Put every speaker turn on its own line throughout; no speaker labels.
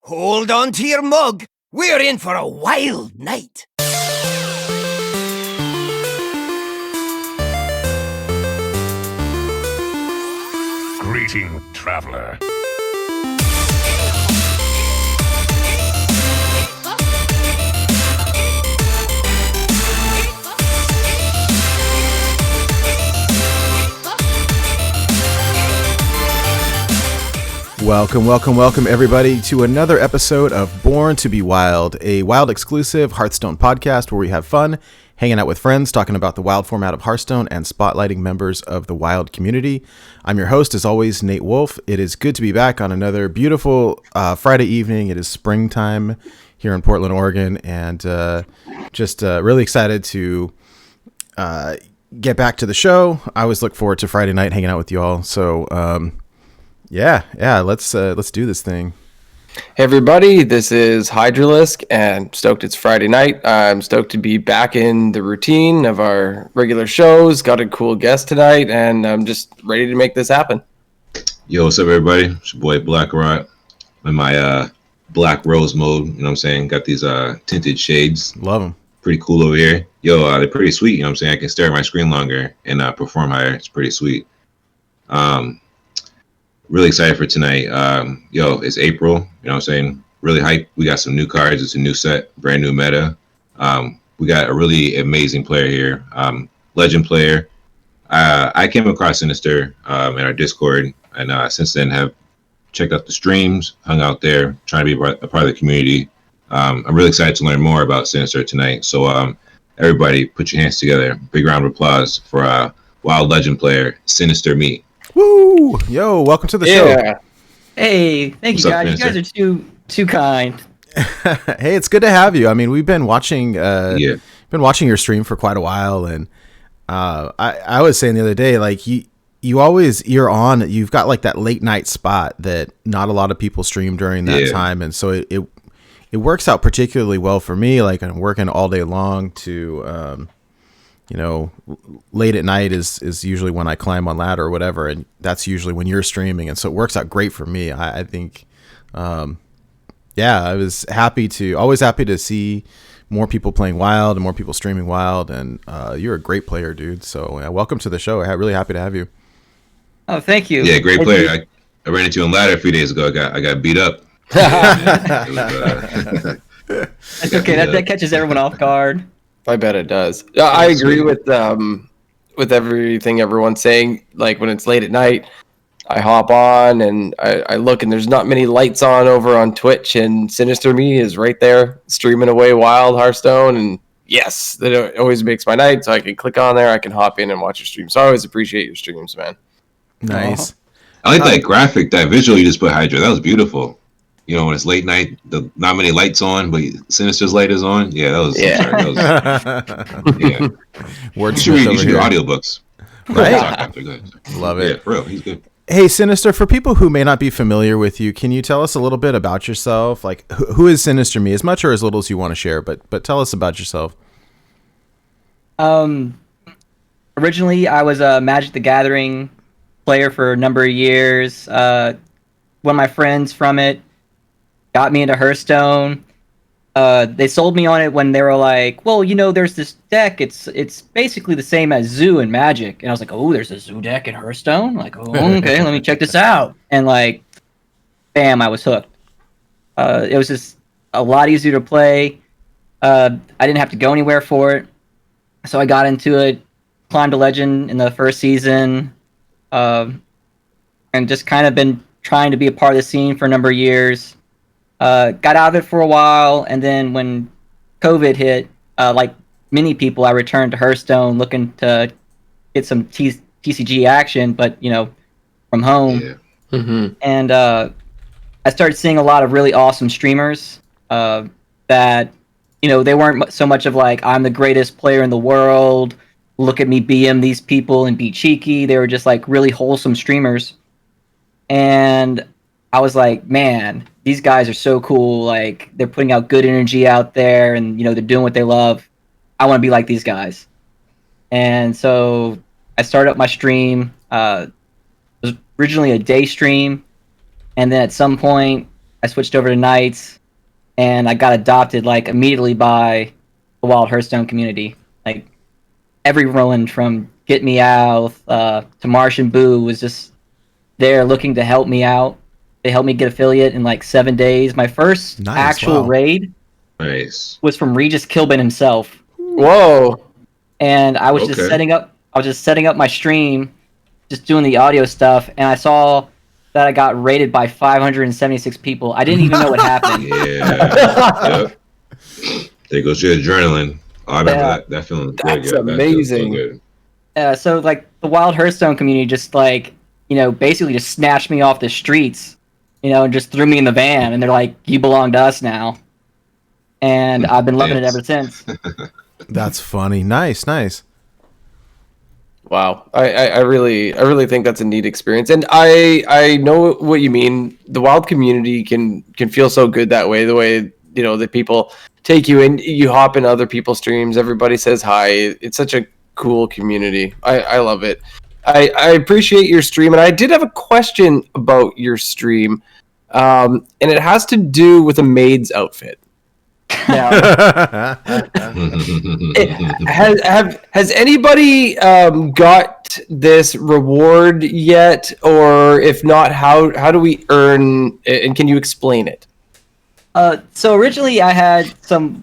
Hold on to your mug. We're in for a wild night.
Greeting, traveler.
Welcome everybody to another episode of Born to be Wild, a Wild exclusive Hearthstone podcast where we have fun, hanging out with friends, talking about the Wild format of Hearthstone and spotlighting members of the Wild community. I'm your host, as always, Nate Wolf. It is good to be back on another beautiful Friday evening. It is springtime here in Portland, Oregon, and just really excited to get back to the show. I always look forward to Friday night hanging out with you all. So, yeah, let's do this thing.
Hey everybody, this is Hydra and stoked it's Friday night. I'm stoked to be back in the routine of our regular shows. Got a cool guest tonight, and I'm just ready to make this happen.
Yo, what's up everybody? It's your boy Blakarot in my black rose mode, you know what I'm saying? Got these tinted shades.
Love them.
Pretty cool over here. Yo, they're pretty sweet, you know what I'm saying? I can stare at my screen longer and perform higher. It's pretty sweet. Really excited for tonight. It's April, you know what I'm saying? Really hyped. We got some new cards. It's a new set, brand new meta. We got a really amazing player here, legend player. I came across Sinister in our Discord, and since then have checked out the streams, hung out there, trying to be a part of the community. I'm really excited to learn more about Sinister tonight. So everybody, put your hands together. Big round of applause for Wild legend player, SinisterMe.
Woo! Yo, welcome to the show.
Hey, thank you guys. You guys are too kind.
Hey, it's good to have you. I mean, we've been watching your stream for quite a while, and I was saying the other day, like you're on. You've got like that late night spot that not a lot of people stream during that time, and so it works out particularly well for me. Like I'm working all day long to. Late at night is usually when I climb on ladder or whatever, and that's usually when you're streaming, and so it works out great for me. I think, I was always happy to see more people playing Wild and more people streaming Wild, and you're a great player, dude. So welcome to the show. I'm really happy to have you.
Oh, thank you.
Yeah, great player. I ran into you on ladder a few days ago. I got beat up.
That's okay. That catches everyone off guard.
I bet it does. I agree with everything everyone's saying. Like when it's late at night, I hop on and I look, and there's not many lights on over on Twitch, and SinisterMe is right there streaming away Wild Hearthstone, and yes, that always makes my night. So I can click on there, I can hop in and watch your stream. So I always appreciate your streams, man.
Nice.
I like that graphic, that visual you just put, Hydra. That was beautiful. You know, when it's late night, not many lights on, but Sinister's light is on. Yeah, that was. Yeah.
Words
you should read audiobooks.
Right. Love it.
Yeah, for real. He's good.
Hey, Sinister, for people who may not be familiar with you, can you tell us a little bit about yourself? Like, who is SinisterMe? As much or as little as you want to share, but tell us about yourself.
Originally, I was a Magic the Gathering player for a number of years. One of my friends from it got me into Hearthstone. They sold me on it when they were like, well, there's this deck. It's basically the same as Zoo and Magic. And I was like, oh, there's a Zoo deck in Hearthstone? Like, oh, okay, let me check this out. And like, bam, I was hooked. It was just a lot easier to play. I didn't have to go anywhere for it. So I got into it, climbed to Legend in the first season, and just kind of been trying to be a part of the scene for a number of years. Got out of it for a while, and then when COVID hit, like many people, I returned to Hearthstone looking to get some TCG action, but from home.
Yeah.
Mm-hmm.
And I started seeing a lot of really awesome streamers that they weren't so much of like, I'm the greatest player in the world, look at me BM these people and be cheeky. They were just like really wholesome streamers, and I was like, man, these guys are so cool. Like, they're putting out good energy out there, and they're doing what they love. I want to be like these guys. And so I started up my stream. It was originally a day stream, and then at some point I switched over to Knights, and I got adopted like immediately by the Wild Hearthstone community. Like everyone from Get Me Out to Martian Boo was just there looking to help me out. They helped me get affiliate in like 7 days. My first actual raid was from Regis Kilbin himself.
Whoa!
And I was just setting up. I was just setting up my stream, just doing the audio stuff, and I saw that I got rated by 576 people. I didn't even know what happened.
Yeah. Yep. There goes your adrenaline. Oh, I remember that feeling.
That's amazing.
So like the Wild Hearthstone community just like, basically just snatched me off the streets, and just threw me in the van, and they're like, "You belong to us now." And I've been loving it ever since.
That's funny. Nice.
Wow, I really think that's a neat experience, and I know what you mean. The Wild community can feel so good that way. The way that people take you in, you hop in other people's streams. Everybody says hi. It's such a cool community. I love it. I appreciate your stream, and I did have a question about your stream, and it has to do with a maid's outfit. Now, has anybody got this reward yet, or if not, how do we earn? And can you explain it?
So originally I had some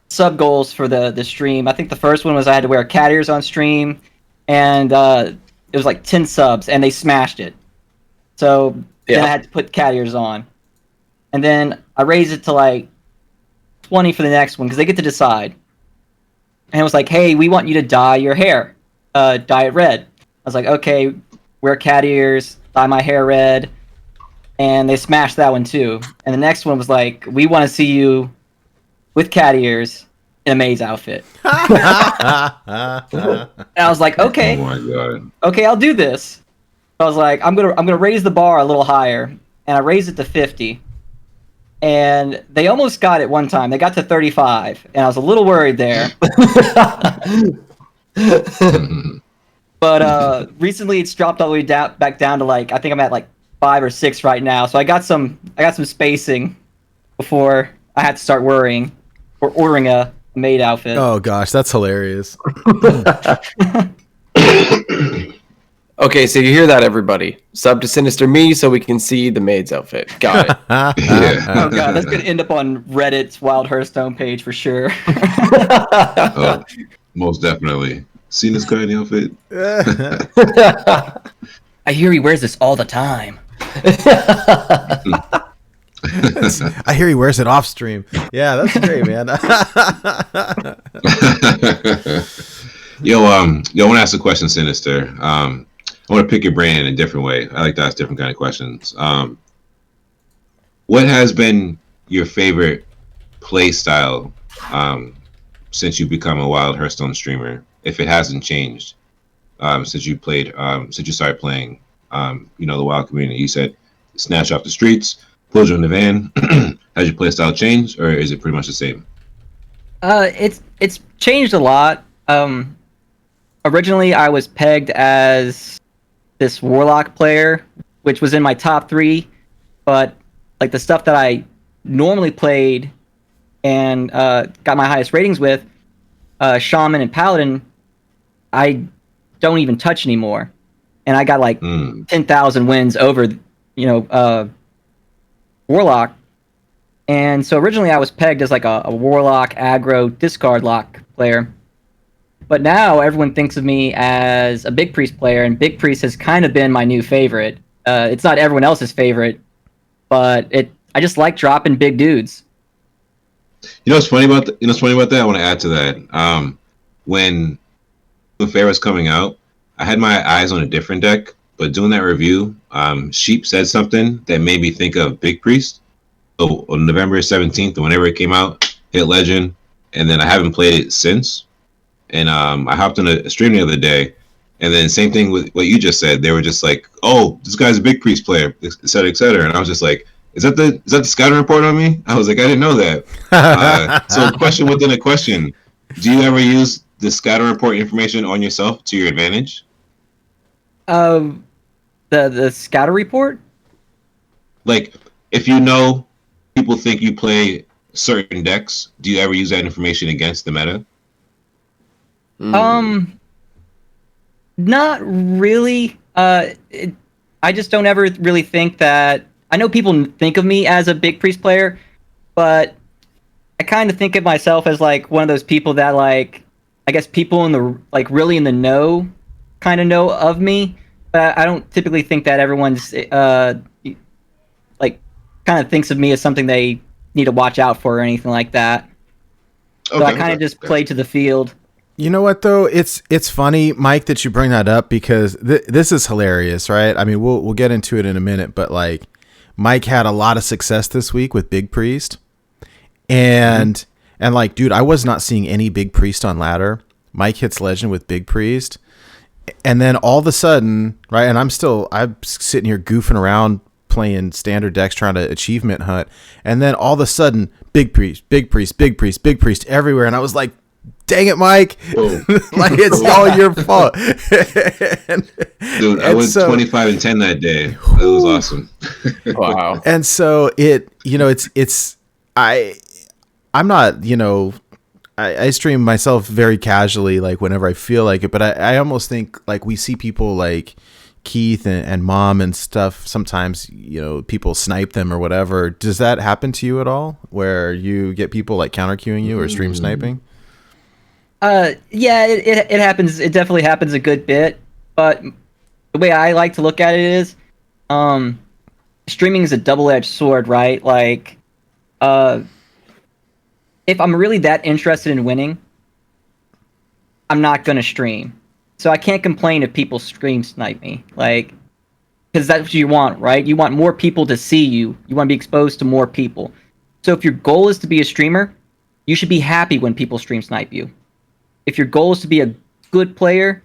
sub goals for the stream. I think the first one was I had to wear cat ears on stream, and it was like 10 subs, and they smashed it. So then I had to put cat ears on, and then I raised it to like 20 for the next one because they get to decide. And it was like, hey, we want you to dye your hair, dye it red. I was like, okay, wear cat ears, dye my hair red, and they smashed that one too. And the next one was like, we want to see you with cat ears in a maid's outfit. And I was like, okay,
oh my God.
Okay, I'll do this. I was like, I'm gonna raise the bar a little higher, and I raised it to 50. And they almost got it one time. They got to 35, and I was a little worried there. But recently, it's dropped all the way back down to like, I think I'm at like 5 or 6 right now. So I got some spacing before I had to start worrying or ordering a maid outfit.
Oh gosh, that's hilarious.
Okay, so you hear that, everybody. Sub to Sinister Me so we can see the maid's outfit. Got it.
Oh god, that's gonna end up on Reddit's Wild Hearthstone page for sure.
Oh, most definitely. Seen this guy in the outfit?
I hear he wears this all the time.
I hear he wears it off stream. Yeah, that's great, man.
Yo, I want to ask a question, Sinister. I want to pick your brain in a different way. I like to ask different kind of questions. What has been your favorite play style since you become a Wild Hearthstone streamer, if it hasn't changed since you started playing? The Wild community. You said snatch off the streets, close you in the van. Has your play style changed, or is it pretty much the same?
It's changed a lot. Originally, I was pegged as this Warlock player, which was in my top 3, but like the stuff that I normally played and got my highest ratings with, Shaman and Paladin, I don't even touch anymore, and I got like 10,000 wins over, Warlock. And so originally I was pegged as like a Warlock aggro discard lock player. But now everyone thinks of me as a Big Priest player, and Big Priest has kind of been my new favorite. It's not everyone else's favorite, but I just like dropping big dudes.
You know what's funny about that? I want to add to that. When Fair was coming out, I had my eyes on a different deck, but doing that review, Sheep said something that made me think of Big Priest. So on November 17th, whenever it came out, hit Legend, and then I haven't played it since. And I hopped on a stream the other day, and then same thing with what you just said. They were just like, "Oh, this guy's a Big Priest player," et cetera, et cetera. And I was just like, "Is that the scouting report on me?" I was like, "I didn't know that." So a question within a question: do you ever use the scouting report information on yourself to your advantage?
The scouter report?
Like, if you know people think you play certain decks, do you ever use that information against the meta?
Not really. I just don't ever really think that. I know people think of me as a big priest player, but I kind of think of myself as like one of those people that like, I guess people in the like really in the know kind of know of me, but I don't typically think that everyone's like kind of thinks of me as something they need to watch out for or anything like that. So I kind of just play to the field.
You know what though? It's funny, Mike, that you bring that up because this is hilarious, right? I mean, we'll get into it in a minute, but like Mike had a lot of success this week with Big Priest, and like, dude, I was not seeing any Big Priest on ladder. Mike hits Legend with Big Priest, and then all of a sudden, right? And I'm sitting here goofing around playing standard decks trying to achievement hunt, and then all of a sudden, Big Priest, Big Priest, Big Priest, Big Priest everywhere, and I was like, dang it, Mike. Like, it's all your fault.
Dude, I went 25-10 that day. It was awesome.
Wow.
And so I'm not, I stream myself very casually, like whenever I feel like it, but I almost think like we see people like Keith and Mom and stuff. Sometimes, people snipe them or whatever. Does that happen to you at all where you get people like counter queuing you or stream sniping?
Yeah, it happens. It definitely happens a good bit. But the way I like to look at it is, streaming is a double-edged sword, right? Like, if I'm really that interested in winning, I'm not gonna stream. So I can't complain if people stream snipe me, like, because that's what you want, right? You want more people to see you. You want to be exposed to more people. So if your goal is to be a streamer, you should be happy when people stream snipe you. If your goal is to be a good player,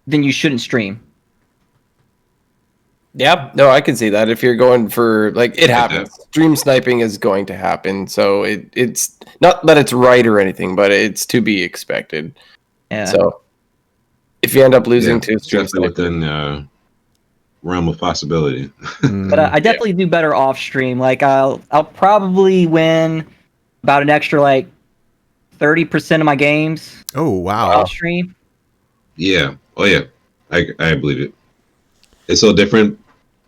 then you shouldn't stream.
Yep. No, I can see that. If you're going for, like, it happens. Stream sniping is going to happen. So it's not that it's right or anything, but it's to be expected.
Yeah.
So if you end up losing to stream sniping,
within realm of possibility.
But I definitely do better off stream. Like, I'll probably win about an extra, like, 30% of my games.
Oh, wow.
Off stream.
Yeah. Oh, yeah. I believe it. It's so different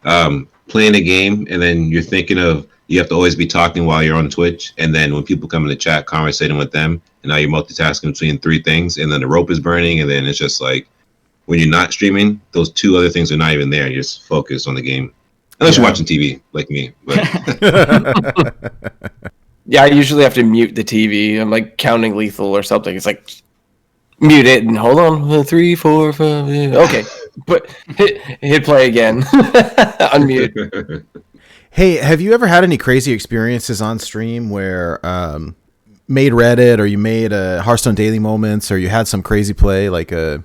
playing a game, and then you're thinking of you have to always be talking while you're on Twitch, and then when people come in the chat, conversating with them, and now you're multitasking between three things, and then the rope is burning, and then it's just like when you're not streaming, those two other things are not even there. You're just focused on the game, unless you're watching TV like me. But.
Yeah, I usually have to mute the TV. I'm like counting lethal or something. It's like mute it and hold on. 3, 4, 5. Yeah. Okay, but hit play again. Unmute.
Hey, have you ever had any crazy experiences on stream where made Reddit or you made Hearthstone Daily Moments or you had some crazy play? Like, is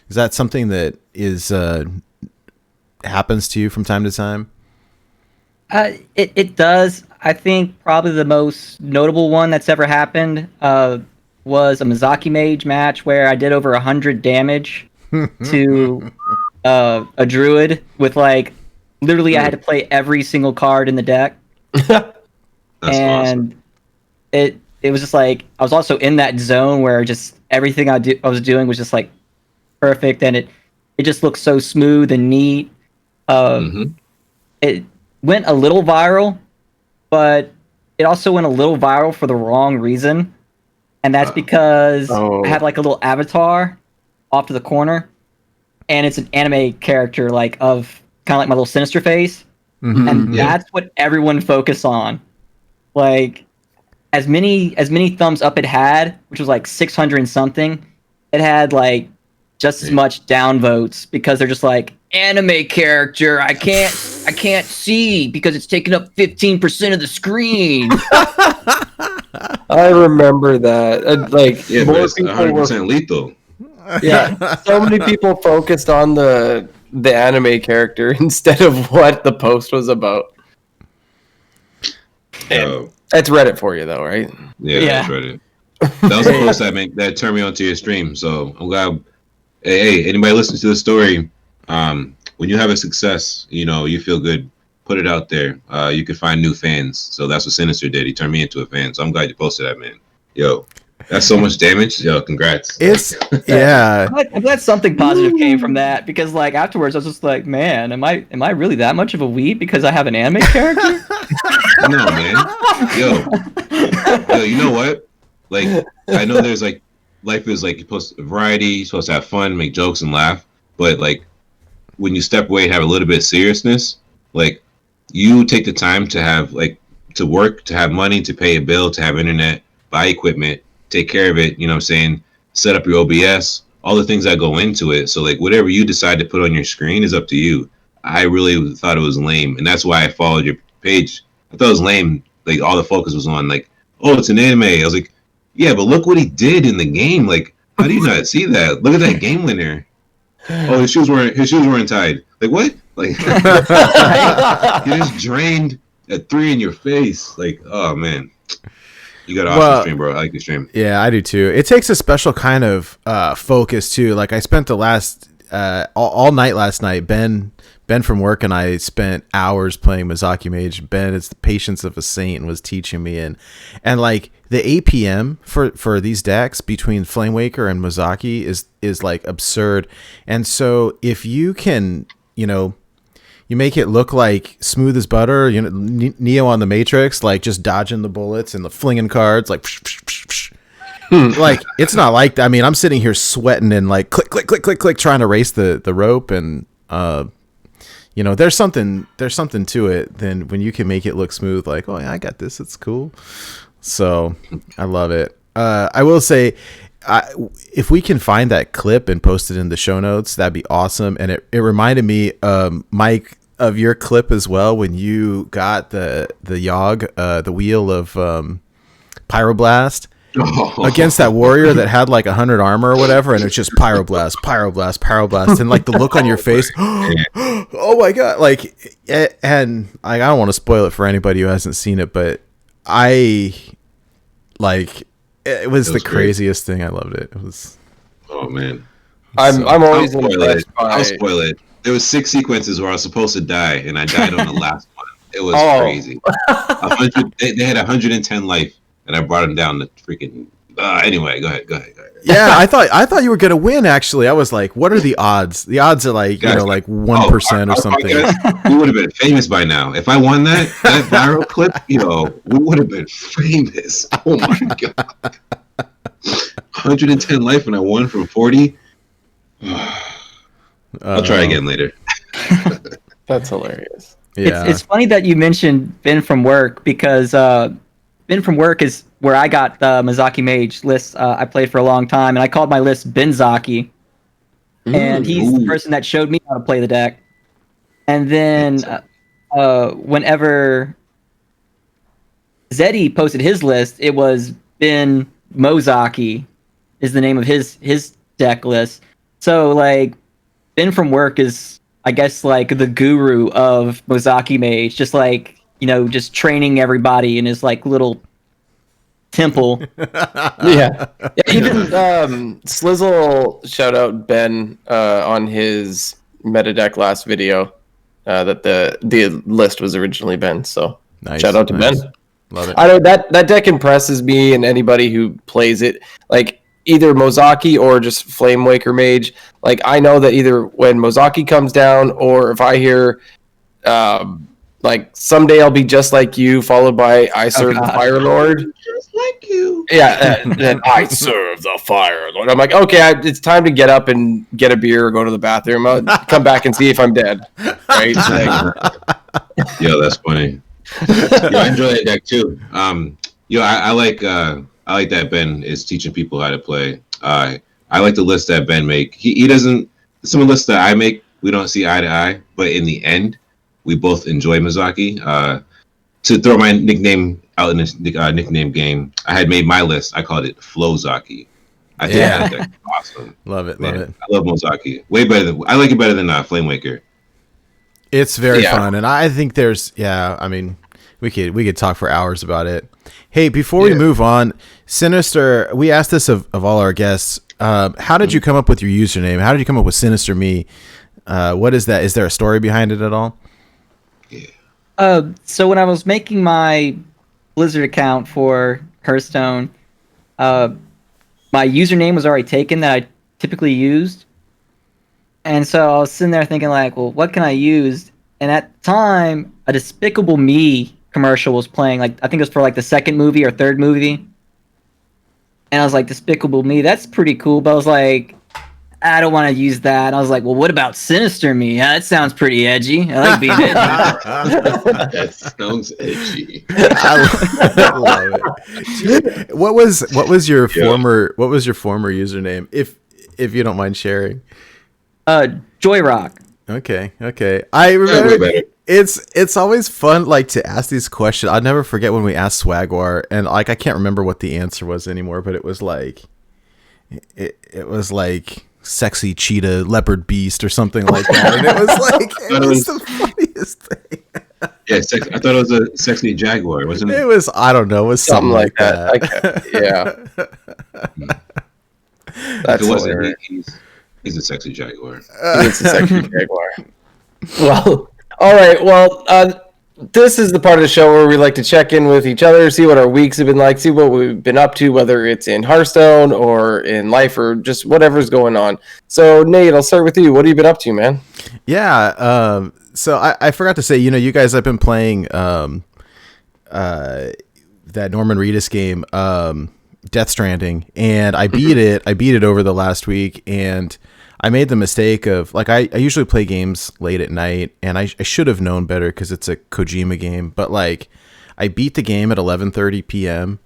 that something that is happens to you from time to time?
It does. I think probably the most notable one that's ever happened was a Mozaki Mage match where I did over 100 damage to a druid with, like, literally I had to play every single card in the deck.
That's
and
awesome.
It was just like I was also in that zone where just everything I was doing was just like perfect, and it just looked so smooth and neat. It went a little viral, but it also went a little viral for the wrong reason. And that's because I have like a little avatar off to the corner, and it's an anime character, like of kind of like my little Sinister face. And that's what everyone focused on. Like, as many thumbs up it had, which was like 600 and something, it had like just as much downvotes because they're just like, anime character, I can't see because it's taking up 15% of the screen.
I remember that. Like,
Yeah,
more
but it's
people
100% lethal.
Yeah, so many people focused on the anime character instead of what the post was about. That's Reddit for you, though, right?
Yeah. That's Reddit. That was the post that turned me onto your stream. So I'm glad. Hey, anybody listening to the story? When you have a success, you feel good put it out there. You can find new fans. So that's what Sinister did. He turned me into a fan. So I'm glad you posted that, man. Yo, that's so much damage. Yo, congrats.
It's yeah.
I'm glad something positive came from that, because like afterwards I was just like, man, am I really that much of a weeb because I have an anime character?
No, man. Yo, you know what? Like, I know there's like, life is like, you're supposed to variety, you're supposed to have fun, make jokes and laugh. But like, when you step away and have a little bit of seriousness, like, you take the time to have like, to work, to have money, to pay a bill, to have internet, buy equipment, take care of it, you know what I'm saying? Set up your OBS, all the things that go into it. So like, whatever you decide to put on your screen is up to you. I really thought it was lame, and that's why I followed your page. I thought it was lame. Like, all the focus was on like, oh, it's an anime. I was like, yeah, but look what he did in the game. Like, how do you not see that? Look at that game winner. Oh, his shoes weren't tied. Like, what? Like, he just drained a 3 in your face. Like, oh man, you got an awesome stream, bro. I like your stream.
Yeah, I do too. It takes a special kind of focus too. Like, I spent the last all night last night. Ben from work and I spent hours playing Mozaki Mage. Ben is the patience of a saint and was teaching me, and like the APM for these decks between Flamewaker and Mozaki is like absurd. And so if you can, you know, you make it look like smooth as butter, you know, Neo on the Matrix, like just dodging the bullets and the flinging cards, like like, it's not like that. I mean, I'm sitting here sweating and like click click click click click trying to race the rope, and you know, there's something to it than when you can make it look smooth, like, oh yeah, I got this, it's cool. So I love it. I will say, if we can find that clip and post it in the show notes, that'd be awesome. And it reminded me, Mike, of your clip as well, when you got the Yogg, the wheel of Pyroblast against that warrior that had like 100 armor or whatever, and it's just pyroblast, pyroblast, pyroblast, and like the look on your face, oh my god, like, and I don't want to spoil it for anybody who hasn't seen it, but I like it was the craziest thing. I loved it. It was,
oh man,
I'm always impressed by...
I'll spoil it. There was 6 sequences where I was supposed to die, and I died on the last one. It was crazy. They had 110 life, and I brought them down to freaking. Anyway, go ahead.
Yeah, I thought you were gonna win. Actually, I was like, what are the odds? The odds are like, you know, like 1% or something.
We would have been famous by now if I won that viral clip. You know, we would have been famous. Oh my god, 110 life, and I won from 40. I'll try again later.
That's hilarious.
Yeah,
it's funny that you mentioned Ben from work, because Ben from work is where I got the Mozaki Mage list. I played for a long time, and I called my list Benzaki. And he's the person that showed me how to play the deck. And then whenever Zeddy posted his list, it was Ben Mozaki is the name of his deck list. So like, Ben from work is, I guess, like the guru of Mozaki Mage, just like, you know, just training everybody in his like little temple.
Yeah. Even Slizzle shout out Ben on his meta deck last video that the list was originally Ben. So shout out to Ben.
Love it.
I know that deck impresses me and anybody who plays it. Like, either Mozaki or just Flamewaker Mage. Like, I know that either when Mozaki comes down, or if I hear like someday I'll be just like you, followed by I serve the Fire Lord.
Just like you.
Yeah, and I serve the Fire Lord. I'm like, okay, it's time to get up and get a beer or go to the bathroom. I'll come back and see if I'm dead. Right? Like,
Yo, that's funny. Yo, I enjoy that deck too. I like that Ben is teaching people how to play. I like the list that Ben make. He doesn't. Some of the lists that I make, we don't see eye to eye, but in the end, we both enjoy Mozaki. To throw my nickname out in this nickname game, I had made my list. I called it Flowzaki. I think that deck is awesome.
Love it.
I love Mozaki. Way better than I like it better than Flamewaker.
It's very fun, and I think there's I mean, we could talk for hours about it. Hey, before we move on, Sinister, we asked this of all our guests. How did you come up with your username? How did you come up with SinisterMe? What is that? Is there a story behind it at all?
Yeah.
So when I was making my Blizzard account for Hearthstone, my username was already taken that I typically used. And so I was sitting there thinking like, well, what can I use? And at the time, a Despicable Me commercial was playing. Like, I think it was for like the second movie or third movie. And I was like, Despicable Me, that's pretty cool. But I was like, I don't want to use that. And I was like, well, what about Sinister Me? That sounds pretty edgy. I like being edgy.
That sounds edgy.
I love it. What was your former username, if you don't mind sharing?
Joy Rock.
Okay. I remember it's always fun like to ask these questions. I'll never forget when we asked Swagwar, and like I can't remember what the answer was anymore, but it was like it was like sexy cheetah leopard beast or something like that. And it was like it was the funniest thing.
Yeah, I thought it was a sexy jaguar, wasn't it?
It was, I don't know, it was something like that.
Yeah. That's hilarious.
He's a sexy jaguar.
He's a sexy jaguar. Well, all right. Well, this is the part of the show where we like to check in with each other, see what our weeks have been like, see what we've been up to, whether it's in Hearthstone or in life or just whatever's going on. So, Nate, I'll start with you. What have you been up to, man?
Yeah. So I forgot to say, you guys have been playing that Norman Reedus game, Death Stranding, and I beat it. I beat it over the last week, and I made the mistake of like I usually play games late at night, and I should have known better because it's a Kojima game. But like I beat the game at 11:30 p.m.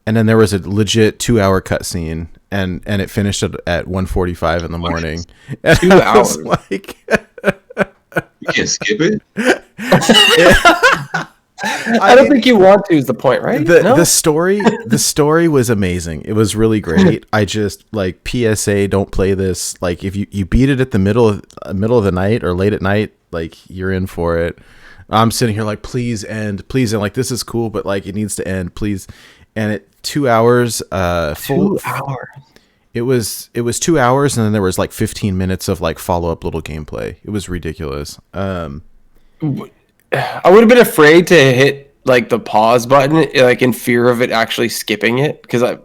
and then there was a legit 2-hour cutscene, and it finished at 1:45 in the morning. And
2 hours,
like
you can't skip it.
I don't think you want to is the point, right?
The story was amazing. It was really great. I just like PSA, don't play this. Like if you beat it at the middle of the night or late at night, like you're in for it. I'm sitting here like, please end. Like this is cool, but like it needs to end, please. And it 2 hours, full
2 hours.
It was 2 hours, and then there was like 15 minutes of like follow-up little gameplay. It was ridiculous.
I would have been afraid to hit like the pause button, like in fear of it actually skipping it. Because I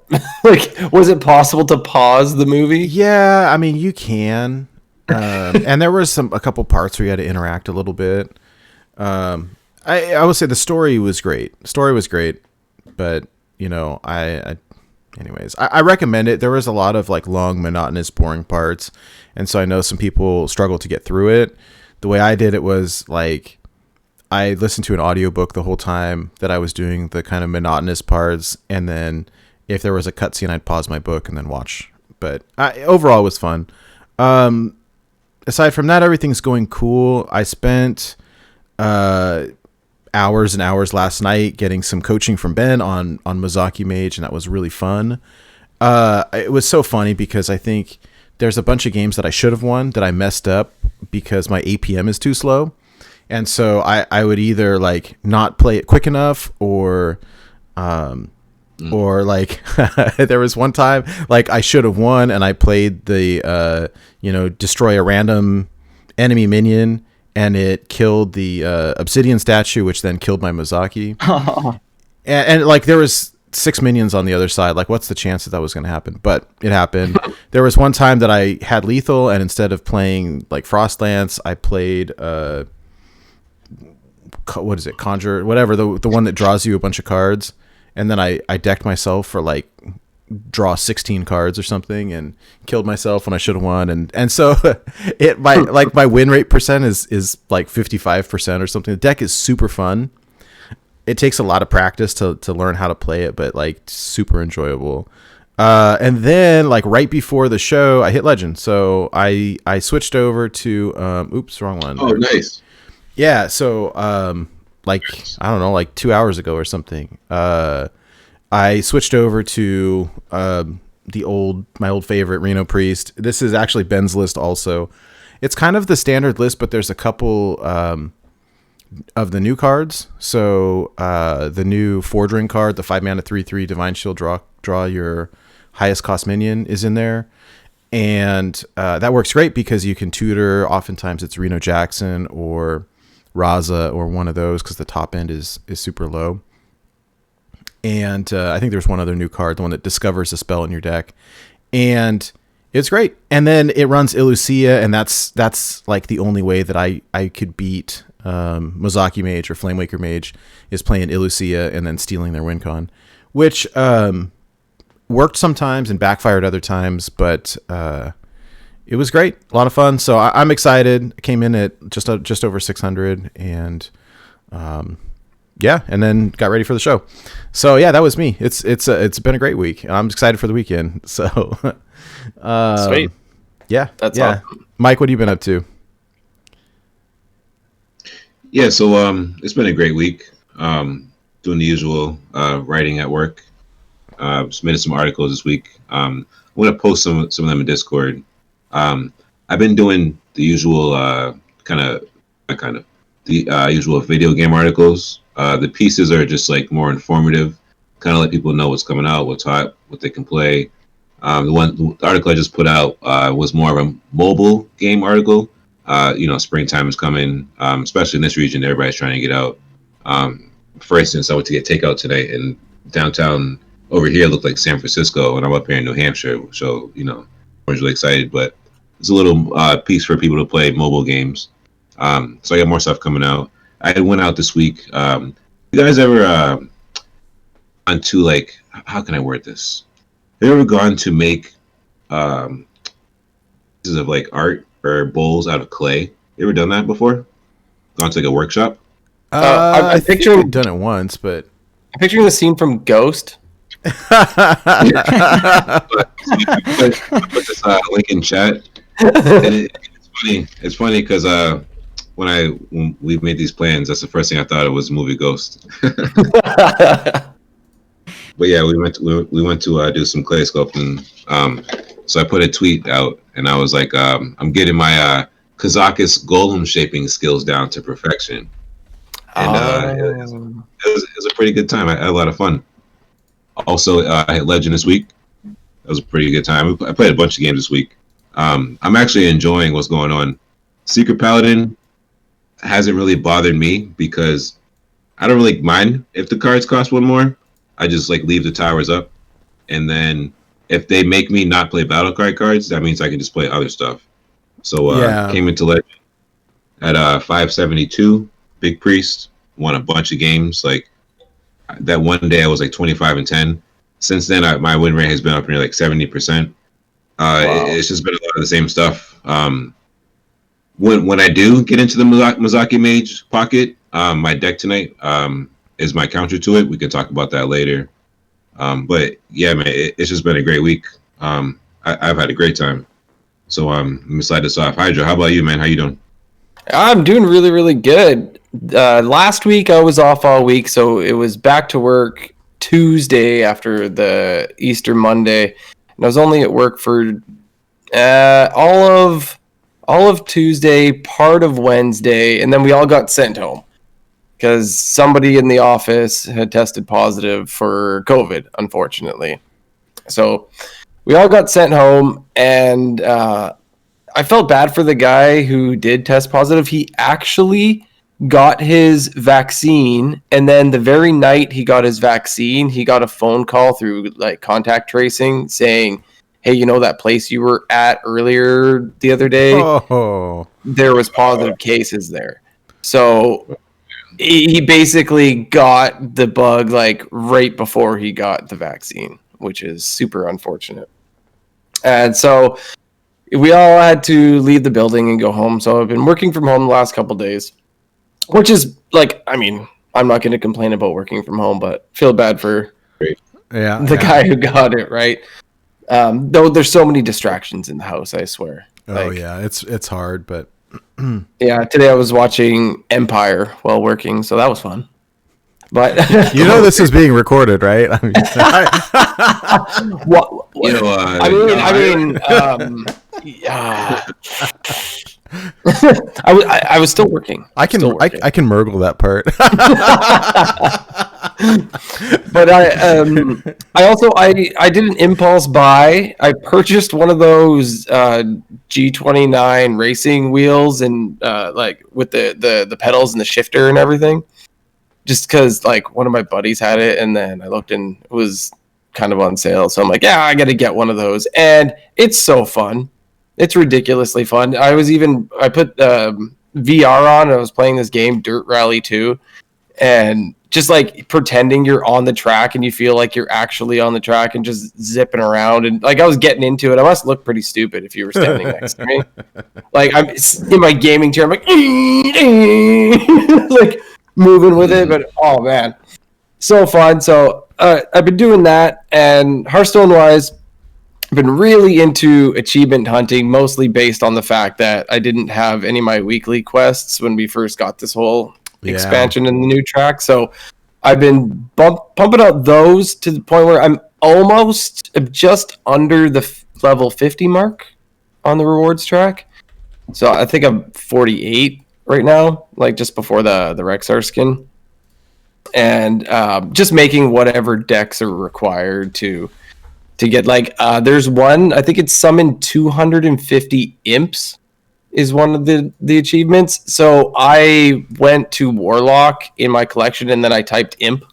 like, was it possible to pause the movie?
Yeah, I mean you can, and there was a couple parts where you had to interact a little bit. I would say the story was great. But anyways, I recommend it. There was a lot of like long, monotonous, boring parts, and so I know some people struggle to get through it. The way I did it was like I listened to an audiobook the whole time that I was doing the kind of monotonous parts, and then if there was a cutscene, I'd pause my book and then watch. But overall, it was fun. Aside from that, everything's going cool. I spent hours and hours last night getting some coaching from Ben on Mozaki Mage, and that was really fun. It was so funny because I think there's a bunch of games that I should have won that I messed up because my APM is too slow. And so I would either like not play it quick enough or like there was one time like I should have won and I played the destroy a random enemy minion and it killed the obsidian statue, which then killed my Mozaki. and like there was 6 minions on the other side. Like what's the chance that was going to happen? But it happened. There was one time that I had lethal, and instead of playing like Frostlance, I played what is it, conjure, whatever, the one that draws you a bunch of cards, and then I decked myself for like draw 16 cards or something and killed myself when I should have won, and so my win rate percent is like 55% or something. The deck is super fun. It takes a lot of practice to learn how to play it, but like super enjoyable. And then like right before the show I hit legend, so I switched over to oops, wrong one.
Oh, nice.
Yeah, so like I don't know, like 2 hours ago or something, I switched over to my old favorite Reno Priest. This is actually Ben's list also. It's kind of the standard list, but there's a couple of the new cards. So the new Fordring card, the 5-mana 3/3 Divine Shield, draw your highest cost minion, is in there. And that works great because you can tutor. Oftentimes it's Reno Jackson or Raza or one of those because the top end is super low. And I think there's one other new card, the one that discovers a spell in your deck. And it's great. And then it runs Illucia, and that's like the only way that I could beat Mozaki Mage or Flamewaker Mage is playing Illucia and then stealing their win con, which worked sometimes and backfired other times, but it was great. A lot of fun. So I'm excited. I came in at just over 600 and yeah, and then got ready for the show. So yeah, that was me. It's been a great week. I'm excited for the weekend. So
Sweet.
Yeah.
That's awesome.
Mike, what have you been up to?
Yeah, so it's been a great week. Doing the usual writing at work. Submitted some articles this week. I'm gonna post some of them in Discord. I've been doing the usual usual video game articles. The pieces are just like more informative, kind of let people know what's coming out, what's hot, what they can play. The article I just put out was more of a mobile game article. Springtime is coming, especially in this region. Everybody's trying to get out. For instance, I went to get takeout today, and downtown over here looked like San Francisco, and I'm up here in New Hampshire. So, I was really excited, but it's a little piece for people to play mobile games. So I got more stuff coming out. I went out this week. You guys ever gone to, like, how can I word this? Have you ever gone to make pieces of like art or bowls out of clay? You ever done that before? Gone to like a workshop?
I think I've done it once, but
I'm picturing the scene from Ghost.
Put this link in chat. And it's funny because when we made these plans, that's the first thing I thought of was the movie Ghost. But yeah, we went to do some clay sculpting. So I put a tweet out, and I was like, I'm getting my Kazakhis golem shaping skills down to perfection. And it was a pretty good time. I had a lot of fun. Also, I hit Legend this week. That was a pretty good time. I played a bunch of games this week. I'm actually enjoying what's going on. Secret Paladin hasn't really bothered me because I don't really mind if the cards cost one more. I just like leave the towers up, and then if they make me not play battle card cards, that means I can just play other stuff. So came into Legend at 572, Big Priest, won a bunch of games. Like that one day I was like 25-10. Since then, my win rate has been up near like 70%. Wow. It's just been a lot of the same stuff. When I do get into the Mozaki Mage pocket, my deck tonight is my counter to it. We can talk about that later. But yeah, man, it's just been a great week. I've had a great time. So let me slide this off. Hydra, how about you, man? How you doing?
I'm doing really, really good. Last week I was off all week, so it was back to work Tuesday after the Easter Monday, and I was only at work for all of Tuesday, part of Wednesday, and then we all got sent home because somebody in the office had tested positive for COVID, unfortunately. So we all got sent home, and I felt bad for the guy who did test positive. He actually got his vaccine, and then the very night he got his vaccine, he got a phone call through like contact tracing saying, hey, you know that place you were at earlier the other day? Oh. There was positive cases there. So he basically got the bug like right before he got the vaccine, which is super unfortunate. And so we all had to leave the building and go home. So I've been working from home the last couple of days, which is like, I mean, I'm not going to complain about working from home, but feel bad for the guy who got it, right? Though there's so many distractions in the house, I swear.
Oh, yeah, it's hard, but
yeah, today I was watching Empire while working, so that was fun. But
this is being recorded, right? I
mean, I was still working.
I can Murgle that part.
But I did an impulse buy. I purchased one of those G29 racing wheels and like with the pedals and the shifter and everything. Just because like one of my buddies had it, and then I looked and it was kind of on sale, so I'm like, yeah, I got to get one of those, and it's so fun. It's ridiculously fun. I put VR on and I was playing this game, Dirt Rally 2, and just like pretending you're on the track and you feel like you're actually on the track and just zipping around. And like I was getting into it. I must look pretty stupid if you were standing next to me. Like I'm in my gaming chair, I'm like, like moving with it. But oh man, so fun. So I've been doing that, and Hearthstone wise, I've been really into achievement hunting, mostly based on the fact that I didn't have any of my weekly quests when we first got this whole expansion in the new track. So I've been pumping out those to the point where I'm almost just under the level 50 mark on the rewards track. So I think I'm 48 right now, like just before the Rexar skin. And just making whatever decks are required to get like there's one, I think it's summon 250 imps is one of the achievements. So I went to Warlock in my collection and then I typed imp,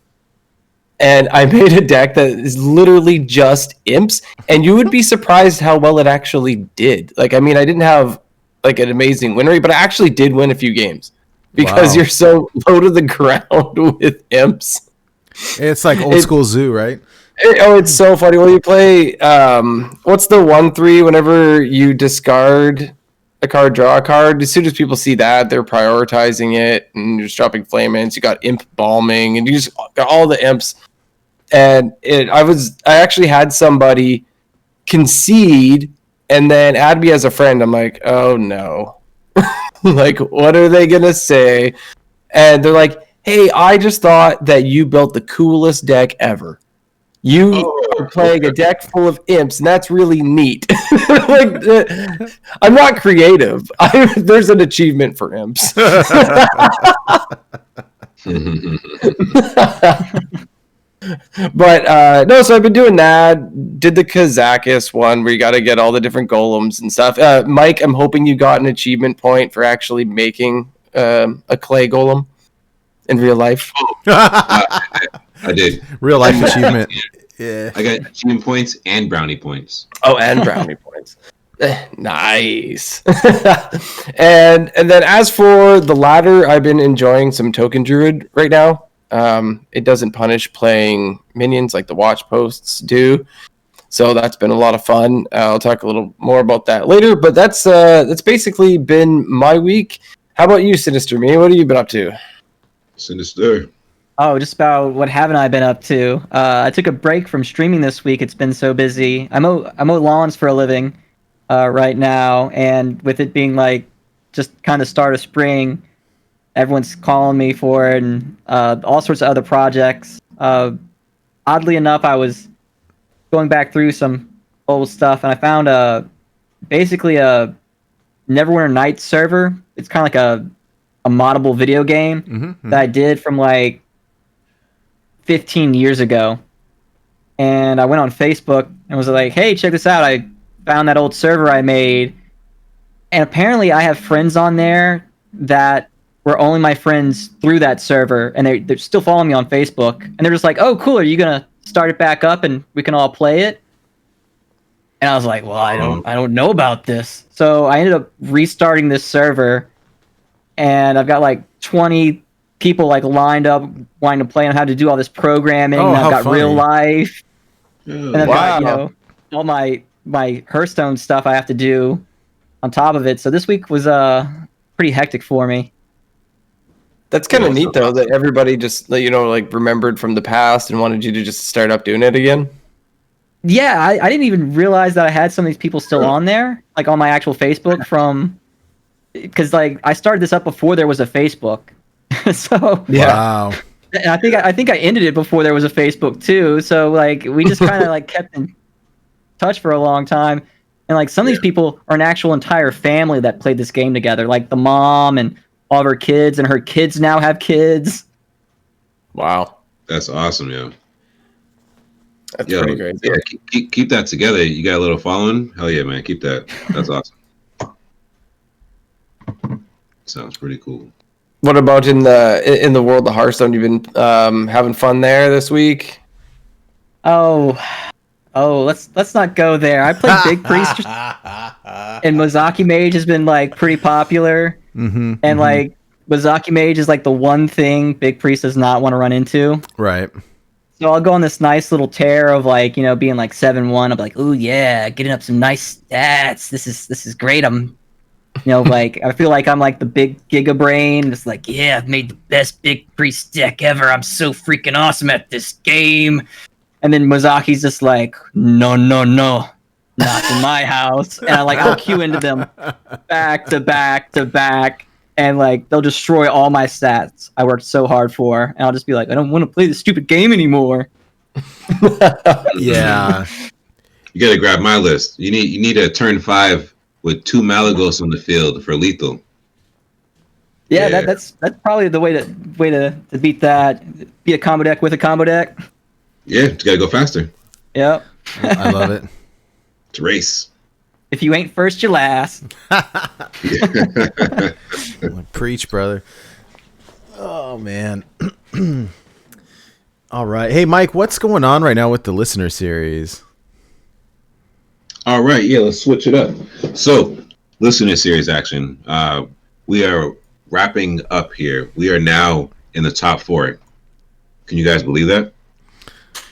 and I made a deck that is literally just imps, and you would be surprised how well it actually did. Like, I mean, I didn't have like an amazing win rate, but I actually did win a few games because you're so low to the ground with imps.
It's like old school zoo, right?
It's so funny. Well, you play, what's the 1/3 whenever you discard a card, draw a card? As soon as people see that, they're prioritizing it, and you're just dropping flame imps. You got imp balming, and you just got all the imps. And I actually had somebody concede and then add me as a friend. I'm like, oh no. Like, what are they going to say? And they're like, hey, I just thought that you built the coolest deck ever. You are playing a deck full of imps, and that's really neat. Like, I'm not creative. There's an achievement for imps. But no, so I've been doing that. Did the Kazakus one where you got to get all the different golems and stuff. Mike, I'm hoping you got an achievement point for actually making a clay golem in real life.
I did.
Real life achievement. Yeah.
I got achievement points and brownie points.
Oh, and brownie points. Nice. and then as for the ladder, I've been enjoying some Token Druid right now. It doesn't punish playing minions like the watch posts do. So that's been a lot of fun. I'll talk a little more about that later, but that's basically been my week. How about you, SinisterMe? What have you been up to?
Sinister.
Oh, just about what haven't I been up to? I took a break from streaming this week. It's been so busy. I mow lawns for a living right now, and with it being like just kind of start of spring, everyone's calling me for it, and all sorts of other projects. Oddly enough, I was going back through some old stuff, and I found basically a Neverwinter Nights server. It's kind of like a moddable video game that I did from like 15 years ago. And I went on Facebook and was like, hey, check this out. I found that old server I made. And apparently I have friends on there that were only my friends through that server. And they're still following me on Facebook. And they're just like, oh, cool. Are you going to start it back up and we can all play it? And I was like, well, I don't know about this. So I ended up restarting this server. And I've got like 20 people like lined up wanting to play on how to do all this programming.
Oh,
and I've got
funny.
real life. And I've got,
Wow.
all my Hearthstone stuff I have to do on top of it. So this week was pretty hectic for me.
That's kind of neat, though, that everybody just, like remembered from the past and wanted you to just start up doing it again.
Yeah, I didn't even realize that I had some of these people still on there, like on my actual Facebook because like I started this up before there was a Facebook. So
Yeah.
Wow.
and I think I ended it before there was a Facebook too. So like we just kind of like kept in touch for a long time. And like some of these people are an actual entire family that played this game together, like the mom and all of her kids, and her kids now have kids.
Wow.
That's awesome, yo.
That's pretty great.
Yeah, keep that together. You got a little following? Hell yeah, man. Keep that. That's awesome. Sounds pretty cool.
What about in the world of Hearthstone? You've been having fun there this week?
Oh, let's not go there. I played Big Priest, and Mozaki Mage has been like pretty popular, and like Mozaki Mage is like the one thing Big Priest does not want to run into.
Right.
So I'll go on this nice little tear of like, you know, being like 7-1. I'm like, ooh yeah, getting up some nice stats. This is great. I'm, you know, like I feel like I'm like the big Giga Brain. It's like, yeah, I've made the best Big Priest deck ever. I'm so freaking awesome at this game. And then Mozaki's just like, no, not in my house. And I'll queue into them back to back to back. And like they'll destroy all my stats I worked so hard for, and I'll just be like, I don't want to play this stupid game anymore.
Yeah,
you gotta grab my list. You need a turn 5 with 2 Malagos on the field for lethal.
Yeah. That's probably the way to beat that. Be a combo deck with a combo deck.
Yeah, you gotta go faster.
Yep.
I love it.
It's a race.
If you ain't first, you're last.
Preach, brother. Oh man. All right. Hey Mike, what's going on right now with the listener series?
All right, yeah, let's switch it up. So, listener series action. We are wrapping up here. We are now in the top 4. Can you guys believe that?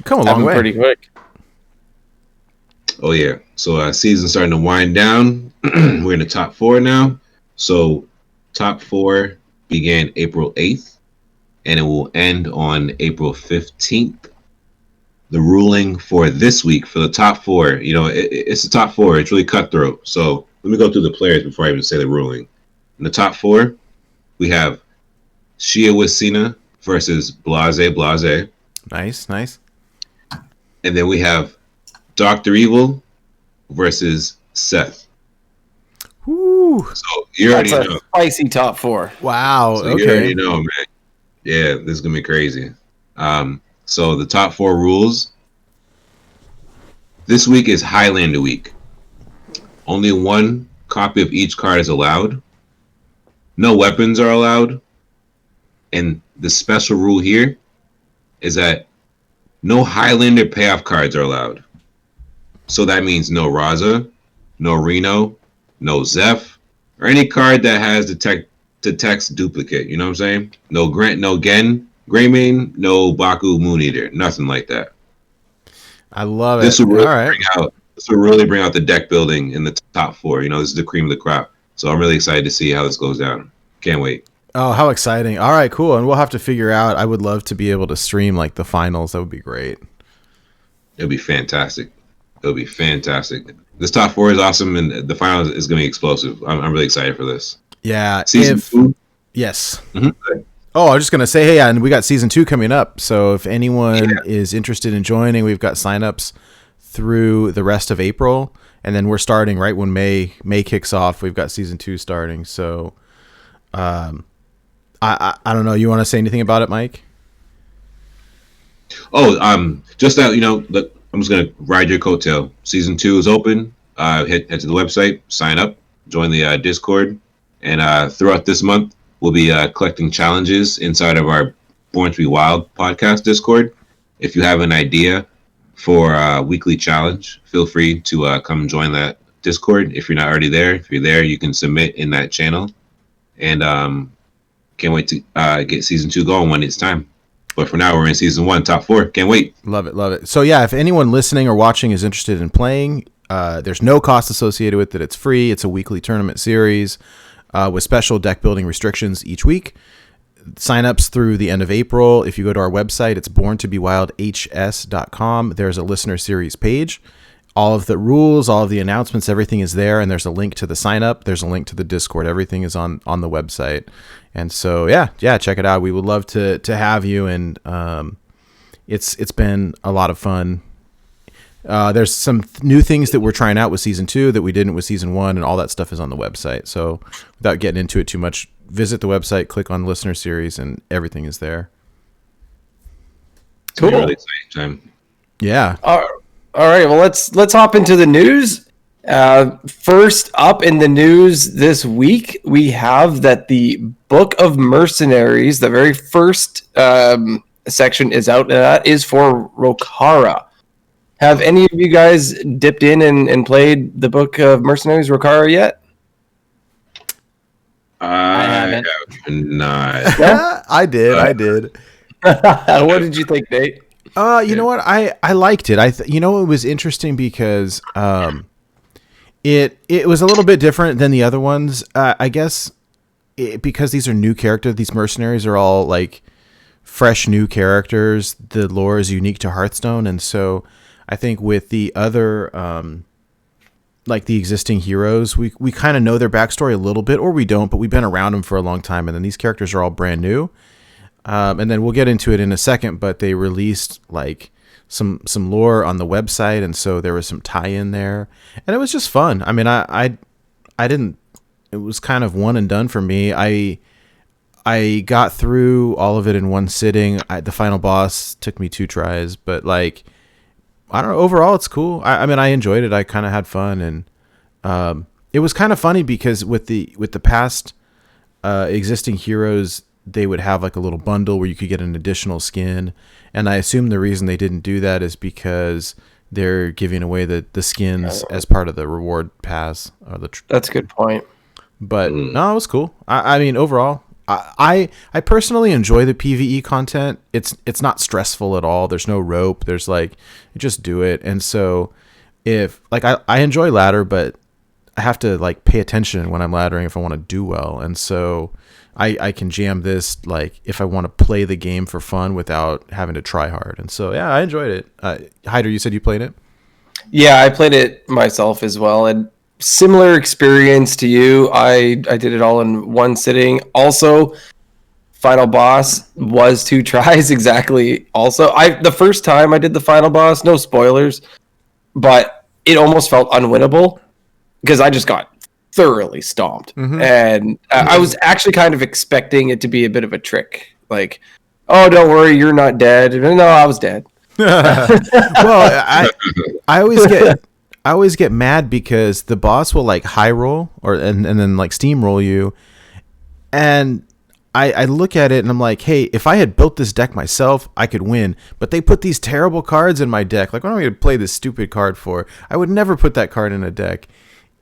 Come a long way.
Pretty quick.
Oh yeah. So season's starting to wind down. We're in the top 4 now. So top 4 began April 8th, and it will end on April 15th. The ruling for this week for the top 4, you know, it's the top 4. It's really cutthroat. So let me go through the players before I even say the ruling. In the top 4, we have Shia Wasina versus Blase.
Nice.
And then we have Dr. Evil versus Seth.
Woo.
So you already know.
Spicy top 4.
Wow.
So
okay.
you already know, man. Yeah, this is gonna be crazy. So the top 4 rules. This week is Highlander week. Only 1 copy of each card is allowed. No weapons are allowed. And the special rule here is that no Highlander payoff cards are allowed. So that means no Raza, no Reno, no Zeph, or any card that has the text duplicate. You know what I'm saying? No Grant, no Gen, Greymane, no Baku Moon Eater, nothing like that.
I love it.
This will really
All right.
bring out the deck building in the top 4. You know, this is the cream of the crop. So I'm really excited to see how this goes down. Can't wait.
Oh, how exciting. All right, cool. And we'll have to figure out, I would love to be able to stream like the finals. That would be great.
It'll be fantastic. This top 4 is awesome, and the finals is going to be explosive. I'm really excited for this.
Yeah.
Season 2?
Yes.
Mm-hmm.
Oh, I was just going to say, hey, and we got season 2 coming up. So if anyone is interested in joining, we've got signups through the rest of April. And then we're starting right when May kicks off. We've got season 2 starting. So I don't know. You want to say anything about it, Mike?
Oh, just that, you know, look, I'm just going to ride your coattail. Season 2 is open. Head to the website, sign up, join the Discord. And throughout this month, we'll be collecting challenges inside of our Born to be Wild podcast Discord. If you have an idea for a weekly challenge, feel free to come join that Discord. If you're not already there, if you're there, you can submit in that channel. And can't wait to get season 2 going when it's time. But for now, we're in season 1, top 4. Can't wait.
Love it. So yeah, if anyone listening or watching is interested in playing, there's no cost associated with it. It's free. It's a weekly tournament series with special deck building restrictions each week. Signups through the end of April. If you go to our website, it's borntobewildhs.com. There's a listener series page. All of the rules, all of the announcements, everything is there. And there's a link to the sign up. There's a link to the Discord. Everything is on the website. And so, yeah, check it out. We would love to have you. And it's been a lot of fun. There's some new things that we're trying out with season 2 that we didn't with season 1, and all that stuff is on the website. So without getting into it too much, visit the website, click on listener series, and everything is there.
Cool.
Really exciting time.
Yeah.
All right. Well, let's hop into the news. First up in the news this week, we have that the Book of Mercenaries, the very first section, is out. And that is for Rokara. Have any of you guys dipped in and played the Book of Mercenaries Rokara yet?
I
haven't.
have not.
I did.
What did you think, Nate?
You know what? I liked it. It was interesting because it was a little bit different than the other ones. I guess because these are new characters, these mercenaries are all like fresh new characters. The lore is unique to Hearthstone, and so I think with the other like the existing heroes, we kind of know their backstory a little bit, or we don't, but we've been around them for a long time, and then these characters are all brand new. And then we'll get into it in a second, but they released like some lore on the website, and so there was some tie-in there, and it was just fun. I mean, I didn't. It was kind of one and done for me. I got through all of it in one sitting. The final boss took me 2 tries, but like I don't know. Overall, it's cool. I mean, I enjoyed it. I kind of had fun, and it was kind of funny because with the past existing heroes, they would have like a little bundle where you could get an additional skin. And I assume the reason they didn't do that is because they're giving away the skins as part of the reward pass.
That's a good point.
But no, it was cool. I mean, overall, I personally enjoy the PvE content. It's not stressful at all. There's no rope. There's like, you just do it. And so if like, I enjoy ladder, but I have to like pay attention when I'm laddering if I want to do well. And so I can jam this like if I want to play the game for fun without having to try hard. And so, yeah, I enjoyed it. Hydra, you said you played it?
Yeah, I played it myself as well. And similar experience to you. I did it all in one sitting. Also, final boss was 2 tries exactly. Also, the first time I did the final boss, no spoilers, but it almost felt unwinnable because I just got thoroughly stomped. And I was actually kind of expecting it to be a bit of a trick. Like, oh, don't worry, you're not dead. No, I was dead.
Well, I always get mad because the boss will like high roll and then like steamroll you. And I look at it and I'm like, hey, if I had built this deck myself, I could win. But they put these terrible cards in my deck. Like, what am I going to play this stupid card for? I would never put that card in a deck.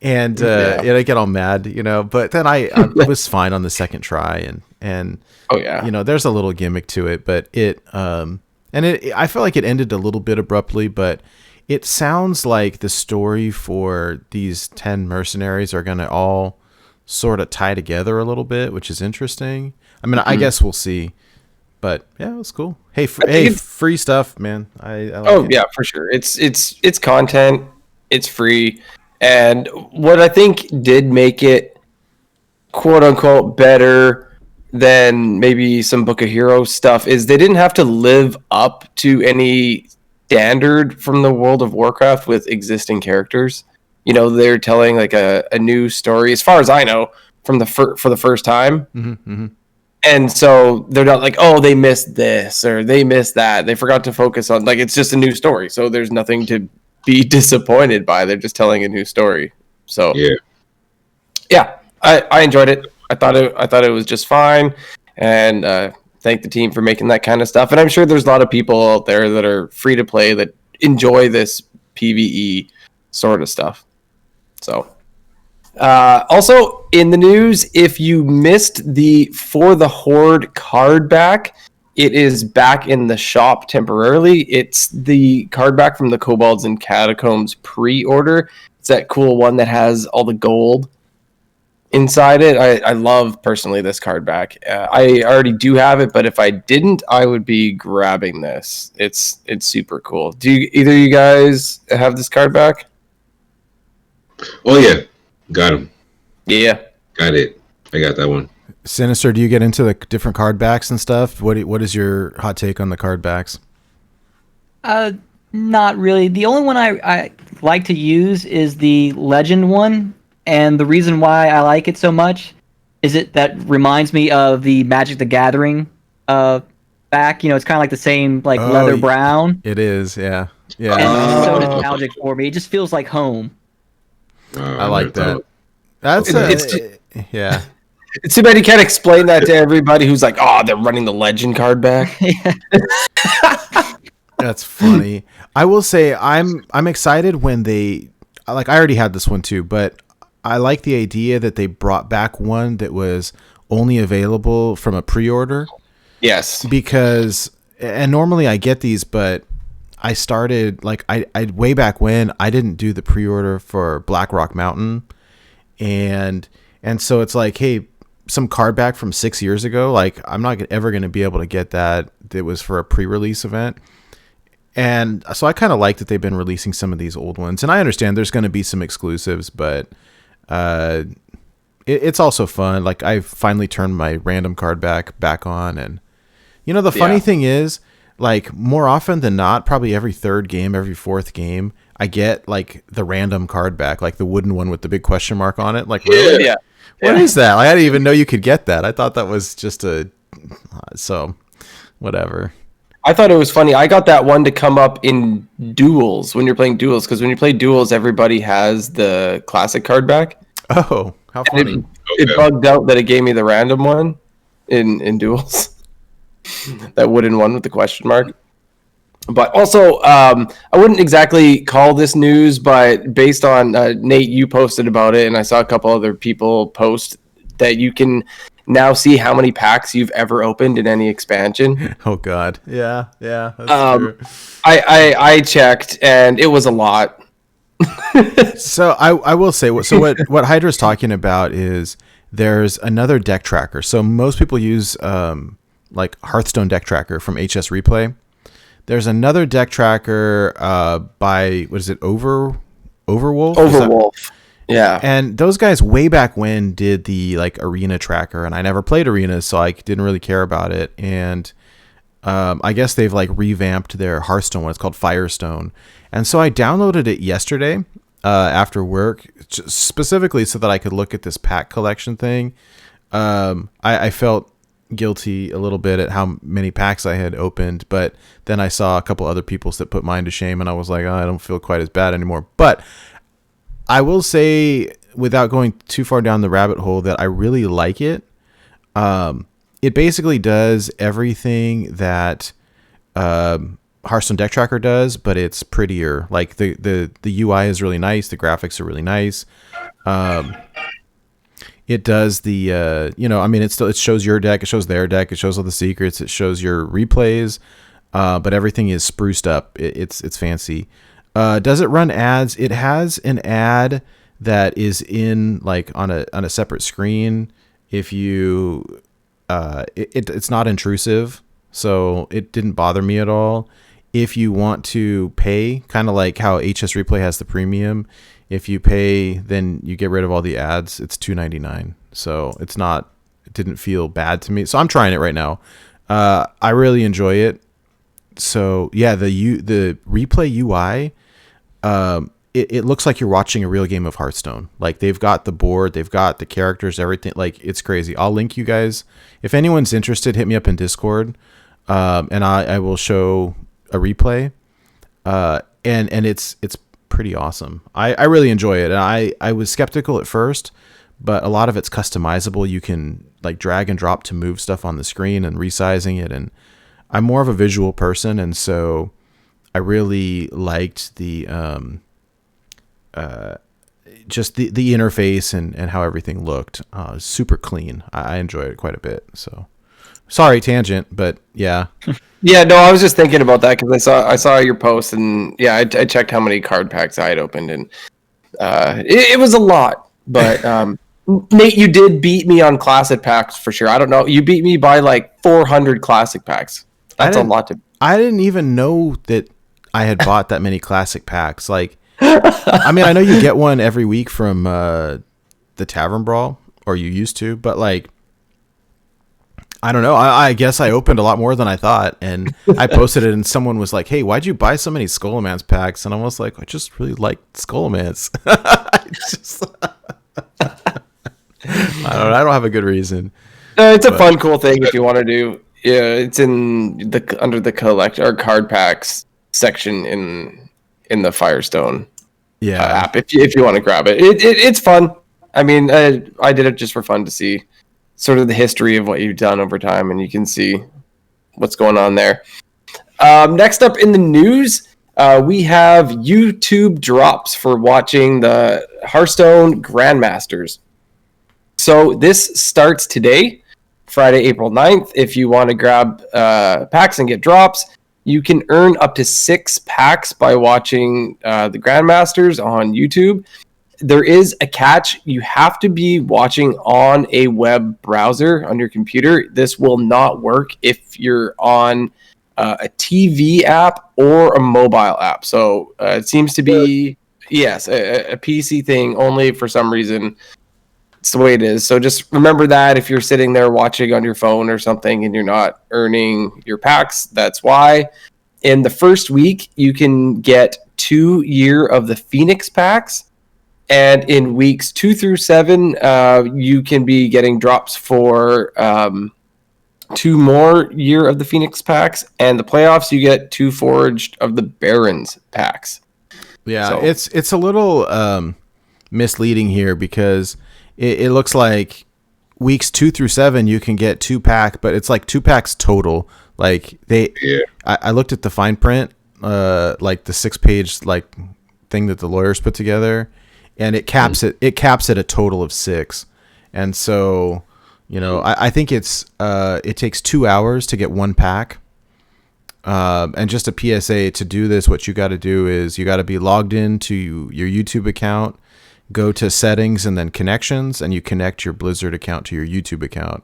And I get all mad, but then I was fine on the second try, and
oh yeah,
there's a little gimmick to it, but I felt like it ended a little bit abruptly, but it sounds like the story for these 10 mercenaries are going to all sort of tie together a little bit, which is interesting. I mean, I guess we'll see, but yeah, it was cool. Hey, free stuff, man. I like it.
Yeah, for sure. It's content. It's free. And what I think did make it quote unquote better than maybe some Book of Heroes stuff is they didn't have to live up to any standard from the World of Warcraft with existing characters. They're telling like a new story, as far as I know, from for the first time. And so they're not like, oh, they missed this or they missed that. They forgot to focus on, like, it's just a new story. So there's nothing to be disappointed by. They're just telling a new story. So yeah, I enjoyed it. I thought it was just fine, and thank the team for making that kind of stuff. And I'm sure there's a lot of people out there that are free to play that enjoy this PvE sort of stuff. So also in the news, if you missed the For the Horde card back, it is back in the shop temporarily. It's the card back from the Kobolds and Catacombs pre-order. It's that cool one that has all the gold inside it. I love, personally, this card back. I already do have it, but if I didn't, I would be grabbing this. It's super cool. Do either of you guys have this card back?
Oh, yeah. Got him.
Yeah.
Got it. I got that one.
Sinister, do you get into the different card backs and stuff? What is your hot take on the card backs?
Not really. The only one I like to use is the Legend one, and the reason why I like it so much is that reminds me of the Magic the Gathering back. It's kind of like the same like
Oh,
leather brown.
It is, yeah.
And
Yeah.
it's so nostalgic for me. It just feels like home.
I like that. That's yeah.
It's too bad you can't explain that to everybody who's like, oh, they're running the legend card back.
That's funny. I will say I'm excited when they I already had this one too, but I like the idea that they brought back one that was only available from a pre-order.
Yes.
Because and normally I get these, but I started I way back when I didn't do the pre-order for Black Rock Mountain, and so it's like, hey, some card back from 6 years ago, I'm not ever going to be able to get that. That was for a pre-release event, and so I kind of like that they've been releasing some of these old ones, and I understand there's going to be some exclusives, but it's also fun. I finally turned my random card back on, and the funny thing is, more often than not, probably every third game, every fourth game, I get the random card back, the wooden one with the big question mark on it. Really?
Yeah.
What is that? I didn't even know you could get that. I thought that was just so whatever.
I thought it was funny. I got that one to come up in duels when you're playing duels, because when you play duels, everybody has the classic card back.
Oh, how funny.
It bugged out that it gave me the random one in duels. That wooden one with the question mark. But also, I wouldn't exactly call this news, but based on Nate, you posted about it, and I saw a couple other people post that you can now see how many packs you've ever opened in any expansion.
Oh God, yeah, that's true.
I checked, and it was a lot.
So I will say, so what Hydra's talking about is there's another deck tracker. So most people use Hearthstone deck tracker from HS Replay. There's another deck tracker by, what is it, Overwolf?
Overwolf. Yeah.
And those guys way back when did the arena tracker, and I never played arena, so I didn't really care about it. And I guess they've revamped their Hearthstone one. It's called Firestone. And so I downloaded it yesterday after work, specifically so that I could look at this pack collection thing. I felt guilty a little bit at how many packs I had opened, but then I saw a couple other people's that put mine to shame, and I was like, oh, I don't feel quite as bad anymore. But I will say, without going too far down the rabbit hole, that I really like it. It basically does everything that Hearthstone Deck Tracker does, but it's prettier. The UI is really nice, the graphics are really nice. It does the, it shows your deck, it shows their deck, it shows all the secrets, it shows your replays, but everything is spruced up. It's fancy. Does it run ads? It has an ad that is in on a separate screen. If you, it's not intrusive, so it didn't bother me at all. If you want to pay, kind of like how HS Replay has the premium, if you pay, then you get rid of all the ads. It's $2.99. So it didn't feel bad to me. So I'm trying it right now. I really enjoy it. So yeah, the replay UI, it looks like you're watching a real game of Hearthstone. They've got the board, they've got the characters, everything. It's crazy. I'll link you guys. If anyone's interested, hit me up in Discord. And I will show a replay. And it's pretty awesome. I really enjoy it. And I was skeptical at first, but a lot of it's customizable. You can drag and drop to move stuff on the screen and resizing it. And I'm more of a visual person, and so I really liked the just the interface and how everything looked. Super clean. I enjoyed it quite a bit. So sorry, tangent, but yeah.
Yeah, no, I was just thinking about that because I saw your post, and yeah, I checked how many card packs I had opened, and it was a lot. But Nate, you did beat me on classic packs for sure. I don't know, you beat me by 400 classic packs. That's a lot to.
I didn't even know that I had bought that many classic packs. I mean, I know you get one every week from the Tavern Brawl, or you used to, but I don't know. I guess I opened a lot more than I thought, and I posted it, and someone was like, "Hey, why'd you buy so many Skullomance packs?" And I was like, "I just really like Skullomance." I don't have a good reason.
It's a fun, cool thing if you want to do. Yeah, it's in the under the collect or card packs section in the Firestone app. If you want to grab it, it's fun. I mean, I did it just for fun to see sort of the history of what you've done over time, and you can see what's going on there. Next up in the news, we have YouTube drops for watching the Hearthstone Grandmasters. So this starts today, Friday, April 9th. If you want to grab packs and get drops, you can earn up to 6 packs by watching the Grandmasters on YouTube. There is a catch. You have to be watching on a web browser on your computer. This will not work if you're on a TV app or a mobile app. So it seems to be, yes, a PC thing only for some reason. It's the way it is. So just remember that if you're sitting there watching on your phone or something and you're not earning your packs, that's why. In the first week, you can get 2 Year of the Phoenix packs. And in weeks 2 through 7, you can be getting drops for 2 more Year of the Phoenix packs. And the playoffs, you get 2 Forged of the Barons packs.
Yeah, so it's a little misleading here because it looks like weeks 2 through 7 you can get 2 pack, but it's like 2 packs total. Like I looked at the fine print, like the 6-page like thing that the lawyers put together, and it caps it at a total of 6. And so, I think it takes 2 hours to get 1 pack. And just a PSA, to do this, what you got to do is you got to be logged into your YouTube account, go to settings and then connections, and you connect your Blizzard account to your YouTube account.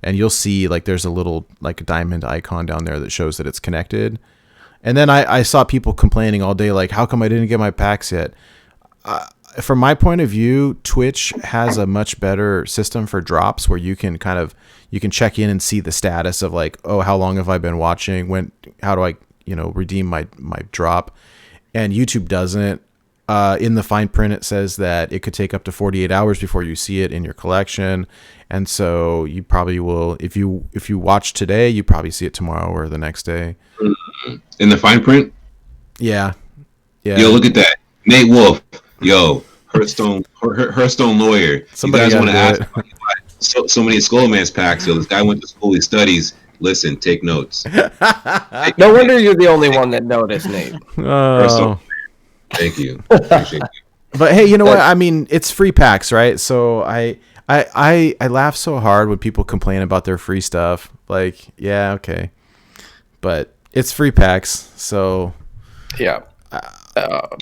And you'll see like there's a little like a diamond icon down there that shows that it's connected. And then I saw people complaining all day, like, how come I didn't get my packs yet? From my point of view, Twitch has a much better system for drops where you can check in and see the status of like, oh, how long have I been watching? How do I, redeem my drop? And YouTube doesn't. In the fine print, it says that it could take up to 48 hours before you see it in your collection. And so you probably will, if you watch today, you probably see it tomorrow or the next day.
In the fine print?
Yeah.
Yo, look at that. Nate Wolf. Yo, Hearthstone lawyer.
Somebody
you guys want to ask
it.
so many Skullman's packs. Yo, this guy went to school, he studies. Listen, take notes.
No wonder you're the only one that noticed, Nate.
Oh.
Thank you. Appreciate you.
But hey, you know what? I mean, it's free packs, right? So I laugh so hard when people complain about their free stuff. Like, yeah, okay, but it's free packs, so
yeah.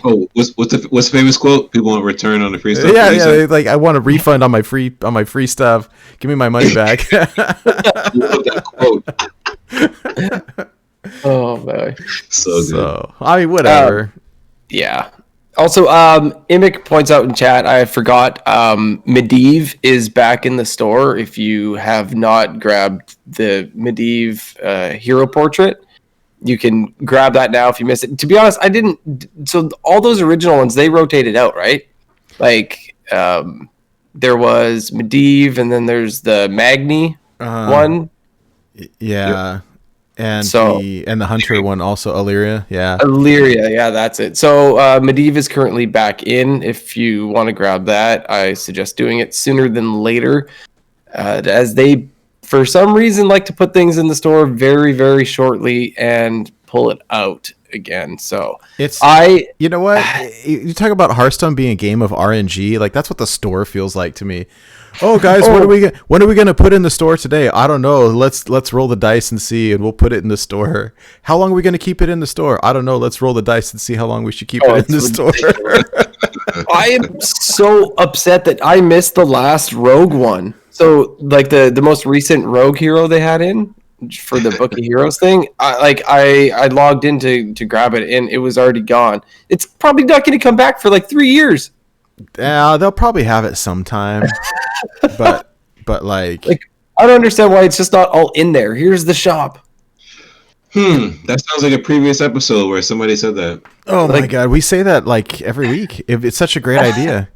What's the famous quote? People want a return on the free stuff.
Yeah. Like, I want a refund on my free stuff. Give me my money back.
That quote.
Oh man,
so good.
So I mean, whatever.
Yeah. Also, Imic points out in chat, I forgot, Medivh is back in the store. If you have not grabbed the Medivh hero portrait, you can grab that now if you missed it. To be honest, I didn't. So all those original ones, they rotated out, right? Like, there was Medivh, and then there's the Magni one.
Yeah.
Yep.
And the Hunter one also, Illyria. Yeah.
Illyria, yeah, that's it. So Medivh is currently back in. If you want to grab that, I suggest doing it sooner than later. As they, for some reason, like to put things in the store very, very shortly and pull it out again. So
you know what? You talk about Hearthstone being a game of RNG. Like, that's what the store feels like to me. Oh, guys, when are we going to put in the store today? I don't know. Let's roll the dice and see, and we'll put it in the store. How long are we going to keep it in the store? I don't know. Let's roll the dice and see how long we should keep it in the store.
I am so upset that I missed the last Rogue one. So, like, the most recent Rogue hero they had in for the Book of Heroes thing, I logged in to grab it, and it was already gone. It's probably not going to come back for like 3 years.
Yeah, they'll probably have it sometime, but like
I don't understand why it's just not all in there. Here's the shop.
That sounds like a previous episode where somebody said that.
Oh my god, we say that like every week. It's such a great idea.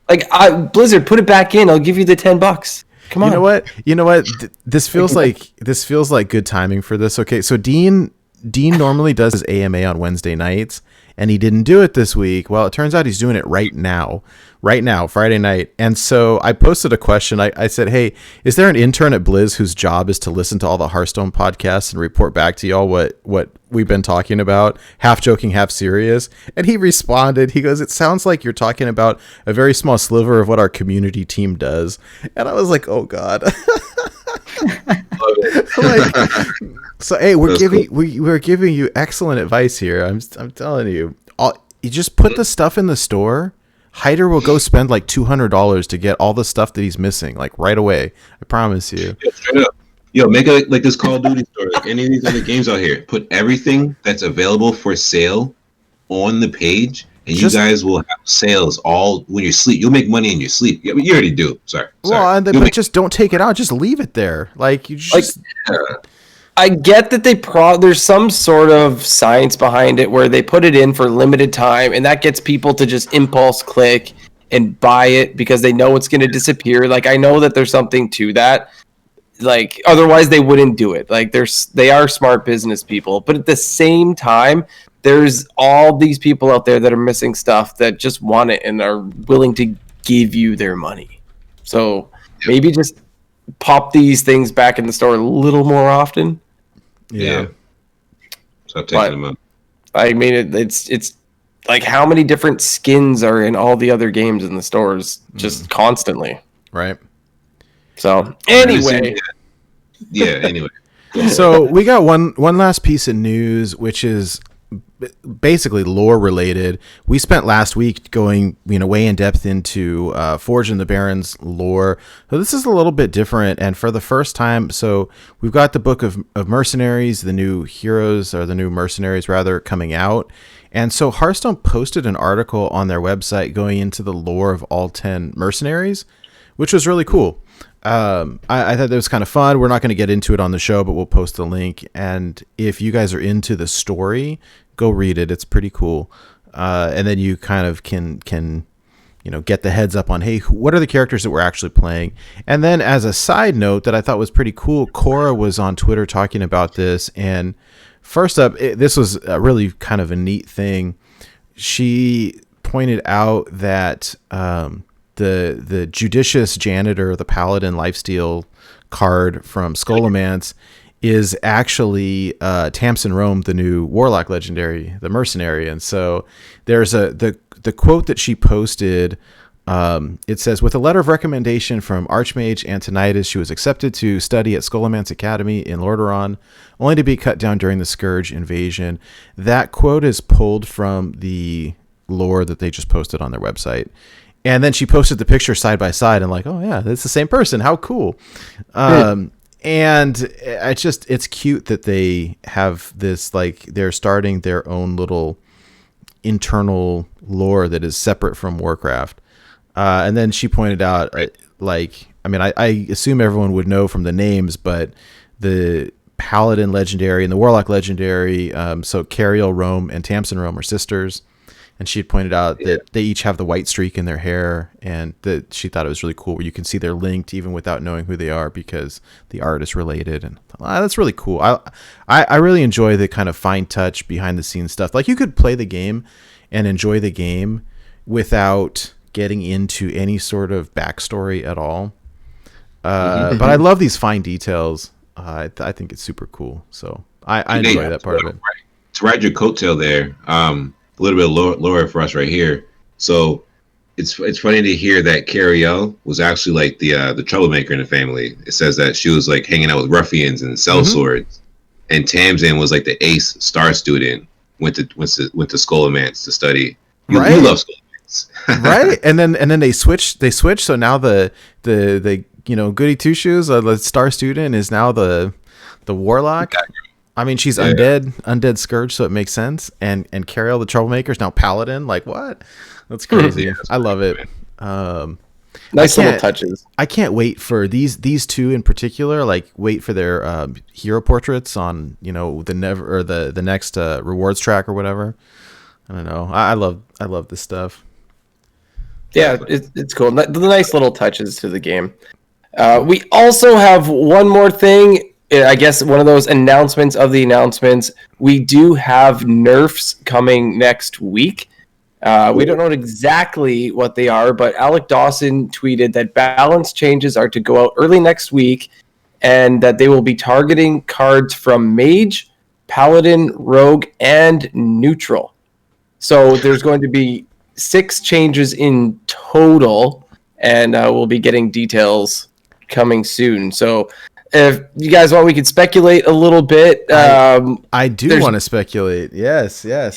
Like, Blizzard, put it back in. I'll give you the $10. Come on.
You know what? This feels like good timing for this. Okay, so Dean normally does his AMA on Wednesday nights, and he didn't do it this week. Well, it turns out he's doing it right now, Friday night. And so I posted a question. I said, hey, is there an intern at Blizz whose job is to listen to all the Hearthstone podcasts and report back to y'all what we've been talking about, half joking, half serious? And he responded, he goes, it sounds like you're talking about a very small sliver of what our community team does. And I was like, oh God. So hey, we're giving you excellent advice here. I'm telling you, you just put the stuff in the store. Hydra will go spend like $200 to get all the stuff that he's missing, like right away. I promise you.
Yeah, straight up. Yo, make a like this Call of Duty store, like any of these other games out here. Put everything that's available for sale on the page, and you guys will have sales all when you sleep. You'll make money in your sleep. You already do. Sorry.
Well, but just don't take it out. Just leave it there. Like you just.
I get that there's some sort of science behind it where they put it in for limited time, and that gets people to just impulse click and buy it because they know it's going to disappear. Like, I know that there's something to that. Like, otherwise they wouldn't do it. Like, they are smart business people, but at the same time, there's all these people out there that are missing stuff that just want it and are willing to give you their money. So maybe just pop these things back in the store a little more often.
Yeah. Stop taking them up.
I mean, it's like how many different skins are in all the other games in the stores just constantly.
Right.
So anyway.
Anyway.
So we got one last piece of news, which is basically lore related. We spent last week going, way in depth into Forge and the Barons lore. So this is a little bit different, and for the first time, so we've got the book of mercenaries, the new heroes, or the new mercenaries rather, coming out. And so Hearthstone posted an article on their website going into the lore of all 10 mercenaries, which was really cool. I thought that was kind of fun. We're not going to get into it on the show, but we'll post the link. And if you guys are into the story, go read it. It's pretty cool. And then you kind of can get the heads up on, hey, what are the characters that we're actually playing? And then as a side note that I thought was pretty cool, Cora was on Twitter talking about this. And first up, this was really kind of a neat thing. She pointed out that the judicious janitor, the paladin lifesteal card from Scholomance is actually Tamsin Rome, the new warlock legendary, the mercenary. And so there's the quote that she posted. It says, with a letter of recommendation from Archmage Antonidas, she was accepted to study at Scholomance Academy in Lordaeron, only to be cut down during the Scourge invasion. That quote is pulled from the lore that they just posted on their website. And then she posted the picture side by side and like, oh yeah, that's the same person. How cool. And it's cute that they have this, like, they're starting their own little internal lore that is separate from Warcraft. And then she pointed out, I assume everyone would know from the names, but the Paladin legendary and the Warlock legendary, so Cariel Rome and Tamsin Rome are sisters. And she had pointed out that they each have the white streak in their hair, and that she thought it was really cool where you can see they're linked even without knowing who they are because the art is related. And that's really cool. I really enjoy the kind of fine touch behind the scenes stuff. Like, you could play the game and enjoy the game without getting into any sort of backstory at all. But I love these fine details. I think it's super cool. So I enjoy that part of it.
To ride your coattail there, a little bit of lore for us right here. So it's funny to hear that Cariel was actually like the troublemaker in the family. It says that she was like hanging out with ruffians and sellswords, and Tamsin was like the ace star student. Went to Scholomance to study. You love Scholomance, right?
And then they switched. So now the goody two shoes, the star student is now the warlock. I mean, she's undead Scourge, so it makes sense. And Cariel, the troublemaker, is now paladin. Like, what? That's crazy. I love it.
Nice little touches.
I can't wait for these two in particular. Like, wait for their hero portraits on the next rewards track or whatever. I don't know. I love this stuff.
Yeah, it's cool. The nice little touches to the game. We also have one more thing. I guess one of those announcements of the announcements. We do have nerfs coming next week. We don't know exactly what they are, but Alec Dawson tweeted that balance changes are to go out early next week, and that they will be targeting cards from Mage, Paladin, Rogue, and Neutral. So there's going to be 6 changes in total, and we'll be getting details coming soon. So if you guys want, we could speculate a little bit.
I do want to speculate. Yes.
Yeah.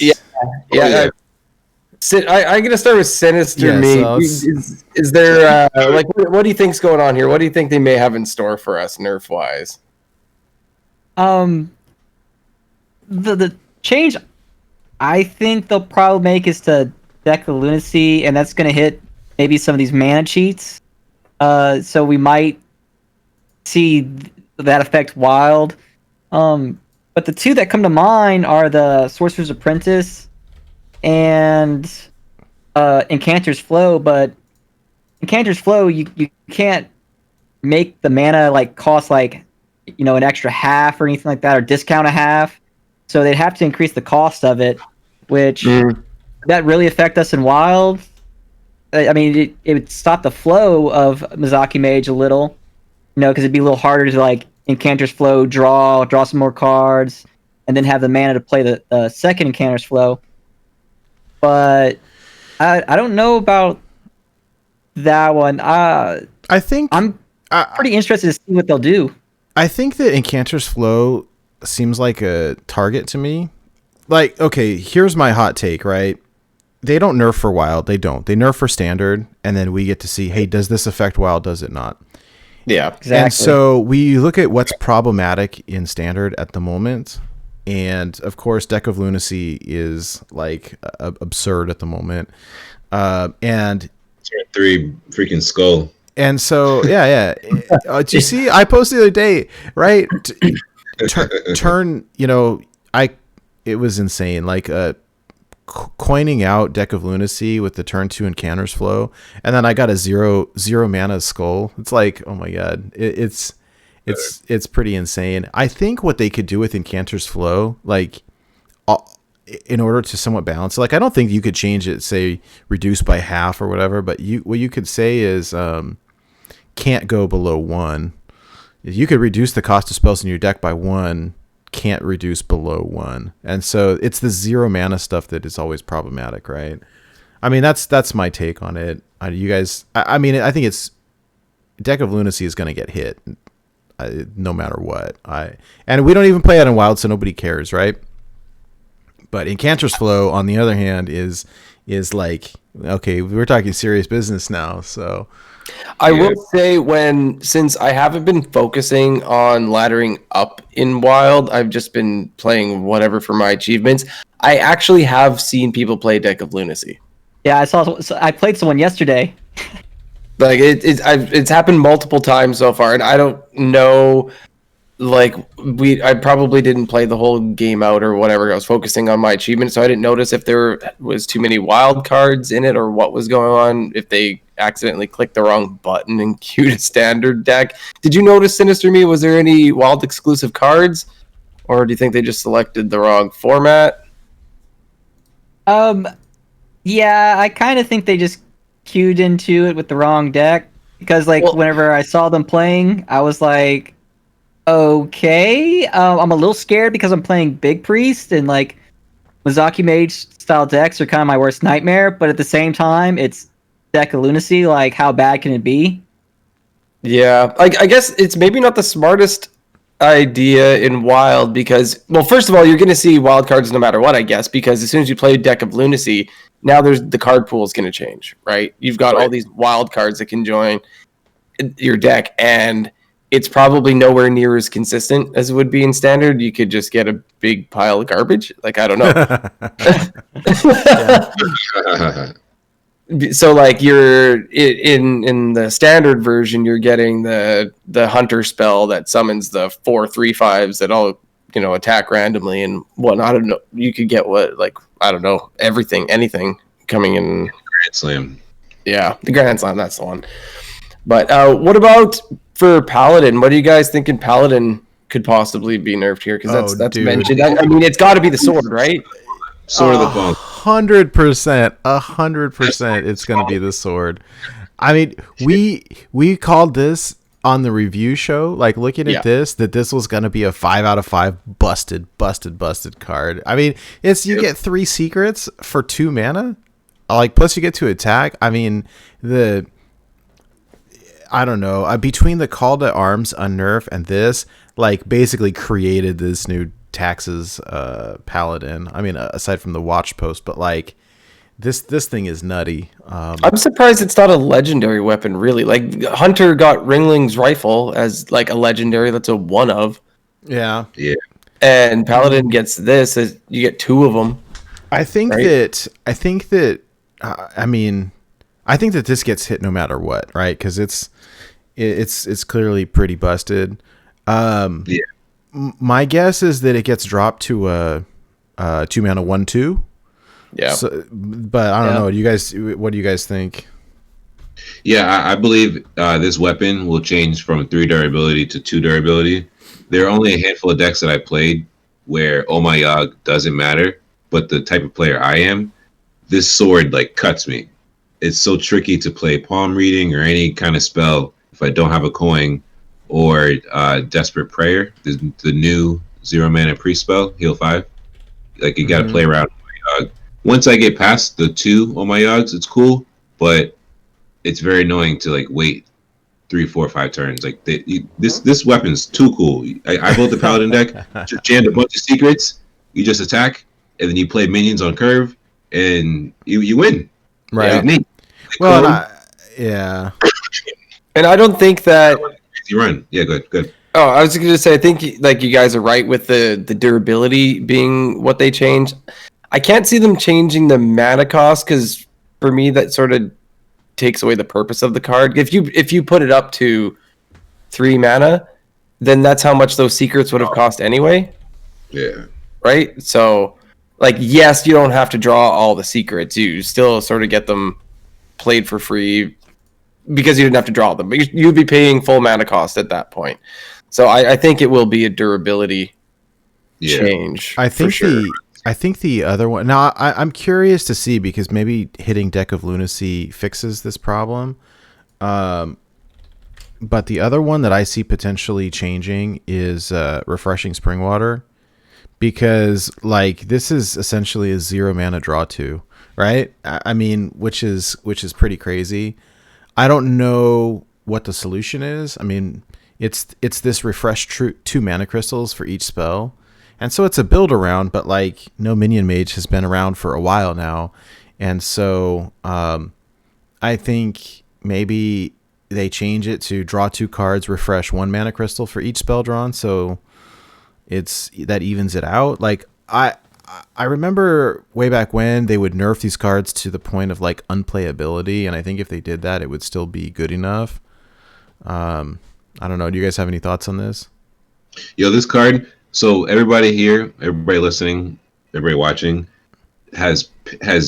I'm going to start with Sinister Me. Is there, what do you think's going on here? What do you think they may have in store for us, nerf-wise?
The change I think they'll probably make is to deck the Lunacy, and that's going to hit maybe some of these mana cheats. So we might see that affect Wild. But the 2 that come to mind are the Sorcerer's Apprentice and Incanter's Flow. But Incanter's Flow, you can't make the mana cost an extra half or anything like that, or discount a half. So they'd have to increase the cost of it, which that really affect us in Wild. I mean, it would stop the flow of Mozaki Mage a little, because it'd be a little harder to Incanter's Flow, draw some more cards, and then have the mana to play the second Incanter's Flow. But I don't know about that one. I
think
I'm pretty interested to see what they'll do.
I think that Incanter's Flow seems like a target to me. Okay, here's my hot take, right? They don't nerf for Wild. They don't. They nerf for Standard, and then we get to see, hey, does this affect Wild? Does it not?
Yeah,
exactly.
And so we look at what's problematic in Standard at the moment, and of course, Deck of Lunacy is absurd at the moment. And
3 freaking skull.
And so, yeah. Do you see? I posted the other day, right? Turn, it was insane. Coining out Deck of Lunacy with the turn 2 Incanter's Flow, and then I got a zero mana skull. It's oh my god, it's pretty insane. I think what they could do with Incanter's Flow, in order to somewhat balance, I don't think you could change it, say reduce by half or whatever, but what you could say is can't go below 1. You could reduce the cost of spells in your deck by 1, can't reduce below 1. And so it's the 0 mana stuff that is always problematic, right? I mean, that's my take on it. You guys, I mean, I think it's Deck of Lunacy is going to get hit no matter what. And we don't even play it in Wild, so nobody cares, right? But Incanter's Flow, on the other hand, is okay, we're talking serious business now, so...
I will say, since I haven't been focusing on laddering up in Wild, I've just been playing whatever for my achievements. I actually have seen people play Deck of Lunacy.
Yeah, I played someone yesterday.
It's happened multiple times so far, and I don't know. I probably didn't play the whole game out or whatever. I was focusing on my achievement, so I didn't notice if there was too many wild cards in it or what was going on. If they accidentally clicked the wrong button and queued a Standard deck. Did you notice, Sinister Me? Was there any Wild exclusive cards, or do you think they just selected the wrong format?
Yeah, I kind of think they just queued into it with the wrong deck, because whenever I saw them playing, I was like, okay, I'm a little scared because I'm playing Big Priest, and Mozaki Mage style decks are kind of my worst nightmare, but at the same time, it's Deck of Lunacy. How bad can it be?
Yeah, I guess it's maybe not the smartest idea in Wild, because, well, first of all, you're going to see wild cards no matter what, I guess, because as soon as you play Deck of Lunacy, now the card pool is going to change, right? You've got all these wild cards that can join your deck, and it's probably nowhere near as consistent as it would be in Standard. You could just get a big pile of garbage. I don't know. So you're in the Standard version, you're getting the Hunter spell that summons the 4/3/5s that all attack randomly and whatnot. I don't know. You could get anything coming in.
Grand Slam.
Yeah, the Grand Slam. That's the one. But what about for Paladin, what do you guys think in Paladin could possibly be nerfed here? Because that's mentioned. I mean, it's got to be the sword, right?
Sword of the Bone.
100%, 100%. It's going to be the sword. I mean, we called this on the review show, like looking at that this was going to be a 5 out of 5 busted card. I mean, you get 3 secrets for 2 mana, like plus you get to attack. I mean, I don't know, between the Call to Arms unnerf and this, like basically created this new taxes Paladin. I mean, aside from the watch post, but like this thing is nutty.
I'm surprised it's not a legendary weapon, really. Like Hunter got Ringling's rifle as like a legendary. That's a one of.
Yeah.
And Paladin gets this. You get 2 of them.
I think that this gets hit no matter what, right? Because it's clearly pretty busted. My guess is that it gets dropped to a 2 mana 1/2.
Yeah.
So, but I don't know. What do you guys think?
Yeah, I believe this weapon will change from 3 durability to 2 durability. There are only a handful of decks that I played where Oh My Yogg doesn't matter, but the type of player I am, this sword like cuts me. It's so tricky to play palm reading or any kind of spell if I don't have a coin or Desperate Prayer, the new 0 mana priest spell, heal 5. Like you got to play around Oh My Yogg. Once I get past the 2 Oh My Yoggs, it's cool, but it's very annoying to like wait 3, 4, 5 turns. Like this weapon's too cool. I built the Paladin deck, just jammed a bunch of secrets. You just attack, and then you play minions on curve, and you win.
Right.
Neat.
Well, yeah.
And I don't think that.
You run. Yeah, good.
Oh, I was going to say, I think like you guys are right with the durability being what they changed. I can't see them changing the mana cost because for me that sort of takes away the purpose of the card. If you put it up to 3 mana, then that's how much those secrets would have cost anyway.
Yeah.
Right? So, like, yes, you don't have to draw all the secrets. You still sort of get them played for free because you didn't have to draw them. But you'd be paying full mana cost at that point. So I think it will be a durability change.
I think
for sure.
I think the other one. Now, I'm curious to see because maybe hitting Deck of Lunacy fixes this problem. But the other one that I see potentially changing is Refreshing Springwater, because like this is essentially a 0 mana draw 2, right? I mean, which is pretty crazy. I don't know what the solution is. I mean, it's this refresh 2 mana crystals for each spell. And so it's a build around, but like no minion mage has been around for a while now. And so I think maybe they change it to draw 2 cards, refresh 1 mana crystal for each spell drawn. So that evens it out. Like I remember way back when they would nerf these cards to the point of like unplayability. And I think if they did that, it would still be good enough. I don't know. Do you guys have any thoughts on this?
Yo, this card. So everybody here, everybody listening, everybody watching has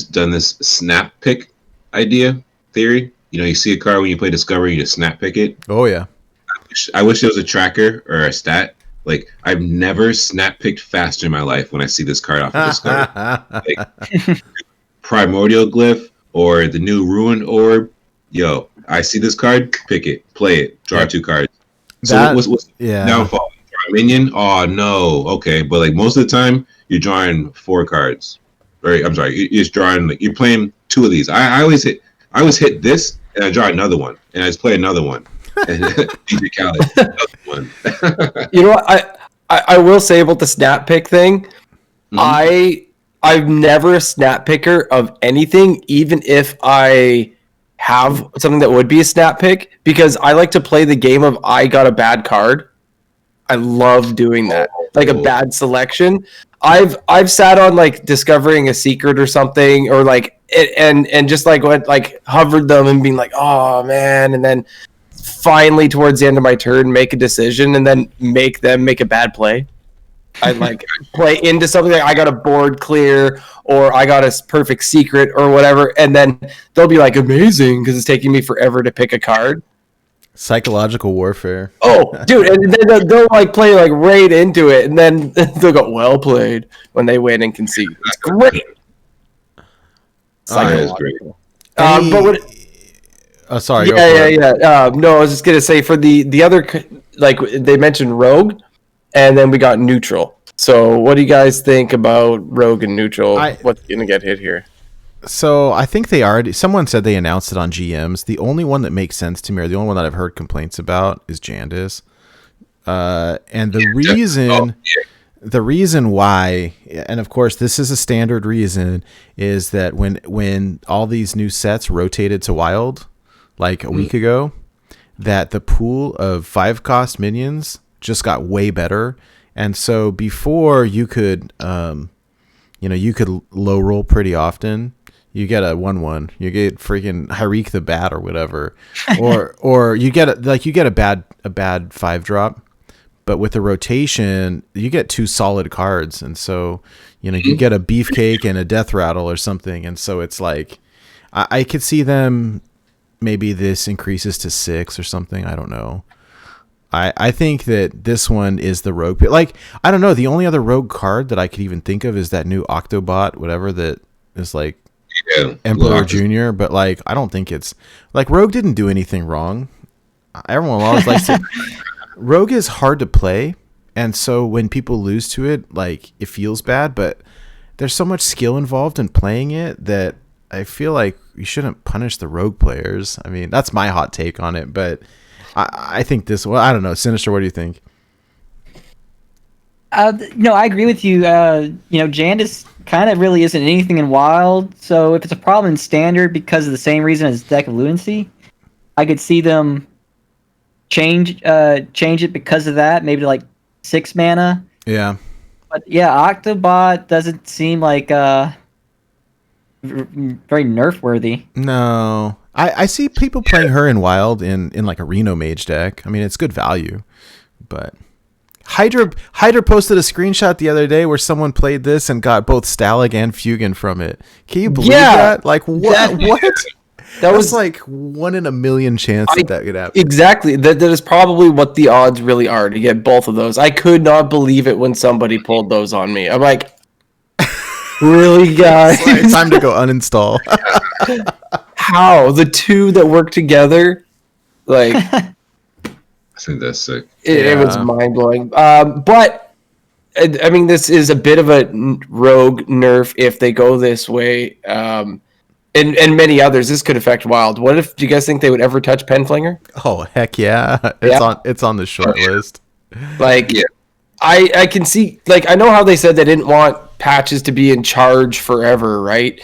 done this snap pick theory. You know, you see a card when you play Discovery, you just snap pick it.
Oh, yeah.
I wish there was a tracker or a stat. Like, I've never snap picked faster in my life when I see this card off of Discovery. Like, Primordial Glyph or the new Ruined Orb. Yo, I see this card, pick it, play it, draw 2 cards. So what's downfall? Minion? Oh no. Okay, but like most of the time, you're drawing 4 cards. Or I'm sorry, you're just drawing. Like, you're playing 2 of these. I always hit this, and I draw another one, and I just play another one. And DJ Khaled, another one.
You know what? I will say about the snap pick thing. I'm never a snap picker of anything, even if I have something that would be a snap pick, because I like to play the game of I got a bad card. I love doing that. Like a bad selection. I've sat on like discovering a secret or something, or like and just like went like hovered them and being like, oh man, and then finally towards the end of my turn make a decision and then make them make a bad play. I like play into something like I got a board clear or I got a perfect secret or whatever, and then they'll be like amazing because it's taking me forever to pick a card.
Psychological warfare.
Oh, dude, and then they'll like play like right into it, and then they'll go well played when they win and concede. It's great.
That is great.
But what?
Oh, sorry.
Yeah. No, I was just gonna say for the other, like they mentioned Rogue, and then we got Neutral. So, what do you guys think about Rogue and Neutral? What's gonna get hit here?
So I think someone said they announced it on GMs. The only one that makes sense to me, or the only one that I've heard complaints about, is Jandis. And the reason why, and of course this is a standard reason, is that when all these new sets rotated to Wild, like a week ago, that the pool of 5-cost minions just got way better. And so before you could, you could low roll pretty often. You get a 1/1. You get freaking Hyreek the Bat or whatever, or you get a bad 5-drop. But with the rotation, you get 2 solid cards, and so you get a Beefcake and a Death Rattle or something. And so it's like I could see them, maybe this increases to 6 or something. I don't know. I think that this one is the Rogue. Like, I don't know. The only other Rogue card that I could even think of is that new Octobot, whatever, that is like Emperor Jr. But like, I don't think it's like Rogue didn't do anything wrong. Everyone always likes it. Rogue is hard to play, and so when people lose to it, like, it feels bad. But there's so much skill involved in playing it that I feel like you shouldn't punish the Rogue players. I mean, that's my hot take on it, but I think this. Well, I don't know, Sinister. What do you think?
No, I agree with you. Jandis kind of really isn't anything in Wild. So if it's a problem in Standard because of the same reason as Deck of Lunacy, I could see them change it because of that. Maybe to like 6 mana.
Yeah.
But yeah, Octobot doesn't seem like very nerf worthy.
No. I see people playing her in Wild in like a Reno Mage deck. I mean, it's good value, but Hydra posted a screenshot the other day where someone played this and got both Stalag and Fugan from it. Can you believe that? Like, what? That was like 1 in a million chance that could happen.
Exactly. That is probably what the odds really are to get both of those. I could not believe it when somebody pulled those on me. I'm like, really, guys?
It's time to go uninstall.
How? The two that work together? Like,
I think that's sick.
It was mind-blowing. But, I mean, this is a bit of a rogue nerf if they go this way. And many others. This could affect Wild. Do you guys think they would ever touch Penflinger?
Oh, heck yeah. It's on the short list.
Like, I can see, like, I know how they said they didn't want patches to be in charge forever, right?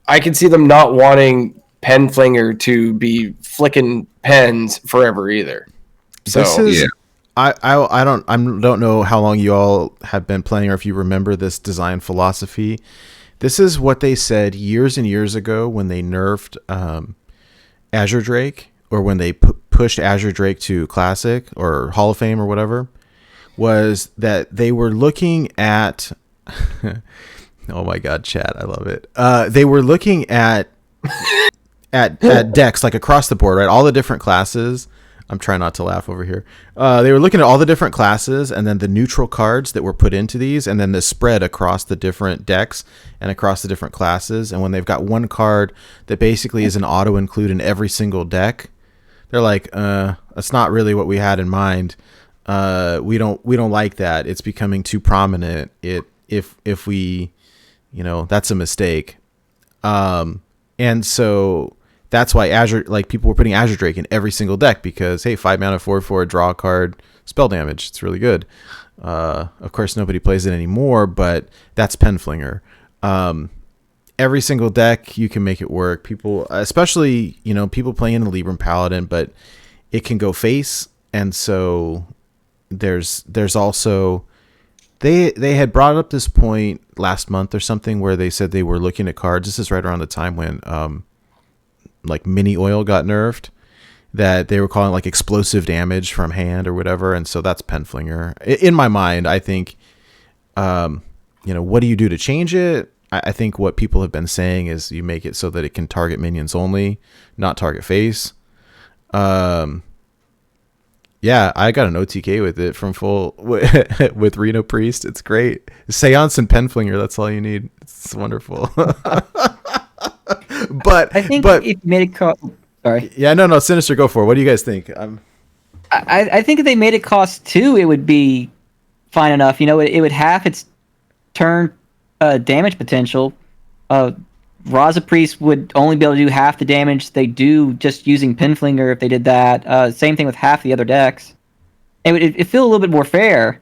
I can see them not wanting Penflinger to be flicking pens forever either. So
I don't know how long you all have been playing or if you remember this design philosophy. This is what they said years and years ago when they nerfed Azure Drake, or when they pushed Azure Drake to Classic or Hall of Fame or whatever, was that they were looking at oh my god, chat, I love it. They were looking at decks, like, across the board, right? All the different classes. I'm trying not to laugh over here. They were looking at all the different classes and then the neutral cards that were put into these, and then the spread across the different decks and across the different classes. And when they've got one card that basically is an auto include in every single deck, they're like, that's not really what we had in mind. We don't like that. It's becoming too prominent. If we, that's a mistake. And so that's why Azure, like, people were putting Azure Drake in every single deck because, hey, 5 mana, 4/4, draw a card, spell damage. It's really good. Of course, nobody plays it anymore, but that's Penflinger. Every single deck, you can make it work. People, especially, people playing in the Libram Paladin, but it can go face. And so there's also, they had brought up this point last month or something where they said they were looking at cards. This is right around the time when, like, mini oil got nerfed, that they were calling, like, explosive damage from hand or whatever. And so that's Penflinger. In my mind, I think, what do you do to change it? I think what people have been saying is you make it so that it can target minions only, not target face. Yeah, I got an OTK with it from full with Reno Priest. It's great. Seance and Penflinger. That's all you need. It's wonderful. But
I think if you made it sorry.
Yeah, no, Sinister, go for it. What do you guys think?
I think if they made it cost 2, it would be fine enough. You know, it would half its turn damage potential. Raza Priest would only be able to do half the damage they do just using Pinflinger if they did that. Same thing with half the other decks. It feel a little bit more fair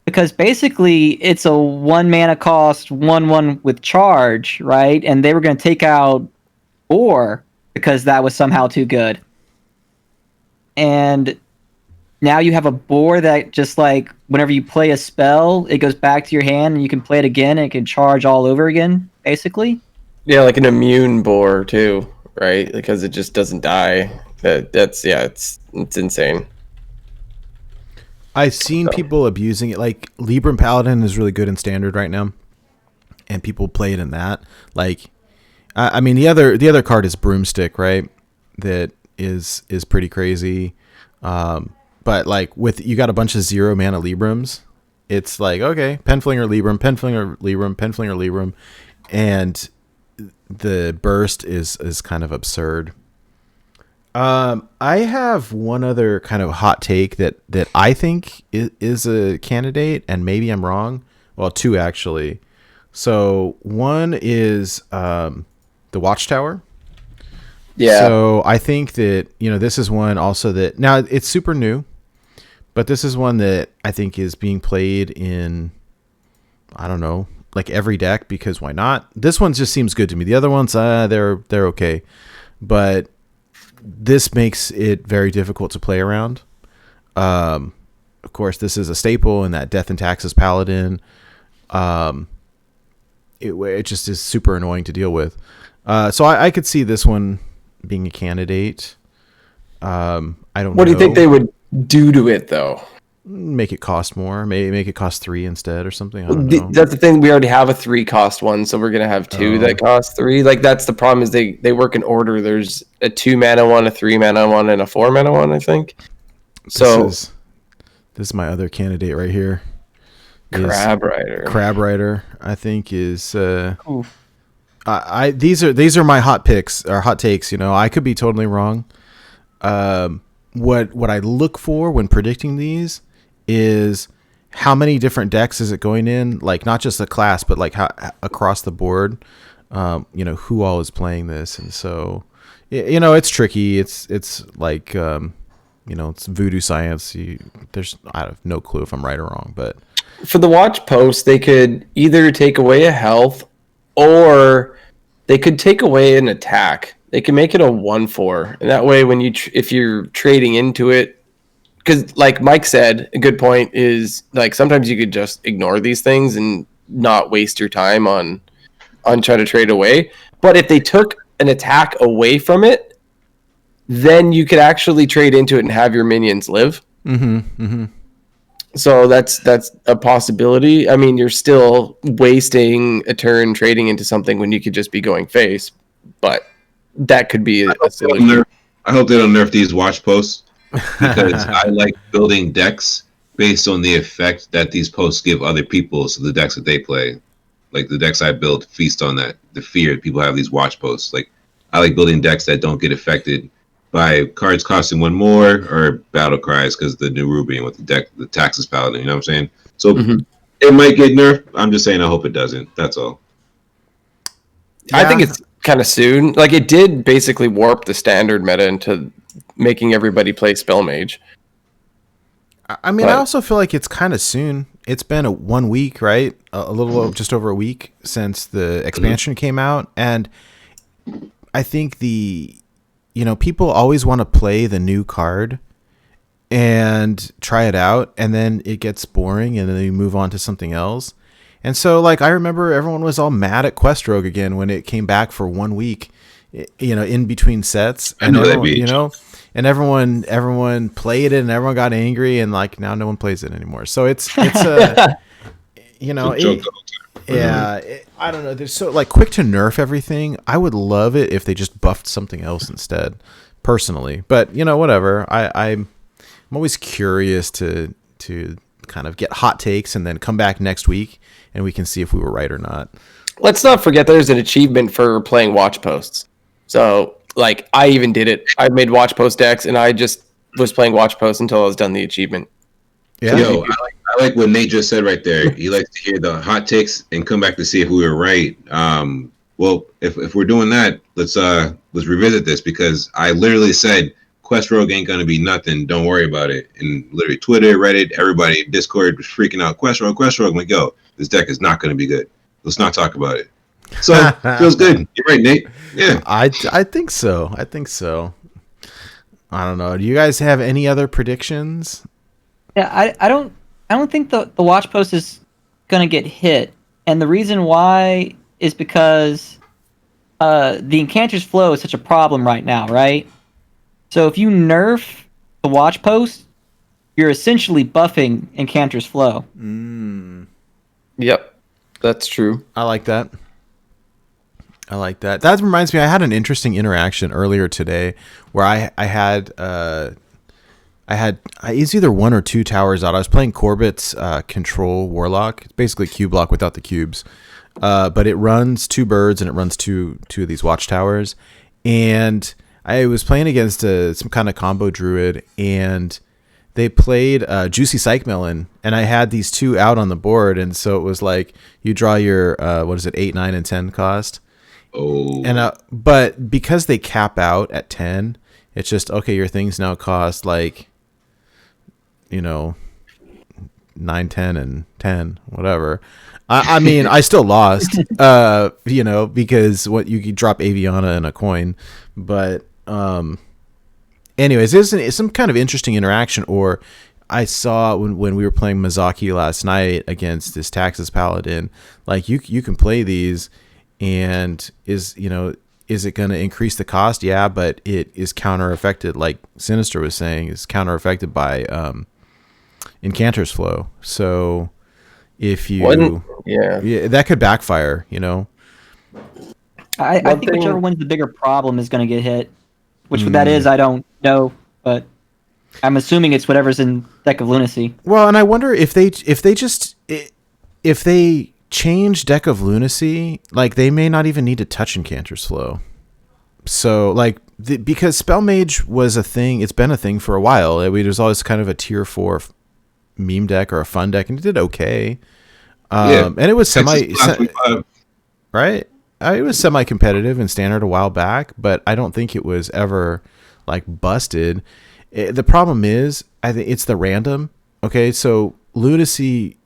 because basically it's a 1 mana cost 1/1 with charge, right? And they were going to take out Boar because that was somehow too good. And now you have a Boar that just like whenever you play a spell, it goes back to your hand and you can play it again and it can charge all over again, basically.
Yeah, like an immune Boar too, right? Because it just doesn't die. It's insane.
I've seen people abusing it. Like Libram Paladin is really good in Standard right now, and people play it in that. Like, I mean, the other card is Broomstick, right? That is pretty crazy. But like you got a bunch of 0 mana Librams. It's like, okay, Penflinger Libram, Penflinger Libram, Penflinger Libram, and the burst is kind of absurd. I have one other kind of hot take that I think is a candidate, and maybe I'm wrong. Well, 2 actually. So one is the Watchtower.
Yeah.
So I think that, this is one also that now it's super new, but this is one that I think is being played in, I don't know, like every deck, because why not? This one just seems good to me. The other ones, they're okay, but this makes it very difficult to play around. Of course, this is a staple in that Death and Taxes Paladin. It just is super annoying to deal with. So I could see this one being a candidate. I don't know.
What do you think they would do to it, though?
Make it cost more. Maybe make it cost 3 instead or something. I don't know.
That's the thing. We already have a 3 cost one, so we're gonna have 2 that cost 3. Like that's the problem. Is they work in order. There's a 2 mana one, a 3 mana one, and a 4 mana one, I think.
This is my other candidate right here.
Crab Rider, I think is.
These are my hot picks or hot takes. I could be totally wrong. What I look for when predicting these is how many different decks is it going in, like not just the class, but like how across the board, who all is playing this. And so, it's tricky. It's like, it's voodoo science. I have no clue if I'm right or wrong, but
for the watch post, they could either take away a health or they could take away an attack. They can make it a 1/4, and that way, when if you're trading into it, because like Mike said, a good point is like sometimes you could just ignore these things and not waste your time on trying to trade away. But if they took an attack away from it, then you could actually trade into it and have your minions live.
Mm-hmm. Mm-hmm.
So that's a possibility. I mean, you're still wasting a turn trading into something when you could just be going face, but that could be a solution.
I hope they don't nerf these watch posts, because I like building decks based on the effect that these posts give other people. So the decks that they play, like the decks I build, feast on that, the fear that people have these watch posts. Like I like building decks that don't get affected by cards costing 1 more or battle cries because the new Rubian with the Taxes Paladin. You know what I'm saying? So it might get nerfed. I'm just saying I hope it doesn't. That's all.
Yeah. I think it's kind of soon. Like it did basically warp the standard meta into making everybody play Spell Mage.
I mean, I also feel like it's kind of soon. It's been 1 week, right? A little just over a week since the expansion came out, and I think people always want to play the new card and try it out, and then it gets boring, and then they move on to something else. And so, like, I remember everyone was all mad at Quest Rogue again when it came back for 1 week, in between sets. And and everyone played it, and everyone got angry, and like now no one plays it anymore. So it's I don't know. They're so like quick to nerf everything. I would love it if they just buffed something else instead, personally. But whatever. I'm always curious to kind of get hot takes and then come back next week and we can see if we were right or not.
Let's not forget there's an achievement for playing watch posts. So, like, I even did it. I made watch post decks, and I just was playing watch posts until I was done the achievement.
Yeah.
Yo, I like what Nate just said right there. He likes to hear the hot takes and come back to see if we were right. Well, if we're doing that, let's revisit this, because I literally said Quest Rogue ain't gonna be nothing. Don't worry about it. And literally Twitter, Reddit, everybody, Discord was freaking out. Quest Rogue. I'm like, yo, this deck is not gonna be good. Let's not talk about it. So feels good. You're right, Nate. Yeah,
I think so. I don't know. Do you guys have any other predictions?
Yeah, I don't think the watch post is gonna get hit, and the reason why is because the Incanter's Flow is such a problem right now, right? So if you nerf the watch post, you're essentially buffing Incanter's Flow.
Yep, that's true.
I like that. That reminds me, I had an interesting interaction earlier today where I had it's either 1 or 2 towers out. I was playing Corbett's Control Warlock. It's basically Cube Block without the cubes. But it runs 2 birds and it runs two of these watchtowers. And I was playing against some kind of combo druid, and they played Juicy Psych Melon, and I had these 2 out on the board, and so it was like you draw your 8, 9, and 10 cost.
Oh.
And but because they cap out at 10, it's just okay. Your things now cost like, 9, 10, and 10, whatever. I mean, I still lost, because you could drop Aviana and a coin, but anyways, it's some kind of interesting interaction. Or I saw when we were playing Mozaki last night against this Taxus Paladin, like you can play these. And is it going to increase the cost? Yeah, but it is counter affected, like Sinister was saying, is counter affected by Incanter's Flow. So if you that could backfire,
I think whichever one's the bigger problem is going to get hit. Which that is, I don't know, but I'm assuming it's whatever's in Deck of Lunacy.
Well, and I wonder if they change Deck of Lunacy, like they may not even need to touch Incanter's Flow. So like because Spell Mage was a thing, it's been a thing for a while. It was always kind of a tier 4 meme deck or a fun deck, and it did okay. And it was right. It was semi-competitive in Standard a while back, but I don't think it was ever like busted. The problem is, I think it's the random. Okay, so Lunacy,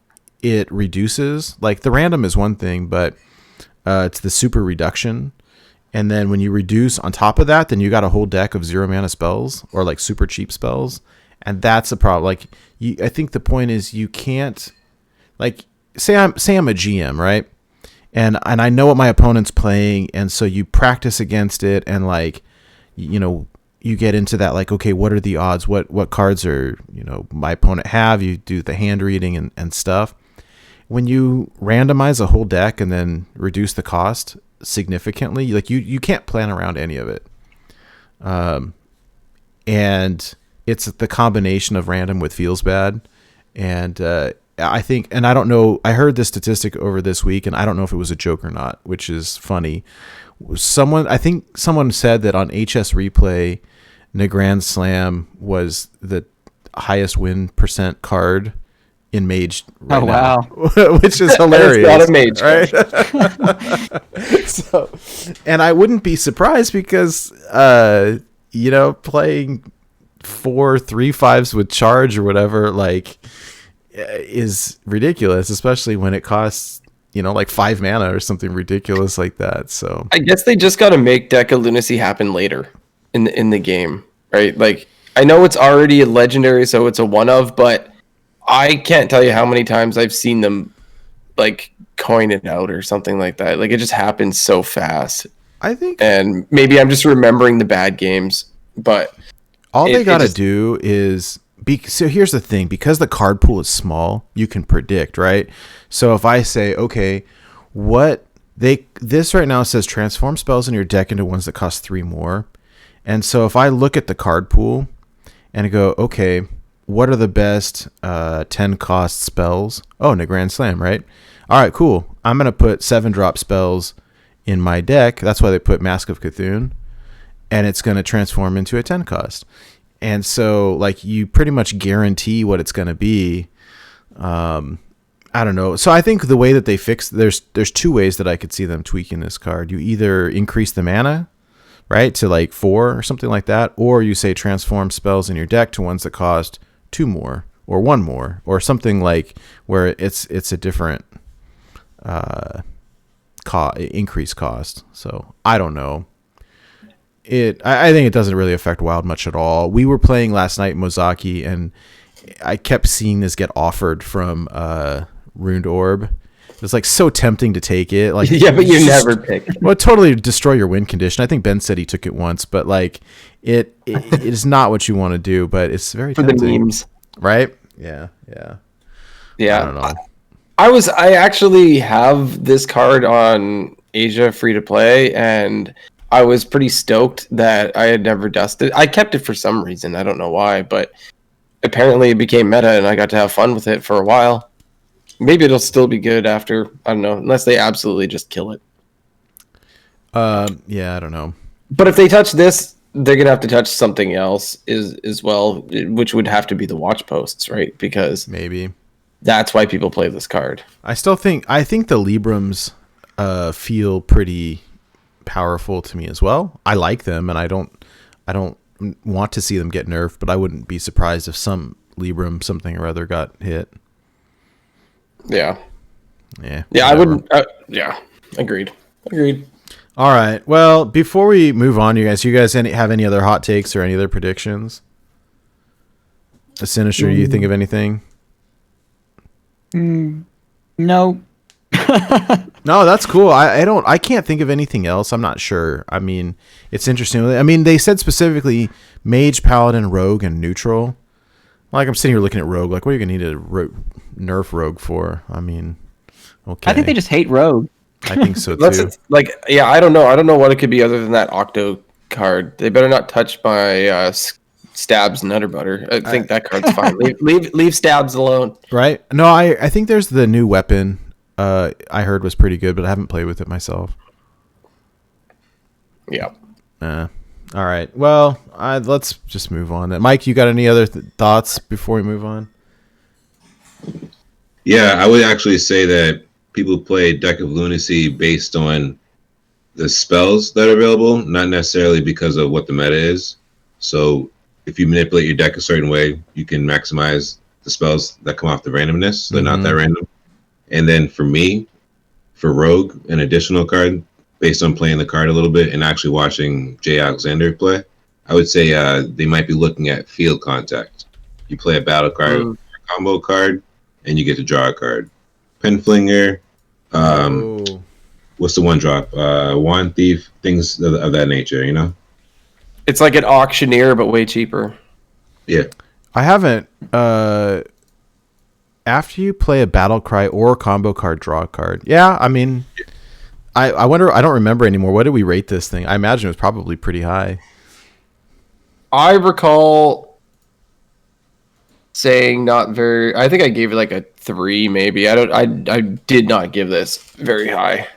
it reduces, like the random is one thing, but it's the super reduction. And then when you reduce on top of that, then you got a whole deck of 0 mana spells or like super cheap spells. And that's a problem. Like I think the point is you can't, like say I'm a GM, right? And I know what my opponent's playing. And so you practice against it. And like, you get into that, like, okay, what are the odds? What cards are, my opponent have? You do the hand reading and stuff. When you randomize a whole deck and then reduce the cost significantly, like you can't plan around any of it. And it's the combination of random with feels bad. And I think, and I don't know, I heard this statistic over this week, and I don't know if it was a joke or not, which is funny. I think someone said that on HS Replay, Grand Slam was the highest win % card in Mage right now, which is hilarious.
It's not a Mage,
right? So, and I wouldn't be surprised because playing 4 3/5s with charge or whatever is ridiculous, especially when it costs like 5 mana or something ridiculous like that. So
I guess they just got to make Deck of Lunacy happen later in the game, right? Like I know it's already a legendary, so it's a one of, but I can't tell you how many times I've seen them like coin it out or something like that. Like it just happens so fast.
I think,
and maybe I'm just remembering the bad games, but
all they got to do is so here's the thing, because the card pool is small, you can predict, right? So if I say, okay, this right now says transform spells in your deck into ones that cost 3 more. And so if I look at the card pool and I go, okay, what are the best 10 cost spells? Oh, in a Grand Slam, right? All right, cool. I'm going to put 7-drop spells in my deck. That's why they put Mask of Cthulhu. And it's going to transform into a 10 cost. And so, like, you pretty much guarantee what it's going to be. I don't know. So I think the way that they fix, there's 2 ways that I could see them tweaking this card. You either increase the mana, right, to like 4 or something like that, or you say transform spells in your deck to ones that cost 2 more or 1 more or something, like where it's a different increased cost. So I don't know. I think it doesn't really affect Wild much at all. We were playing last night Mozaki, and I kept seeing this get offered from Runed Orb. It was like so tempting to take it. Like,
yeah, but you never pick.
Well, it totally destroy your win condition. I think Ben said he took it once, but like it is not what you want to do. But it's very
for
tempting.
The memes,
right? Yeah. I don't know.
I actually have this card on Asia free to play, and I was pretty stoked that I had never dusted. I kept it for some reason. I don't know why, but apparently it became meta, and I got to have fun with it for a while. Maybe it'll still be good after, I don't know, unless they absolutely just kill it.
Yeah, I don't know.
But if they touch this, they're gonna have to touch something else as well, which would have to be the watch posts, right? Because
maybe
that's why people play this card.
I think the Librams feel pretty powerful to me as well. I like them, and I don't want to see them get nerfed, but I wouldn't be surprised if some Libram something or other got hit.
Yeah,
whatever.
I wouldn't. Yeah, agreed.
All right. Well, before we move on, you guys have any other hot takes or any other predictions? A Sinister, you think of anything?
No.
No, that's cool. I can't think of anything else. I'm not sure. I mean, it's interesting. I mean, they said specifically Mage, Paladin, Rogue, and Neutral. Like, I'm sitting here looking at Rogue. Like, what are you gonna need to nerf Rogue for? I mean, okay.
I think they just hate Rogue.
I think so too.
I don't know. I don't know what it could be other than that Octo card. They better not touch my Stabs Nutter Butter. I think that card's fine. leave Stabs alone.
Right? No, I think there's the new weapon. I heard was pretty good, but I haven't played with it myself.
Yeah.
All right. Well, let's just move on then. Mike, you got any other thoughts before we move on?
Yeah, I would actually say that people play Deck of Lunacy based on the spells that are available, not necessarily because of what the meta is. So if you manipulate your deck a certain way, you can maximize the spells that come off the randomness. So they're not that random. And then for me, for Rogue, an additional card based on playing the card a little bit and actually watching Jay Alexander play, I would say they might be looking at field contact. You play a battle card, a combo card, and you get to draw a card. Penflinger, what's the one drop? Wand Thief, things of that nature, you know?
It's like an auctioneer, but way cheaper.
Yeah.
I haven't. After you play a battle cry or a combo card, draw a card. Yeah, I mean, I wonder. I don't remember anymore. What did we rate this thing? I imagine it was probably pretty high.
I recall saying not very. I think I gave it like a 3, maybe. I did not give this very high.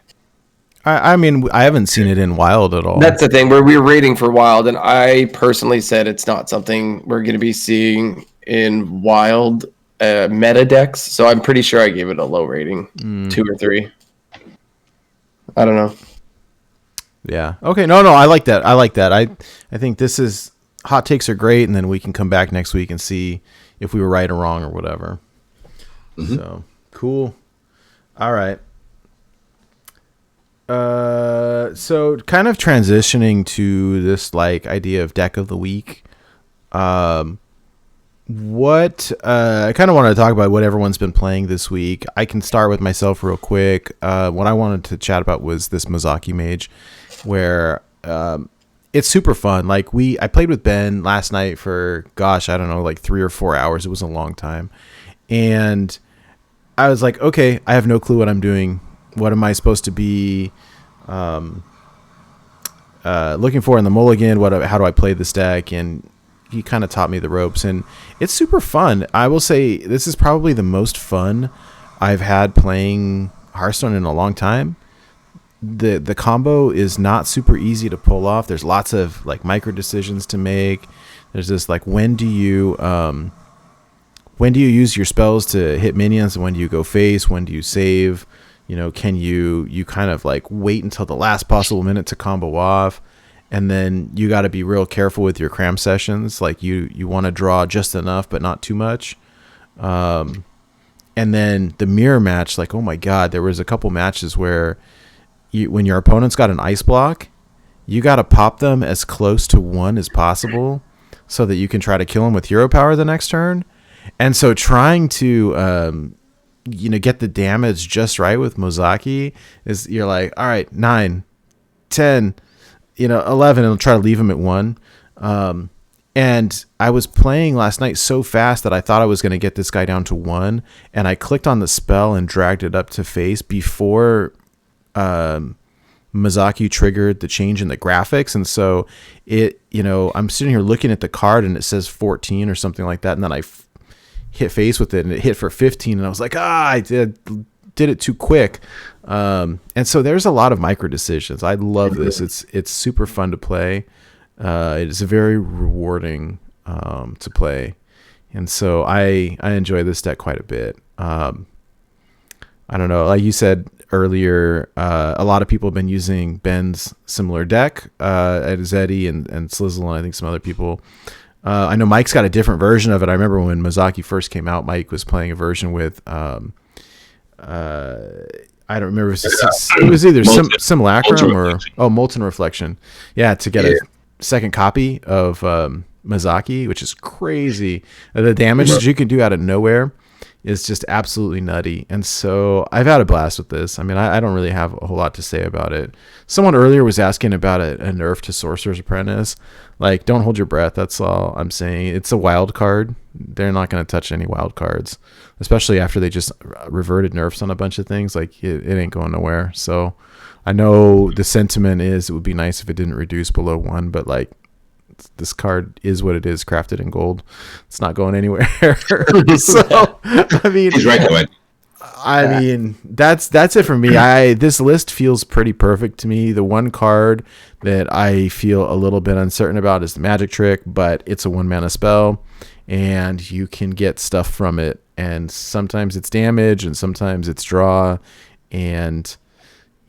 I mean, I haven't seen it in Wild at all.
That's the thing. Where we were rating for Wild, and I personally said it's not something we're going to be seeing in Wild meta decks. So I'm pretty sure I gave it a low rating, 2 or 3. I don't know.
Yeah. Okay. No. I like that. I think this is hot takes are great, and then we can come back next week and see if we were right or wrong or whatever. So cool. All right. So kind of transitioning to this like idea of deck of the week. What I kind of wanted to talk about what everyone's been playing this week. I can start with myself real quick. What I wanted to chat about was this Mozaki Mage, where it's super fun. Like I played with Ben last night for I don't know, like 3 or 4 hours. It was a long time, and I was like, okay, I have no clue what I'm doing. What am I supposed to be looking for in the mulligan? How do I play this deck? And he kind of taught me the ropes, and it's super fun. I will say this is probably the most fun I've had playing Hearthstone in a long time. The combo is not super easy to pull off. There's lots of like micro decisions to make. There's this like when do you use your spells to hit minions, and when do you go face, when do you save, can you kind of like wait until the last possible minute to combo off. And then you got to be real careful with your cram sessions. Like you want to draw just enough, but not too much. And then the mirror match, like, oh my God, there was a couple matches where when your opponent's got an ice block, you got to pop them as close to 1 as possible so that you can try to kill them with hero power the next turn. And so trying to, get the damage just right with Mozaki is you're like, all right, 9, 10, 11, and try to leave him at 1. And I was playing last night so fast that I thought I was going to get this guy down to 1. And I clicked on the spell and dragged it up to face before Mozaki triggered the change in the graphics. And so I'm sitting here looking at the card and it says 14 or something like that. And then I hit face with it and it hit for 15. And I was like, I did it too quick. And so there's a lot of micro decisions. I love this. It's super fun to play. It is very rewarding to play. And so I enjoy this deck quite a bit. I don't know, like you said earlier, a lot of people have been using Ben's similar deck, Zeddy and Slizzle, and I think some other people. I know Mike's got a different version of it. I remember when Mozaki first came out, Mike was playing a version with I don't remember. It was either Simulacrum or Molten Reflection. Yeah, to get a second copy of Mozaki, which is crazy. The damage that you can do out of nowhere is just absolutely nutty. And so I've had a blast with this. I mean, I don't really have a whole lot to say about it. Someone earlier was asking about a nerf to Sorcerer's Apprentice. Like, don't hold your breath. That's all I'm saying. It's a wild card. They're not going to touch any wild cards, especially after they just reverted nerfs on a bunch of things. Like, it ain't going nowhere. So I know the sentiment is it would be nice if it didn't reduce below 1, but like, this card is what it is, crafted in gold. It's not going anywhere. So I mean,
he's right.
I mean, that's it for me. This list feels pretty perfect to me. The one card that I feel a little bit uncertain about is the Magic Trick, but it's a 1-mana spell, and you can get stuff from it. And sometimes it's damage, and sometimes it's draw. And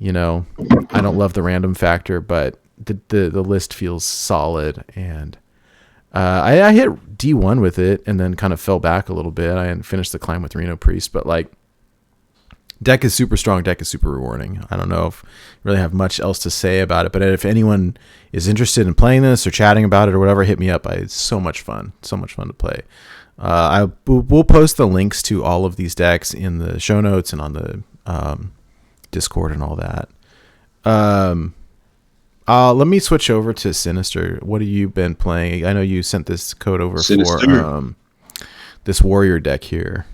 I don't love the random factor, but the list feels solid. And I hit D1 with it, and then kind of fell back a little bit. I hadn't finished the climb with Reno Priest, but like, deck is super strong, deck is super rewarding. I don't know if I really have much else to say about it, but if anyone is interested in playing this or chatting about it or whatever, hit me up. It's so much fun to play. We'll post the links to all of these decks in the show notes and on the Discord and all that. Let me switch over to Sinister. What have you been playing? I know you sent this code over for this warrior deck here.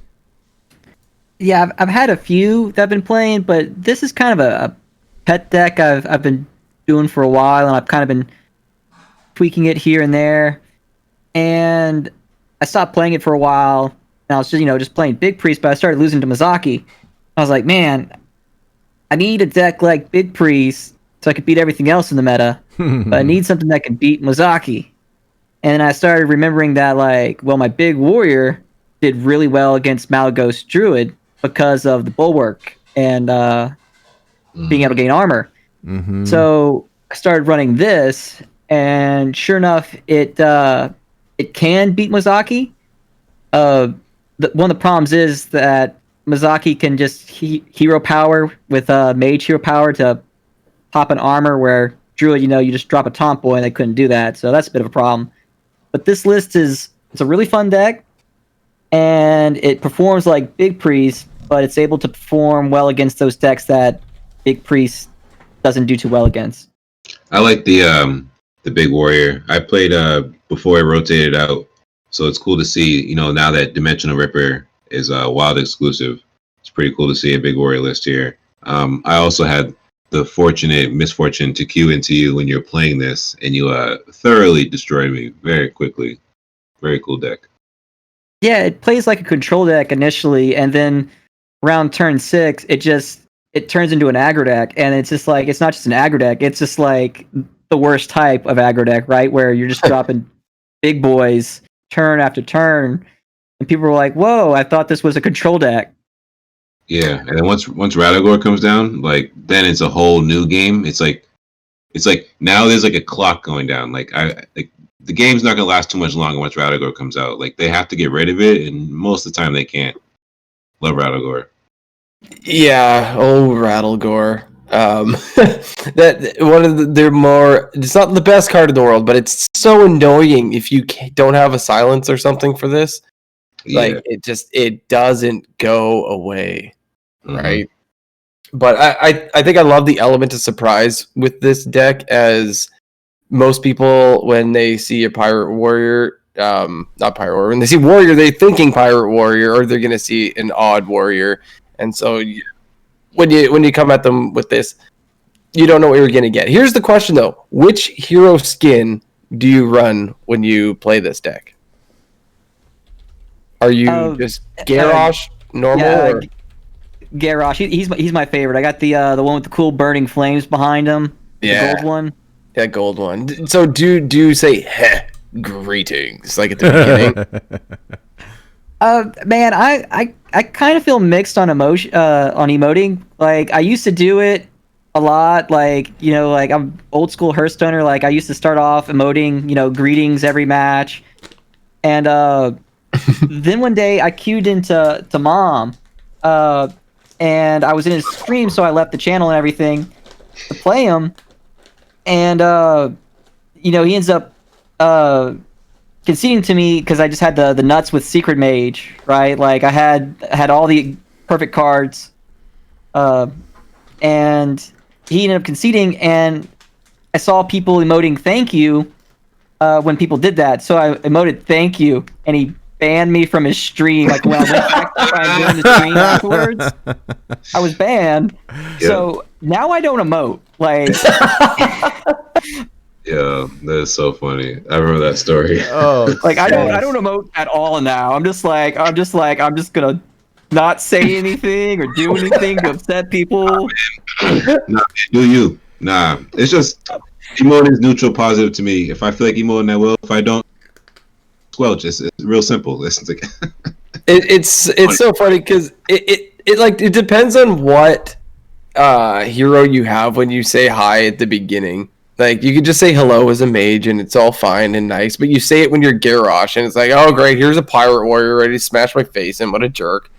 Yeah, I've had a few that I've been playing, but this is kind of a pet deck I've been doing for a while, and I've kind of been tweaking it here and there. And I stopped playing it for a while, and I was just playing Big Priest, but I started losing to Mozaki. I was like, man, I need a deck like Big Priest so I could beat everything else in the meta, but I need something that can beat Mozaki. And I started remembering that, my Big Warrior did really well against Malagos Druid because of the Bulwark and being able to gain armor.
Mm-hmm.
So I started running this, and sure enough, it can beat Mozaki. One of the problems is that Mozaki can just hero power with Mage hero power to pop an armor, where Druid, you just drop a taunt boy, and they couldn't do that. So that's a bit of a problem. But this list it's a really fun deck, and it performs like Big Priest, but it's able to perform well against those decks that Big Priest doesn't do too well against.
I like the Big Warrior. I played before it rotated out, so it's cool to see. Now that Dimensional Ripper is Wild exclusive, it's pretty cool to see a Big Warrior list here. I also had the misfortune to queue into you when you're playing this, and you thoroughly destroyed me very quickly. Very cool deck.
Yeah, it plays like a control deck initially, and then around turn 6, it turns into an aggro deck, and it's just like, it's not just an aggro deck, it's just like the worst type of aggro deck, right? Where you're just dropping big boys turn after turn, and people were like, "Whoa, I thought this was a control deck."
Yeah, and then once Radagor comes down, like then it's a whole new game. It's like now there's like a clock going down. Like the game's not gonna last too much longer once Radagor comes out. Like they have to get rid of it, and most of the time they can't. Love Radagor.
Yeah, Rattlegore. That one of they're more. It's not the best card in the world, but it's so annoying if you don't have a silence or something for this.
Yeah.
Like it doesn't go away,
Mhm.
right? But I think I love the element of surprise with this deck, as most people when they see a pirate warrior, not pirate warrior, when they see warrior, they're thinking pirate warrior, or they're gonna see an odd warrior, and so when you come at them with this, you don't know what you're gonna get. Here's the question though: which hero skin do you run when you play this deck? Are you just Garrosh normal?
Yeah,
or?
Garrosh. He's my favorite. I got the one with the cool burning flames behind him.
Yeah.
The gold one.
Yeah, gold one. So do you say "heh, greetings" like at the beginning?
Man, I kind of feel mixed on emoting. Like I used to do it a lot. Like like I'm old school Hearthstoner. Like I used to start off emoting greetings every match, and then one day I queued into Mom, and I was in his stream, so I left the channel and everything to play him, and he ends up conceding to me because I just had the nuts with Secret Mage, right? Like I had all the perfect cards, and he ended up conceding, and I saw people emoting "thank you" when people did that, so I emoted "thank you," and he banned me from his stream. Like when I went back to try and join the stream afterwards, I was banned. Yeah. So now I don't emote. Like,
yeah, that is so funny. I remember that story.
Oh, like I don't emote at all now. I'm just gonna not say anything or do anything to upset people.
Nah, it's just emoting is neutral positive to me. If I feel like emoting, I will. If I don't, squelch. It's real simple. It's like
it's so funny because it depends on what hero you have when you say hi at the beginning. Like you could just say hello as a mage and it's all fine and nice, but you say it when you're Garrosh and it's like, oh great, here's a pirate warrior ready to smash my face in. What a jerk!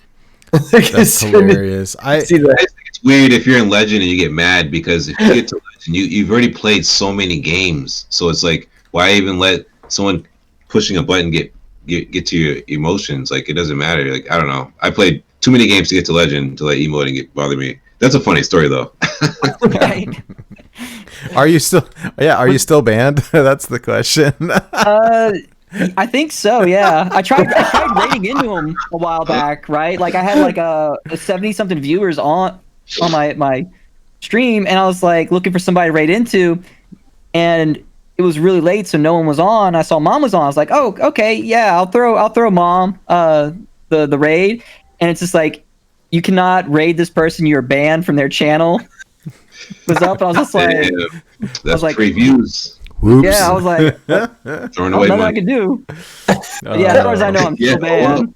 That's hilarious. I
see that. I think it's weird if you're in Legend and you get mad because if you get to Legend, you've already played so many games, so it's like why even let someone pushing a button get to your emotions? Like it doesn't matter. Like I don't know. I played too many games to get to Legend to let emote and bother me. That's a funny story though.
Right.
Are you still? Yeah. Are you still banned? That's the question.
I think so. Yeah. I tried raiding into him a while back. Right. Like I had like a 70-something viewers on my stream, and I was like looking for somebody to raid into, and it was really late, so no one was on. I saw Mom was on. I was like, "Oh, okay, yeah, I'll throw Mom the raid." And it's just like, you cannot raid this person. You're banned from their channel. Was up, and I was just like,
"That's previews."
Whoops.
Yeah, I was like,
throwing away
nothing I can do. Yeah, as far as I know, I'm still banned.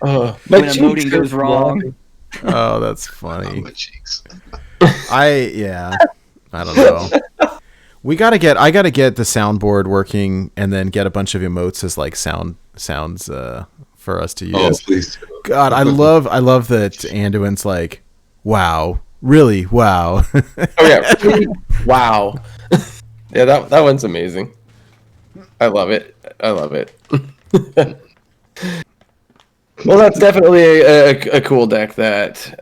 When emoting goes wrong.
Oh, that's funny.
My cheeks.
I don't know. I gotta get the soundboard working and then get a bunch of emotes as like sounds for us to use.
Oh, please.
God, I love that Anduin's like, wow, really, wow.
Oh yeah, really? Wow. Yeah, that one's amazing. I love it. Well, that's definitely a cool deck that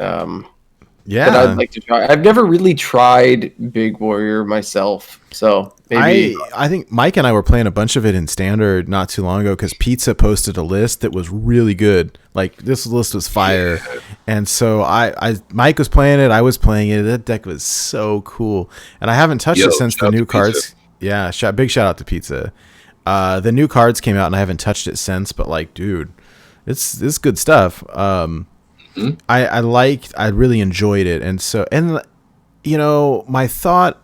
that I'd like to try. I've never really tried Big Warrior myself, so maybe
I think Mike and I were playing a bunch of it in Standard not too long ago because Pizza posted a list that was really good. Like this list was fire, and so Mike was playing it, I was playing it. That deck was so cool, and I haven't touched it since the new cards. Yeah, big shout out to Pizza. The new cards came out and I haven't touched it since, but like, dude, it's good stuff. I really enjoyed it, and you know, my thought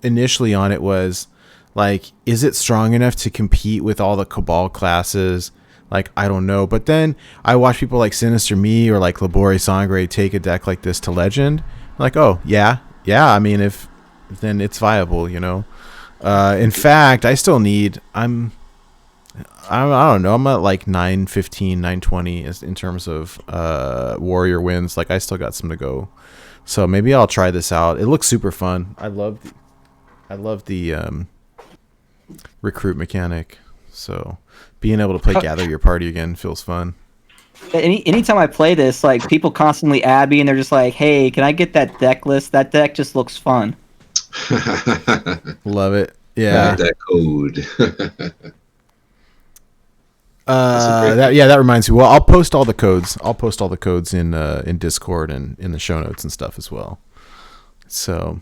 initially on it was like, is it strong enough to compete with all the Cabal classes? Like, I don't know. But then I watch people like SinisterMe or like Labori Sangre take a deck like this to Legend. I'm like, oh yeah. I mean, if then it's viable, you know. In fact, I still need. I don't know. I'm at like 915, 920 in terms of warrior wins. Like, I still got some to go. So maybe I'll try this out. It looks super fun. I love the recruit mechanic. So being able to play gather your party again feels fun.
Anytime I play this, like, people constantly add me and they're just like, hey, can I get that deck list? That deck just looks fun.
Love it. Yeah.
That code.
That reminds me. Well, I'll post all the codes. In Discord and in the show notes and stuff as well. So,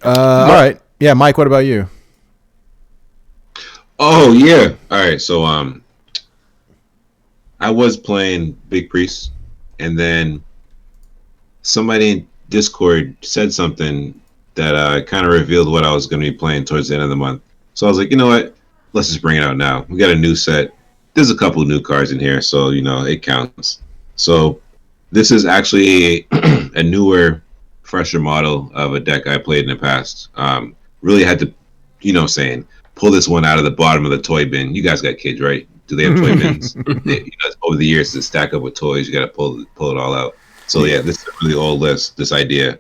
all right. Yeah, Mike, what about you?
Oh yeah. All right. So I was playing Big Priest, and then somebody in Discord said something that kind of revealed what I was going to be playing towards the end of the month. So I was like, you know what? Let's just bring it out now. We got a new set. There's a couple of new cards in here, so you know it counts. So this is actually a newer, fresher model of a deck I played in the past. Really had to, pull this one out of the bottom of the toy bin. You guys got kids, right? Do they have toy bins? Over the years, to stack up with toys, you got to pull it all out. So yeah, this is a really old list. This idea,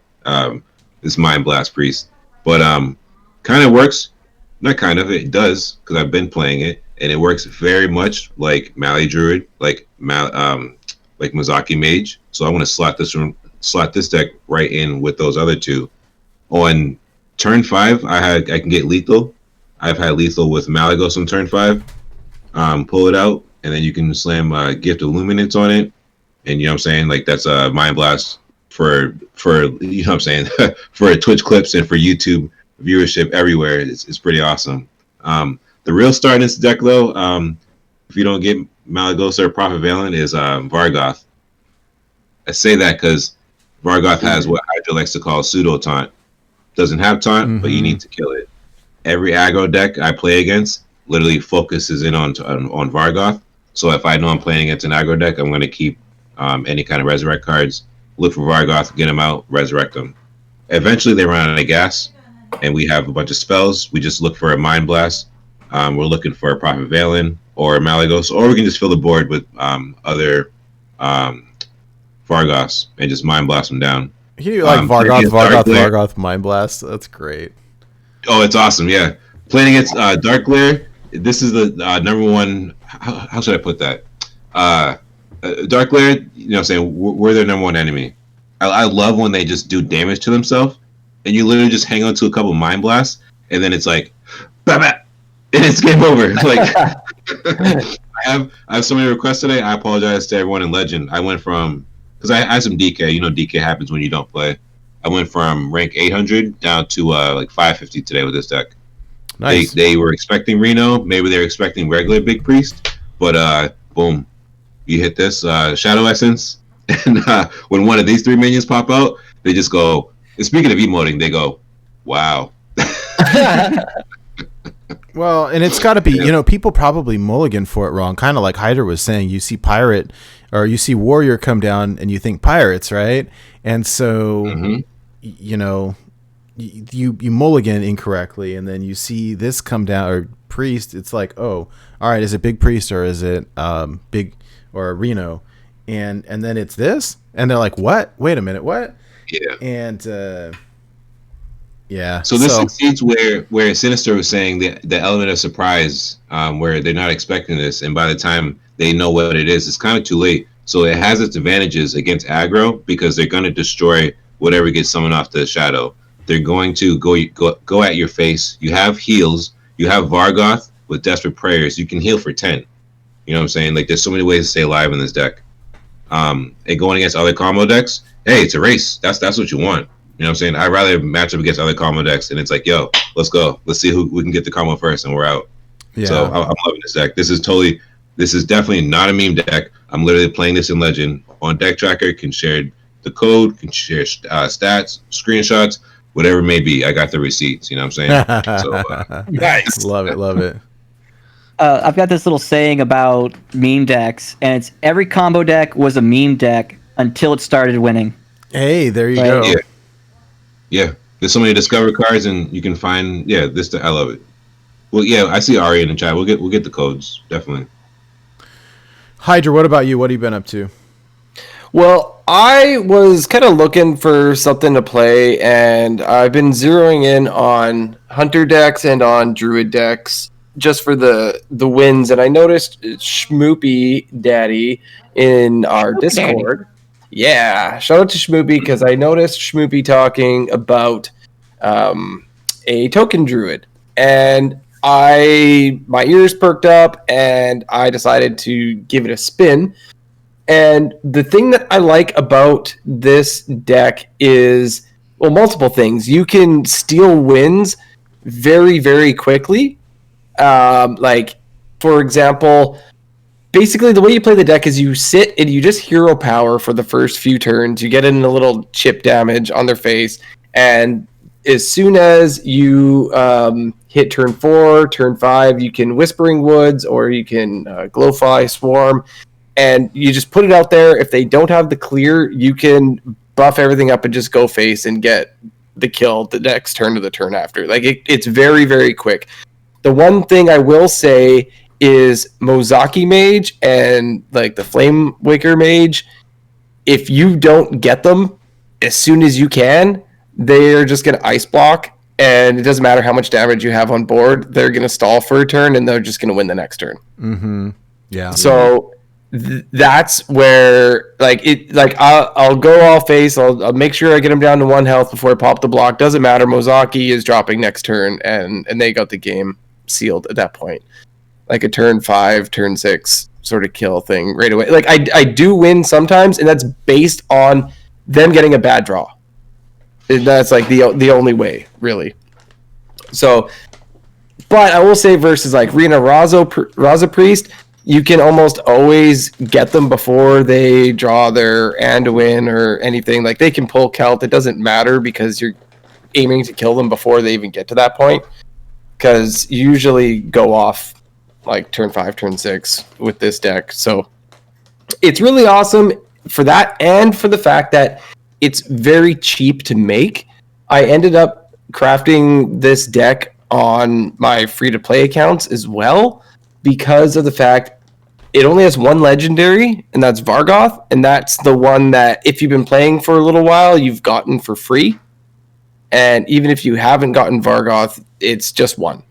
this Mind Blast Priest, but kind of works. Not kind of, it does, because I've been playing it, and it works very much like Mali Druid, like Mozaki Mage. So I want to slot this deck right in with those other two. On turn 5, I can get lethal. I've had lethal with Malagos on turn 5. Pull it out, and then you can slam Gift of Luminance on it, and you know what I'm saying, like that's a Mind Blast for you know what I'm saying for Twitch clips and for YouTube viewership everywhere. It's pretty awesome. The real star in this deck, though, if you don't get Malagos or Prophet Valen, is Vargoth. I say that because Vargoth has what Hydra likes to call pseudo taunt. Doesn't have taunt, but you need to kill it. Every aggro deck I play against literally focuses in on Vargoth. So if I know I'm playing against an aggro deck, I'm going to keep any kind of resurrect cards, look for Vargoth, get them out, resurrect them. Eventually they run out of gas, and we have a bunch of spells. We just look for a Mind Blast. We're looking for a Prophet Valen or Malagos, or we can just fill the board with other Vargoths and just Mind Blast them down.
You like Vargoth, Mind Blast? That's great.
Oh, it's awesome, yeah. Playing against Dark Glare, this is the number one... How should I put that? Dark Glare, you know what I'm saying, we're their number one enemy. I love when they just do damage to themselves, and you literally just hang on to a couple Mind Blasts, and then it's like, bah, bah, and it's game over. Like, I have so many requests today. I apologize to everyone in Legend. I went from... Because I had some DK. You know DK happens when you don't play. I went from rank 800 down to like 550 today with this deck. Nice. They were expecting Reno. Maybe they were expecting regular Big Priest. But boom. You hit this Shadow Essence. And when one of these 3 minions pop out, they just go... And speaking of emoting, they go, wow.
Well, and it's got to be, people probably mulligan for it wrong. Kind of like Hydra was saying, you see Pirate or you see Warrior come down and you think Pirates, right? And so, you mulligan incorrectly, and then you see this come down, or Priest, it's like, oh, all right, is it Big Priest or is it Big or Reno? And then it's this, and they're like, what? Wait a minute, what?
Yeah.
And yeah.
So this succeeds where Sinister was saying the element of surprise, where they're not expecting this, and by the time they know what it is, it's kind of too late. So it has its advantages against aggro because they're going to destroy whatever gets summoned off the shadow. They're going to go at your face. You have heals. You have Vargoth with Desperate Prayers. You can heal for 10. You know what I'm saying? Like, there's so many ways to stay alive in this deck. And going against other combo decks, hey, it's a race. That's what you want. You know what I'm saying? I'd rather match up against other combo decks, and it's like, yo, let's go. Let's see who we can get the combo first, and we're out.
Yeah.
So I'm loving this deck. This is definitely not a meme deck. I'm literally playing this in Legend. On Deck Tracker, can share the code, can share stats, screenshots, whatever it may be. I got the receipts, you know what I'm saying? So,
Nice.
Love it.
I've got this little saying about meme decks, and it's every combo deck was a meme deck until it started winning.
Hey, there you
Right.
go.
Yeah. There's so many discover cards, and you can find, I love it. Well, yeah, I see Ari in the chat. We'll get the codes, definitely.
Hydra, what about you? What have you been up to?
Well, I was kind of looking for something to play, and I've been zeroing in on Hunter decks and on Druid decks just for the wins. And I noticed Schmoopy Daddy in our Discord. Yeah, shout out to Schmoopy because I noticed Schmoopy talking about a token Druid, and my ears perked up, and I decided to give it a spin. And the thing that I like about this deck is, well, multiple things. You can steal wins very, very quickly. Like, for example, basically the way you play the deck is you sit and you just hero power for the first few turns. You get in a little chip damage on their face, and as soon as you hit turn 4, turn 5, you can Whispering Woods or you can Glowfly Swarm, and you just put it out there. If they don't have the clear, you can buff everything up and just go face and get the kill the next turn to the turn after. Like, it's very, very quick. The one thing I will say is Mozaki Mage and like the Flame Waker Mage, if you don't get them as soon as you can, they're just going to ice block, and it doesn't matter how much damage you have on board. They're going to stall for a turn, and they're just going to win the next turn.
Mm-hmm. Yeah.
So that's where I'll go all face. I'll make sure I get them down to 1 health before I pop the block. Doesn't matter. Mozaki is dropping next turn, and they got the game sealed at that point. Like a turn 5, turn 6 sort of kill thing right away. Like I do win sometimes, and that's based on them getting a bad draw. And that's like the only way, really. So, but I will say versus like Rena Raza Priest, you can almost always get them before they draw their Anduin or anything. Like, they can pull Celt. It doesn't matter because you're aiming to kill them before they even get to that point. Because you usually go off like turn 5, turn 6 with this deck. So it's really awesome for that, and for the fact that it's very cheap to make. I ended up crafting this deck on my free-to-play accounts as well because of the fact it only has one legendary, and that's Vargoth, and that's the one that if you've been playing for a little while, you've gotten for free. And even if you haven't gotten Vargoth, it's just one.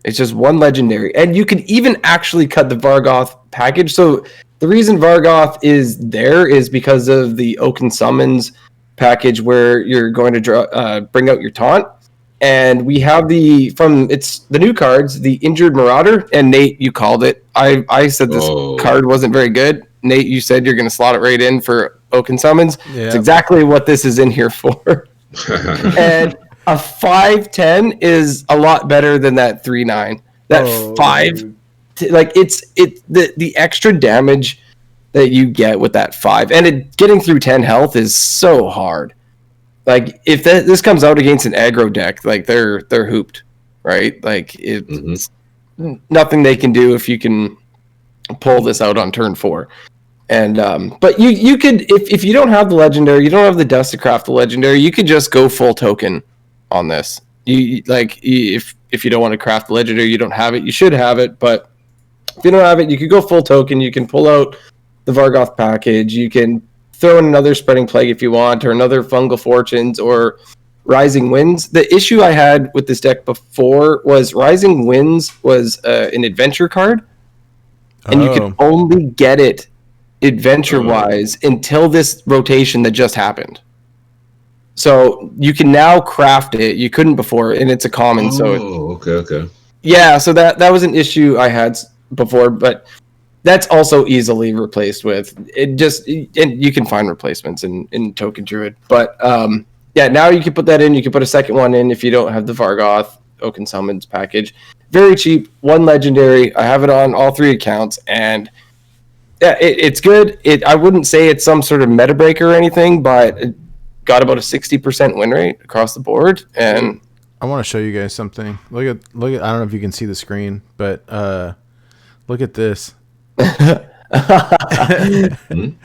It's just one legendary. And you can even actually cut the Vargoth package. So the reason Vargoth is there is because of the Oaken Summons package where you're going to bring out your taunt. And we have it's the new cards, the Injured Marauder. And Nate, you called it. I said this card wasn't very good. Nate, you said you're going to slot it right in for Oaken Summons. Yeah. It's exactly what this is in here for. And a 5/10 is a lot better than that 3/9. That 5, like the extra damage that you get with that 5, and getting through 10 health is so hard. Like, if this comes out against an aggro deck, like they're hooped, right? Like, it's nothing they can do if you can pull this out on turn 4. And but you could, if you don't have the legendary, you don't have the dust to craft the legendary, you could just go full token on this. If you don't want to craft the legendary, you don't have it, you should have it. But if you don't have it, you could go full token. You can pull out the Vargoth package. You can throw in another Spreading Plague if you want, or another Fungal Fortunes, or Rising Winds. The issue I had with this deck before was Rising Winds was an adventure card, and you could only get it adventure-wise until this rotation that just happened. So you can now craft it. You couldn't before, and it's a common.
Okay.
Yeah, so that was an issue I had before, but that's also easily replaced with it. And you can find replacements in Token Druid. But Yeah, now you can put that in. You can put a second one in if you don't have the Vargoth Oaken Summons package. Very cheap, one legendary. I have it on all 3 accounts, and yeah, it's good. I wouldn't say it's some sort of meta breaker or anything, but it got about a 60% win rate across the board. And
I want to show you guys something. Look at. I don't know if you can see the screen, but look at this.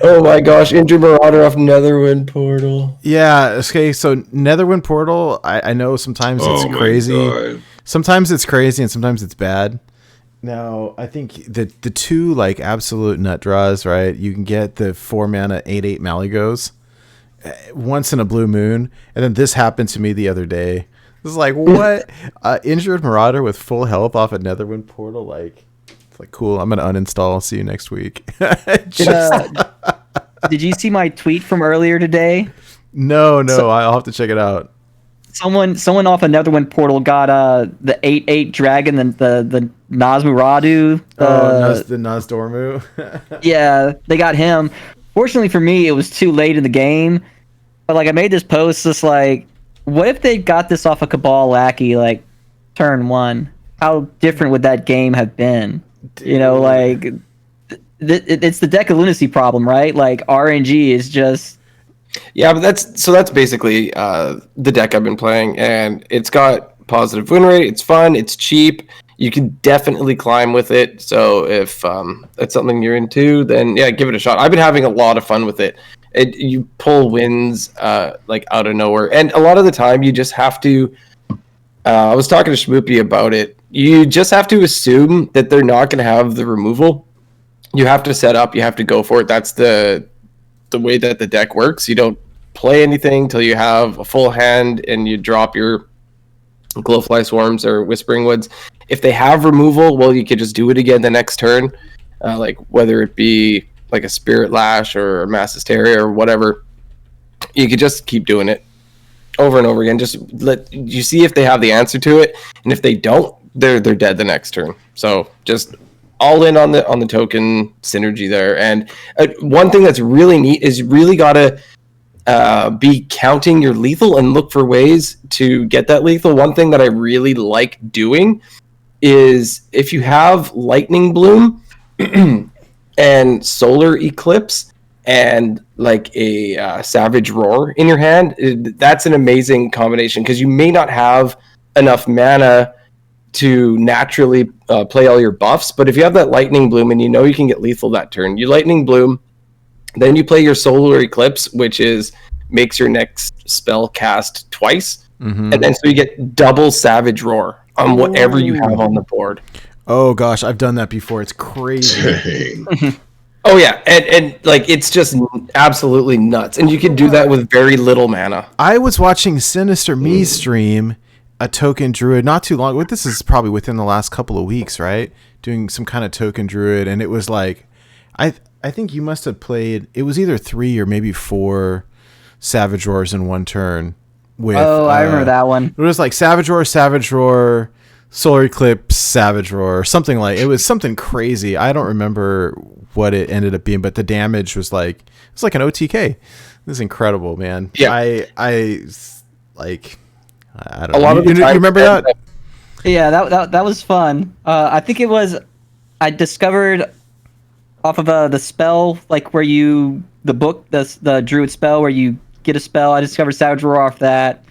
Oh my gosh, Injured Marauder off Netherwind Portal.
Yeah, okay, so Netherwind Portal, I know sometimes it's crazy.
God.
Sometimes it's crazy and sometimes it's bad. Now, I think the 2 like absolute nut draws, right? You can get the 4 mana 8/8 Malygos once in a blue moon, and then this happened to me the other day. This is like, what? Injured Marauder with full health off a Netherwind Portal, like cool, I'm gonna uninstall. See you next week.
Did you see my tweet from earlier today?
No, I'll have to check it out.
Someone off another one portal got the 8/8 dragon, the Nazmuradu.
The Nozdormu.
Yeah, they got him. Fortunately for me, it was too late in the game. But like, I made this post just like, what if they got this off a Cabal Lackey like turn 1? How different would that game have been? Dude. You know, like it's the deck of lunacy problem, right? Like RNG is just.
Yeah, but that's basically the deck I've been playing, and it's got positive win rate. It's fun. It's cheap. You can definitely climb with it. So if that's something you're into, then yeah, give it a shot. I've been having a lot of fun with it. You pull wins like out of nowhere, and a lot of the time you just have to. I was talking to Shmoopy about it. You just have to assume that they're not going to have the removal. You have to set up. You have to go for it. That's the way that the deck works. You don't play anything till you have a full hand and you drop your Glowfly Swarms or Whispering Woods. If they have removal, well, you could just do it again the next turn, like whether it be like a Spirit Lash or a Mass Hysteria or whatever. You could just keep doing it over and over again. Just let you see if they have the answer to it, and if they don't, they're dead the next turn. So just all in on the token synergy there. And one thing that's really neat is you really gotta be counting your lethal and look for ways to get that lethal. One thing that I really like doing is if you have Lightning Bloom and Solar Eclipse and like a Savage Roar in your hand, that's an amazing combination because you may not have enough mana to naturally play all your buffs, but if you have that Lightning Bloom and you know you can get lethal that turn, you Lightning Bloom, then you play your Solar Eclipse, which makes your next spell cast twice, and then so you get double Savage Roar on whatever you have on the board.
Oh gosh, I've done that before. It's crazy.
Oh yeah, and like it's just absolutely nuts, and you can do that with very little mana.
I was watching SinisterMe stream a token druid not too long. This is probably within the last couple of weeks, right? Doing some kind of token druid, and it was like, I think you must have played. It was either 3 or maybe 4 Savage Roars in one turn. With
I remember that one.
It was like Savage Roar, Solar Eclipse, Savage Roar, something like. It was something crazy. I don't remember what it ended up being, but the damage was like it's like an OTK. This is incredible, man.
Yeah,
I like. I don't
know.
Lot of you remember that?
Yeah, that was fun. I think it was. I discovered off of the spell, like where the druid spell where you get a spell. I discovered Savage Roar off that,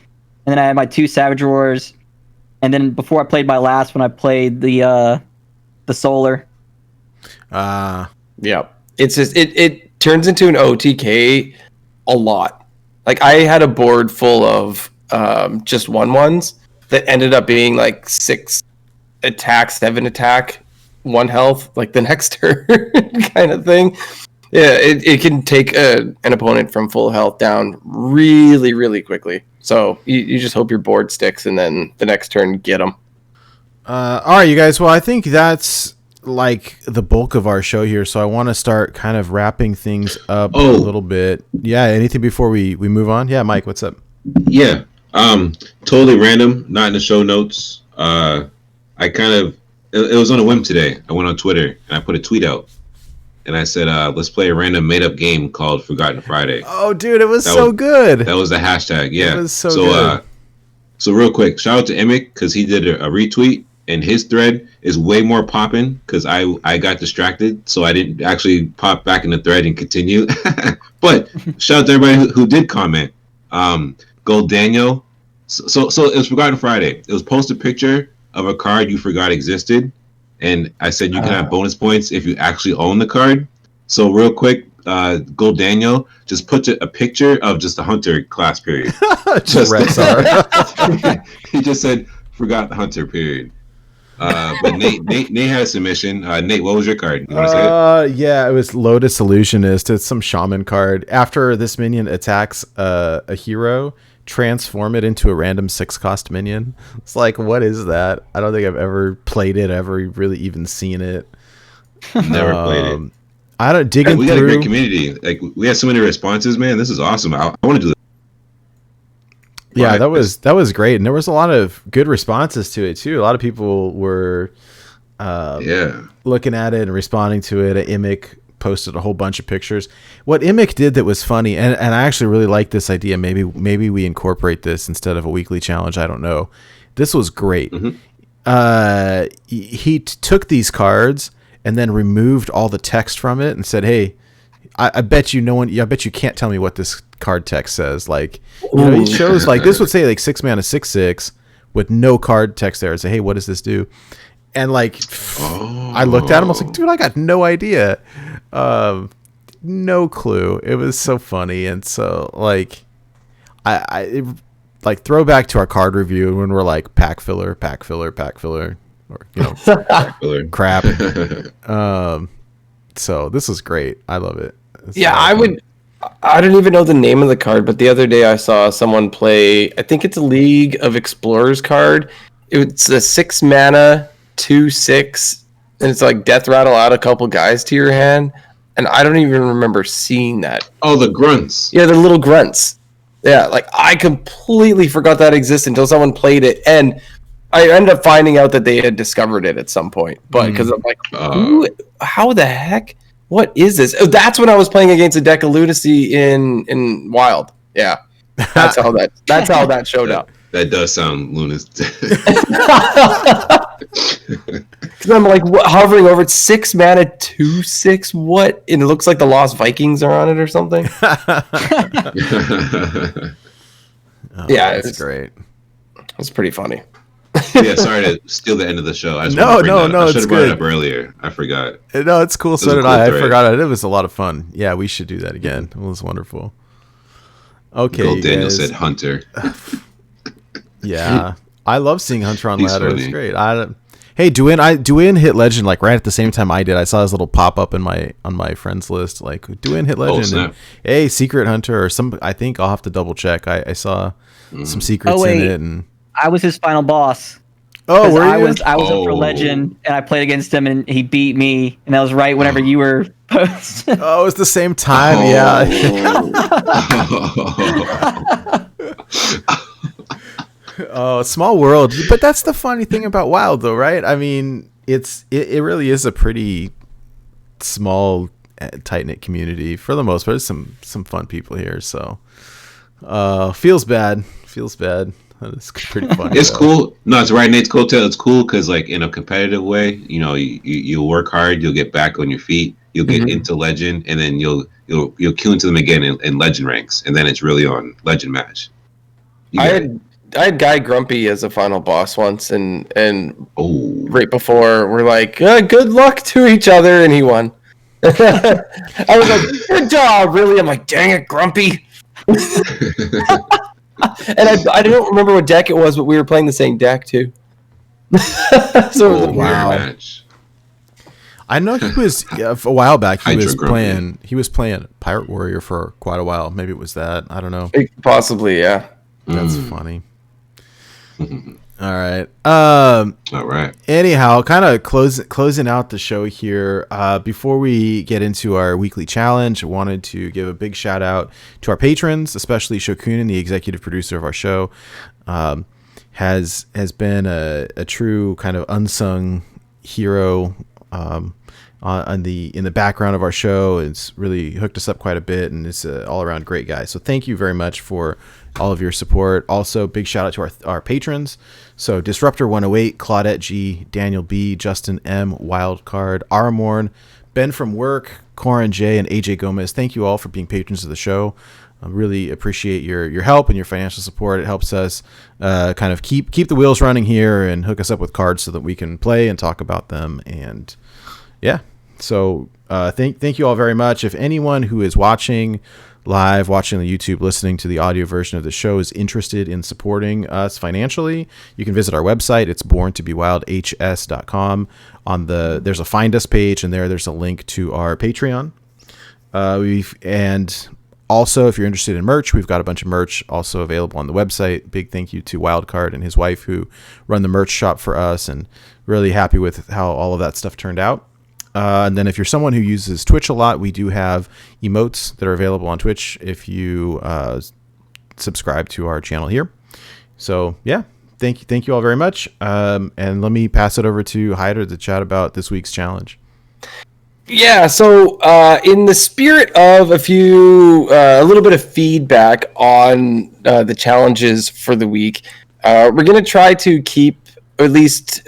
and then I had my 2 Savage Roars, and then before I played my last one, I played the Solar.
Yeah, it's just it turns into an OTK a lot. Like I had a board full of just 1/1s that ended up being like 6 attack, 7 attack, 1 health, like the next turn kind of thing. Yeah, it can take an opponent from full health down really, really quickly. So you just hope your board sticks, and then the next turn get them.
All right, you guys. Well, I think that's like the bulk of our show here. So I want to start kind of wrapping things up a little bit. Yeah, anything before we move on? Yeah, Mike, what's up?
Yeah, totally random, not in the show notes. I kind of it was on a whim today. I went on Twitter and I put a tweet out. and I said, let's play a random made-up game called Forgotten Friday.
Oh, dude, it was so good.
That was the hashtag. Yeah,
it was so good.
So real quick, shout out to Emic because he did a retweet, and his thread is way more popping because I got distracted, so I didn't actually pop back in the thread and continue. But shout out to everybody who did comment. Gold Daniel. So it was Forgotten Friday. It was post a picture of a card you forgot existed, and I said you can have bonus points if you actually own the card. So real quick, Gold Daniel just put a picture of just the Hunter class period.
Just Rexar.
He just said forgot the Hunter period. But Nate had a submission. Nate, what was your card? You want to say it?
Yeah, it was Lotus Illusionist. It's some shaman card. After this minion attacks a hero, transform it into a random 6-cost minion. It's like, what is that? I don't think I've ever played it, ever really even seen it.
Never played it.
I don't dig
We got a great community. Like, we had so many responses, man. This is awesome. I want to do this.
Yeah, that was great, and there was a lot of good responses to it too. A lot of people were looking at it and responding to it. Imic posted a whole bunch of pictures. What Imic did that was funny, and I actually really like this idea. Maybe we incorporate this instead of a weekly challenge. I don't know. This was great. Mm-hmm. He took these cards and then removed all the text from it and said, "Hey, I bet you I bet you can't tell me what this card text says." Like, he shows like this would say like 6 mana 6/6 with no card text there and say, "Hey, what does this do?" And like, I looked at him, I was like, dude, I got no idea. No clue. It was so funny. And so like, I like throwback to our card review when we're like pack filler, or,
Pack filler.
Crap. So this is great. I love it.
I don't even know the name of the card, but the other day I saw someone play, I think it's a League of Explorers card. It's a 6 mana 2/6, and it's like death rattle out a couple guys to your hand. And I don't even remember seeing that.
Oh, the grunts.
Yeah, the little grunts. Yeah, like I completely forgot that existed until someone played it, and I ended up finding out that they had discovered it at some point. But because I'm like, how the heck? What is this? Oh, that's when I was playing against a deck of Lunacy in Wild. Yeah, that's how that showed up.
That does sound lunatic.
Because I'm like hovering over it, 6 mana 2/6. What? And it looks like the Lost Vikings are on it or something. Yeah,
it's great.
It's pretty funny.
Yeah, sorry to steal the end of the show. I just
no,
I should
it's
have brought
good.
it up earlier. I forgot.
No, it's cool. So did
cool
I.
thread.
I forgot it. It was a lot of fun. Yeah, we should do that again. It was wonderful. Okay,
Gold
you
Daniel
guys.
said Hunter.
Yeah, I love seeing Hunter on
He's
ladder.
funny.
It's great. Hey, Duin hit legend like right at the same time I did. I saw his little pop up on my friends list. Like Duin hit legend.
snap.
And, hey, Secret Hunter or some. I think I'll have to double check. I saw some secrets in it. And
I was his final boss.
oh, were you?
I was up for legend, and I played against him, and he beat me, and that was right whenever you were posted.
Oh, it was the same time. Yeah. Oh, small world. But that's the funny thing about Wild, though, right? I mean, it really is a pretty small, tight knit community for the most part. There's some fun people here, so feels bad. It's pretty funny.
It's cool. No, it's right. Nate's cool too. It's cool because, like, in a competitive way, you know, you work hard, you'll get back on your feet, you'll get into legend, and then you'll queue into them again in legend ranks, and then it's really on legend match.
I had Guy Grumpy as a final boss once, and
Oh,
right before we're like, good luck to each other, and he won. I was like, good job, really? I'm like, dang it, Grumpy. And I don't remember what deck it was, but we were playing the same deck too. So it was
wow.
match.
I know he was a while back. He
Hydra
was
Grumpy.
playing Pirate Warrior for quite a while. Maybe it was that. I don't know.
Possibly, yeah.
That's funny. All right.
All right.
Anyhow, kind of closing out the show here. Before we get into our weekly challenge, I wanted to give a big shout out to our patrons, especially Shokunin, the executive producer of our show. Has been a true kind of unsung hero. in the background of our show. It's really hooked us up quite a bit, and it's an all around great guy. So thank you very much for all of your support. Also, big shout out to our patrons. So Disruptor 108, Claudette G, Daniel B, Justin M, Wildcard, Aramorn, BenFromWork, Corin J, and AJ Gomez. Thank you all for being patrons of the show. I really appreciate your help and your financial support. It helps us kind of keep the wheels running here and hook us up with cards so that we can play and talk about them. And yeah, so thank you all very much. If anyone who is watching live, watching the YouTube, listening to the audio version of the show is interested in supporting us financially, you can visit our website. It's borntobewildhs.com. There's a Find Us page, and there's a link to our Patreon. Also, if you're interested in merch, we've got a bunch of merch also available on the website. Big thank you to Wildcard and his wife who run the merch shop for us, and really happy with how all of that stuff turned out. And then if you're someone who uses Twitch a lot, we do have emotes that are available on Twitch if you subscribe to our channel here. So yeah, thank you all very much. And let me pass it over to Hydra to chat about this week's challenge.
Yeah, so in the spirit of a little bit of feedback on the challenges for the week, we're going to try to keep, at least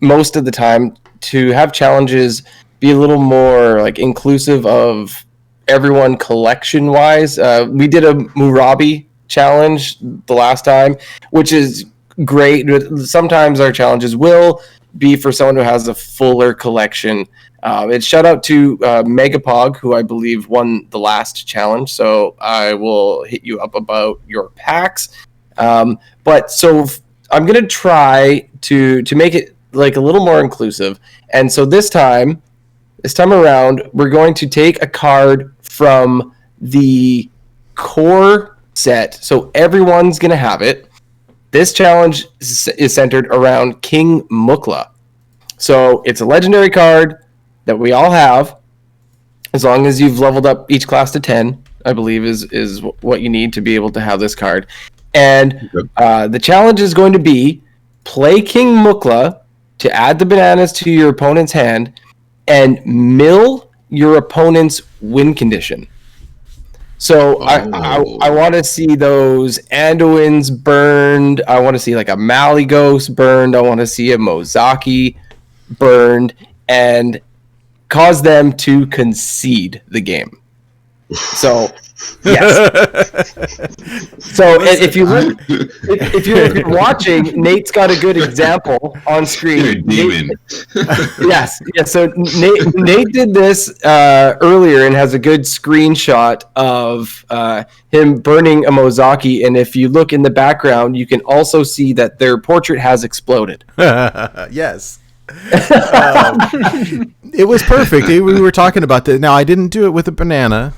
most of the time, to have challenges be a little more like inclusive of everyone collection-wise. We did a Murabi challenge the last time, which is great. Sometimes our challenges will be for someone who has a fuller collection. It's shout out to Megapog, who I believe won the last challenge. So I will hit you up about your packs. But so I'm going to try to make it like a little more inclusive. And so this time around, we're going to take a card from the core set. So everyone's going to have it. This challenge is centered around King Mukla. So it's a legendary card that we all have, as long as you've leveled up each class to 10, I believe is what you need to be able to have this card. And the challenge is going to be play King Mukla to add the bananas to your opponent's hand and mill your opponent's win condition. So I want to see those Anduins burned. I want to see like a Malygos burned. I want to see a Mozaki burned, and cause them to concede the game. So yes. So if you're watching, Nate's got a good example on screen.
You're a demon.
Yes. So Nate did this earlier and has a good screenshot of him burning a Mozaki. And if you look in the background, you can also see that their portrait has exploded.
Yes. It was perfect. We were talking about that. Now, I didn't do it with a banana.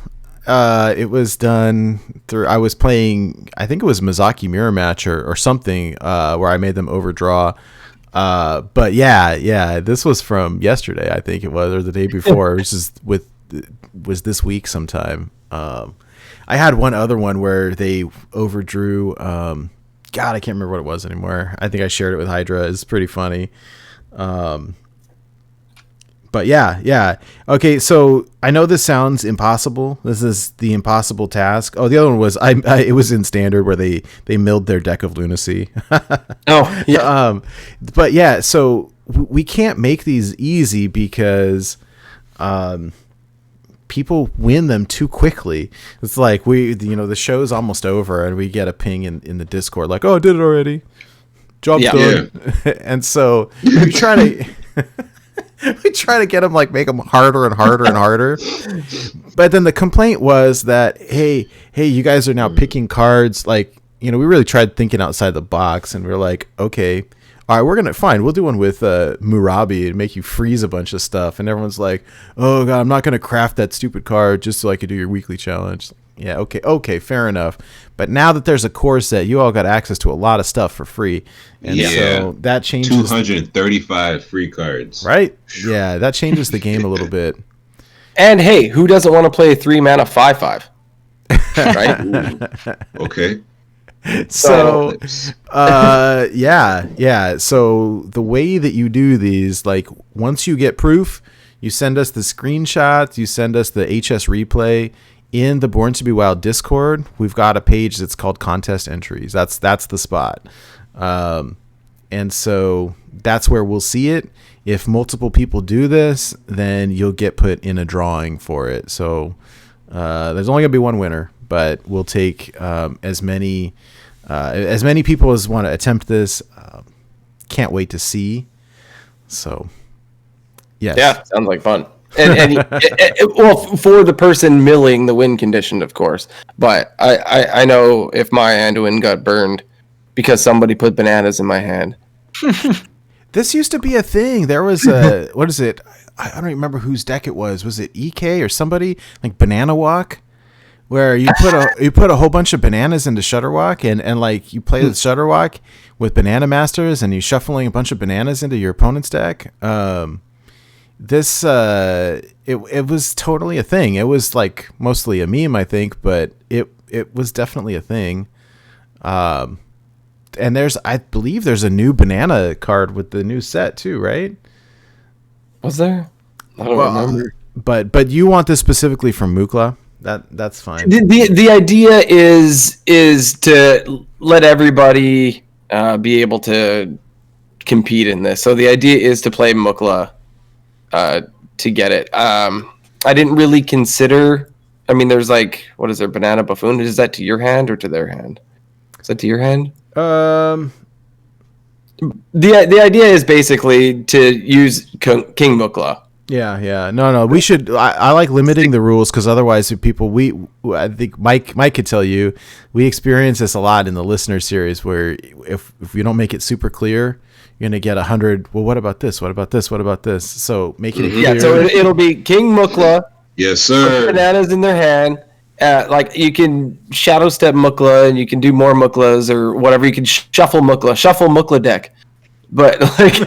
It was done through, I was playing, I think it was Mozaki Mirror Match or something, where I made them overdraw. But yeah, this was from yesterday, I think it was, or the day before. It was this week sometime. I had one other one where they overdrew, God, I can't remember what it was anymore. I think I shared it with Hydra. It's pretty funny. But yeah. Okay, so I know this sounds impossible. This is the impossible task. Oh, the other one was it was in standard where they milled their deck of lunacy.
Oh, yeah.
But yeah, so we can't make these easy because people win them too quickly. It's like the show's almost over and we get a ping in the Discord like, "Oh, I did it already. Job's done." Yeah. And so we try to we try to get them, like, make them harder and harder and harder. But then the complaint was that, hey, you guys are now picking cards. Like, we really tried thinking outside the box, and we're like, okay, all right, we'll do one with Murabi and make you freeze a bunch of stuff. And everyone's like, oh God, I'm not going to craft that stupid card just so I could do your weekly challenge. Yeah, okay, fair enough. But now that there's a core set, you all got access to a lot of stuff for free. And so that changes
235 free cards.
Right? Yeah, that changes the game a little bit.
And hey, who doesn't want to play a 3-mana 5/5? Right?
Okay.
So yeah. So the way that you do these, like, once you get proof, You send us the screenshots. You send us the HS replay in the Born to Be Wild Discord. We've got a page that's called Contest Entries. That's the spot. And so that's where we'll see it. If multiple people do this, then you'll get put in a drawing for it. So there's only gonna be one winner, but we'll take as many people as want to attempt this. Can't wait to see. So, yes.
Yeah, sounds like fun. And well, for the person milling the win condition, of course. But I know if my Anduin got burned because somebody put bananas in my hand.
This used to be a thing. There was a what is it? I don't remember whose deck it was. Was it EK or somebody like Banana Walk, where you put a whole bunch of bananas into Shutterwalk and like you play the Shutterwalk with Banana Masters and you shuffling a bunch of bananas into your opponent's deck. This it was totally a thing. It was like mostly a meme, I think, but it was definitely a thing. And I believe there's a new banana card with the new set too, right?
Was there? I don't remember.
But you want this specifically from Mukla? That's fine.
The idea is to let everybody be able to compete in this. So the idea is to play Mukla to get it. I didn't really consider. I mean, there's like, what is there? Banana Buffoon. Is that to your hand or to their hand? Is that to your hand? The idea is basically to use King Mukla.
Yeah. No. We should. I like limiting the rules because otherwise, people. I think Mike could tell you. We experience this a lot in the listener series where if you don't make it super clear, you're gonna get 100. Well, what about this? What about this? What about this? So making it clear.
Yeah. So it'll be King Mukla.
Yes, sir.
Bananas in their hand. Like you can shadow step Mukla and you can do more Muklas or whatever. You can shuffle Mukla deck. But like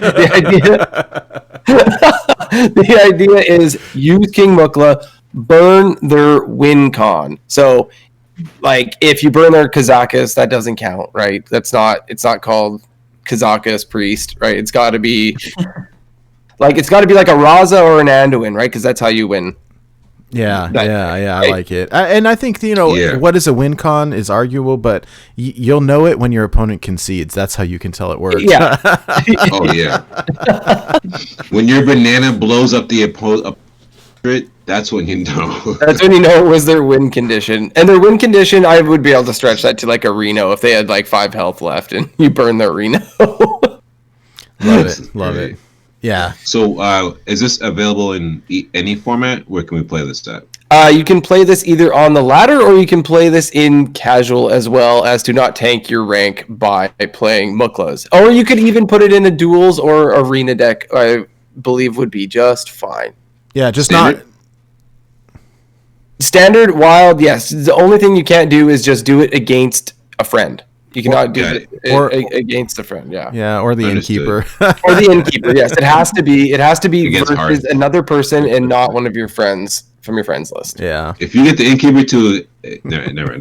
the idea is use King Mukla, burn their win con. So like if you burn their Kazakus, that doesn't count, right? It's not called Kazakus Priest, right? It's got to be like a Raza or an Anduin, right? Because that's how you win.
Yeah, I like it. And I think, what is a win con is arguable, but you'll know it when your opponent concedes. That's how you can tell it works.
Yeah.
Oh, yeah. When your banana blows up the opponent, that's when you know.
That's when you know it was their win condition. And their win condition, I would be able to stretch that to like a Reno if they had like 5 health left and you burn their Reno.
Love it. Yeah.
So, is this available in any format? Where can we play this at?
You can play this either on the ladder or you can play this in casual as well as to not tank your rank by playing Muklas. Or you could even put it in a duels or arena deck, I believe would be just fine.
Yeah, just
Standard?
not...
Standard, wild, yes. The only thing you can't do is just do it against a friend. You cannot do it against a friend, yeah.
Yeah, or the innkeeper.
Or the innkeeper, yes. It has to be
Against
versus another person and not one of your friends from your friends list.
Yeah.
If you get the innkeeper to... Never.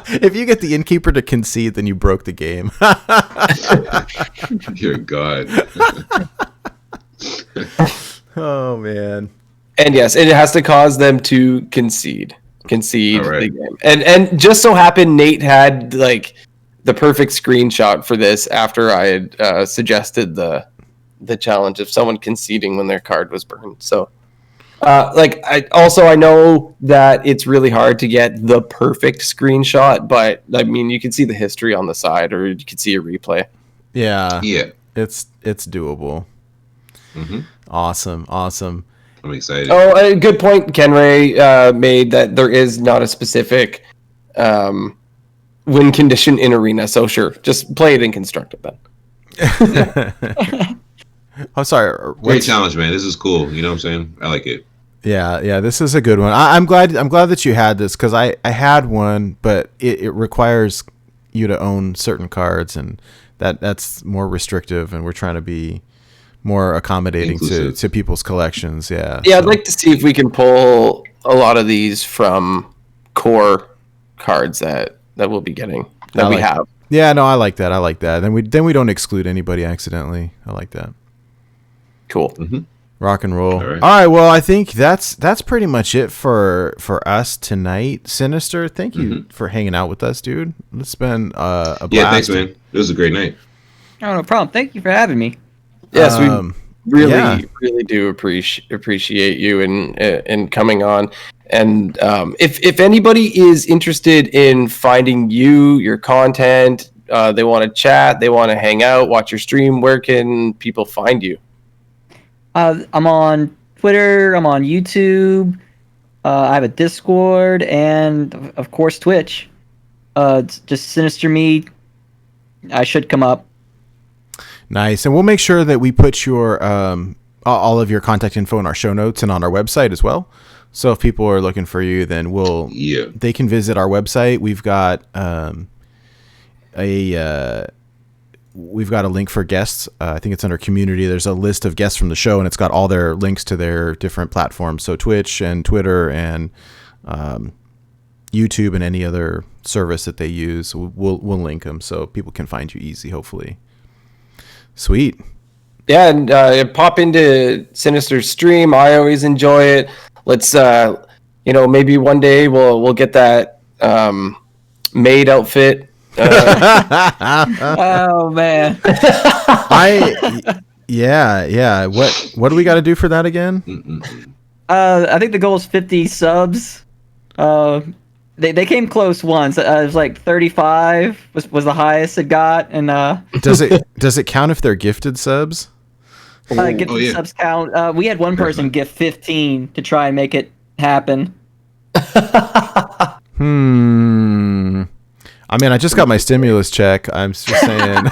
If you get the innkeeper to concede, then you broke the game.
Dear God.
Oh, man.
And yes, it has to cause them to concede the game. And just so happened Nate had like the perfect screenshot for this after I had suggested the challenge of someone conceding when their card was burned. So I know that it's really hard to get the perfect screenshot, but I mean you can see the history on the side or you can see a replay.
Yeah.
Yeah.
It's doable.
Mm-hmm.
Awesome.
I'm excited.
Oh, a good point Kenray made that there is not a specific win condition in arena. So sure, just play it in constructed then.
Oh, sorry.
Great challenge, man. This is cool. You know what I'm saying? I like it.
Yeah. This is a good one. I'm glad that you had this because I had one, but it requires you to own certain cards, and that's more restrictive. And we're trying to be more accommodating to people's collections. Yeah.
I'd like to see if we can pull a lot of these from core cards that we'll be getting we have.
Yeah, no, I like that. Then we don't exclude anybody accidentally. I like that.
Cool.
Mm-hmm.
Rock and roll. All right. Well, I think that's pretty much it for us tonight. Sinister, thank you for hanging out with us, dude. It's been a blast.
Yeah, thanks, man. It was a great night.
Oh, no problem. Thank you for having me.
Yes, we really do appreciate you and coming on. And if anybody is interested in finding your content, they want to chat, they want to hang out, watch your stream, where can people find you?
I'm on Twitter. I'm on YouTube. I have a Discord and, of course, Twitch. It's just SinisterMe. I should come up.
Nice, and we'll make sure that we put your all of your contact info in our show notes and on our website as well. So if people are looking for you, then they can visit our website. We've got we've got a link for guests. I think it's under community. There's a list of guests from the show, and it's got all their links to their different platforms. So Twitch and Twitter and YouTube and any other service that they use, we'll link them so people can find you easy, hopefully. Sweet.
Yeah, and pop into Sinister's stream. I always enjoy it. Let's maybe one day we'll get that maid outfit.
Oh man.
What do we got to do for that again?
I think the goal is 50 subs. They came close once. It was like 35 was the highest it got, and
does it count if they're gifted subs?
Subs count. We had one person gift 15 to try and make it happen.
I mean, I just got my stimulus check. I'm just saying.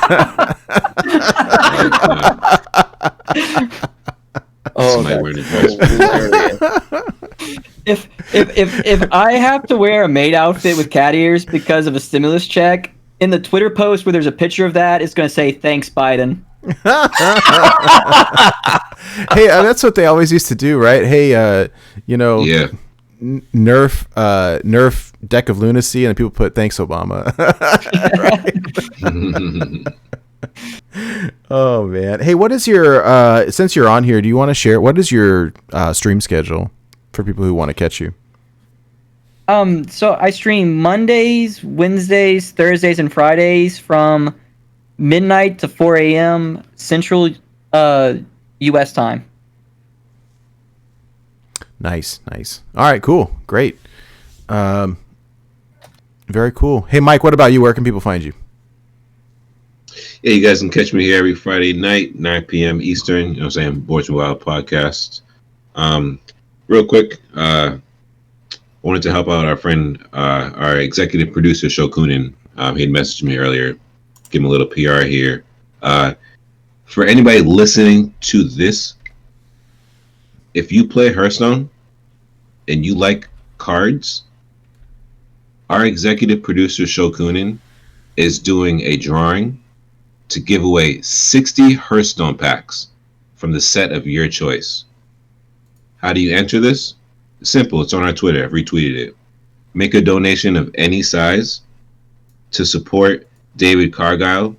If I have to wear a maid outfit with cat ears because of a stimulus check, in the Twitter post where there's a picture of that, it's going to say, "Thanks, Biden."
Hey, that's what they always used to do, right? Hey, Nerf deck of lunacy, and people put "Thanks, Obama." Oh man. Hey, what is your since you're on here, do you want to share what is your stream schedule for people who want to catch you?
So I stream Mondays, Wednesdays, Thursdays, and Fridays from midnight to 4 a.m. Central U.S. time.
Nice. All right, cool. Great. Very cool. Hey, Mike, what about you? Where can people find you?
Yeah, you guys can catch me here every Friday night, 9 p.m. Eastern. You know what I'm saying? Boards and Wild podcast. Real quick, wanted to help out our friend, our executive producer, Shokunin. He had messaged me earlier. Give him a little PR here. For anybody listening to this, if you play Hearthstone and you like cards, our executive producer, Shokunin, is doing a drawing to give away 60 Hearthstone packs from the set of your choice. How do you enter this? It's simple. It's on our Twitter. I've retweeted it. Make a donation of any size to support David Cargyle.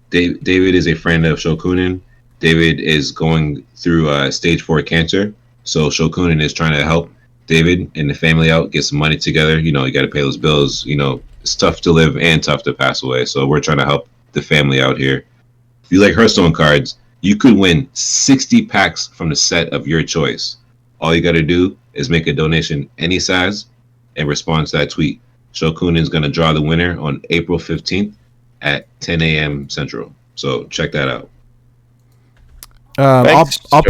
David is a friend of Shokunin. David is going through stage 4 cancer. So Shokunin is trying to help David and the family out, get some money together. You know, you got to pay those bills. You know, it's tough to live and tough to pass away. So we're trying to help the family out here. If you like Hearthstone cards, you could win 60 packs from the set of your choice. All you got to do is make a donation any size and respond to that tweet. Shokunin is going to draw the winner on April 15th at 10 a.m. Central. So check that out.
I'll post I'll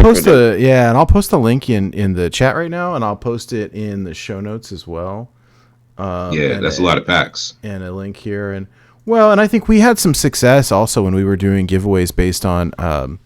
post the link in the chat right now, and I'll post it in the show notes as well.
That's a lot of packs.
And a link here, and I think we had some success also when we were doing giveaways based on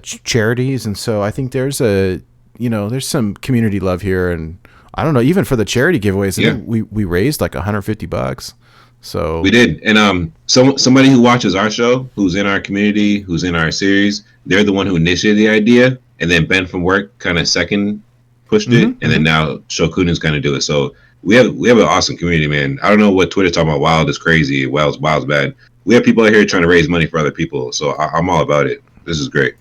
charities, and so I think there's there's some community love here, and I don't know, even for the charity giveaways, I think we raised like $150. So
we did, and somebody who watches our show, who's in our community, who's in our series, they're the one who initiated the idea, and then BenFromWork kind of second pushed it, and then now Shokunin's kind of do it. So we have an awesome community, man. I don't know what Twitter's talking about. Wild is crazy. Wild's bad. We have people out here trying to raise money for other people, so I'm all about it. This is great.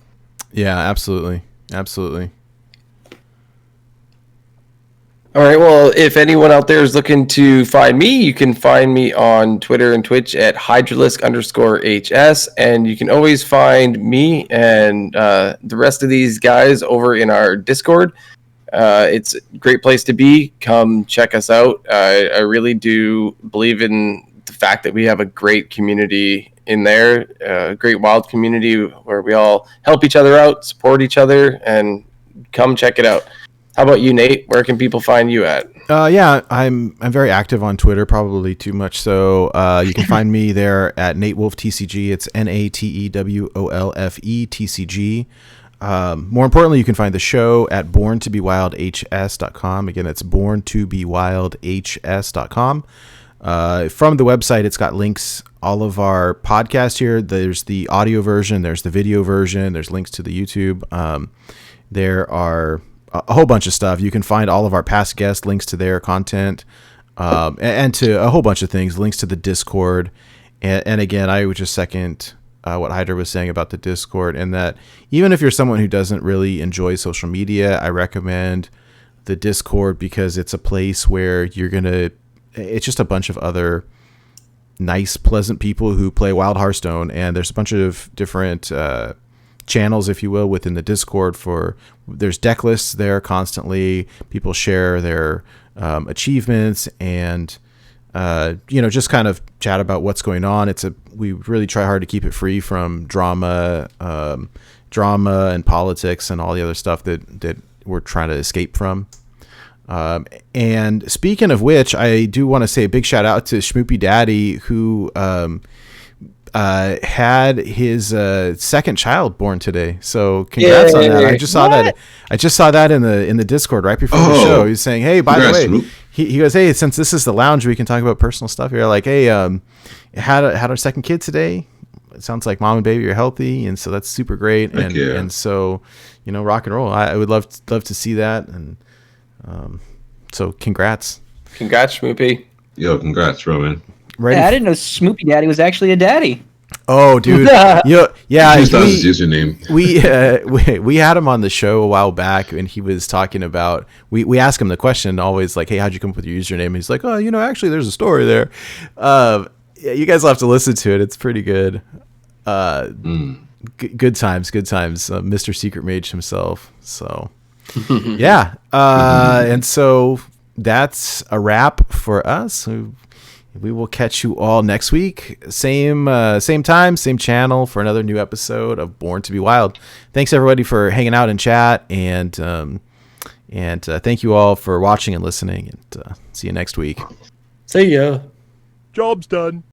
Yeah, absolutely. Absolutely.
All right. Well, if anyone out there is looking to find me, you can find me on Twitter and Twitch at Hydralisk_HS. And you can always find me and the rest of these guys over in our Discord. It's a great place to be. Come check us out. I really do believe in the fact that we have a great community in there, a great wild community where we all help each other out, support each other, and come check it out. How about you, Nate? Where can people find you at?
Yeah, I'm very active on Twitter, probably too much. So you can find me there at NateWolfTCG. It's NateWolfeTCG. More importantly, you can find the show at borntobewildhs.com. Again, it's borntobewildhs.com. From the website, it's got links, all of our podcasts here. There's the audio version, there's the video version, there's links to the YouTube. There are a whole bunch of stuff. You can find all of our past guests, links to their content, and to a whole bunch of things, links to the Discord. And again, I would just second what Hydra was saying about the Discord, and that even if you're someone who doesn't really enjoy social media, I recommend the Discord because it's a place where it's just a bunch of other nice, pleasant people who play Wild Hearthstone, and there's a bunch of different channels, if you will, within the Discord. There's deck lists there constantly. People share their achievements and just kind of chat about what's going on. We really try hard to keep it free from drama and politics and all the other stuff that we're trying to escape from. And speaking of which, I do want to say a big shout out to Schmoopy Daddy, who had his second child born today. So congrats on that. I just saw that in the Discord right before the show. He was saying, hey, by the way, he goes, hey, since this is the lounge, we can talk about personal stuff here. Like, hey, had our second kid today. It sounds like mom and baby are healthy, and so that's super great. And so, rock and roll. I would love to see that. And so congrats.
Congrats, Schmoopy.
Yo, congrats, Roman.
Ready? Yeah, I didn't know Smoopy Daddy was actually a daddy.
Oh, dude. Yeah.
His username.
We had him on the show a while back, and he was talking about. We asked him the question always, like, "Hey, how'd you come up with your username?" And he's like, "Oh, actually, there's a story there." You guys will have to listen to it. It's pretty good. Good times. Mr. Secret Mage himself. So, yeah. And so that's a wrap for us. We will catch you all next week. Same time, same channel for another new episode of Born to Be Wild. Thanks everybody for hanging out in chat, and thank you all for watching and listening, and see you next week.
See ya.
Job's done.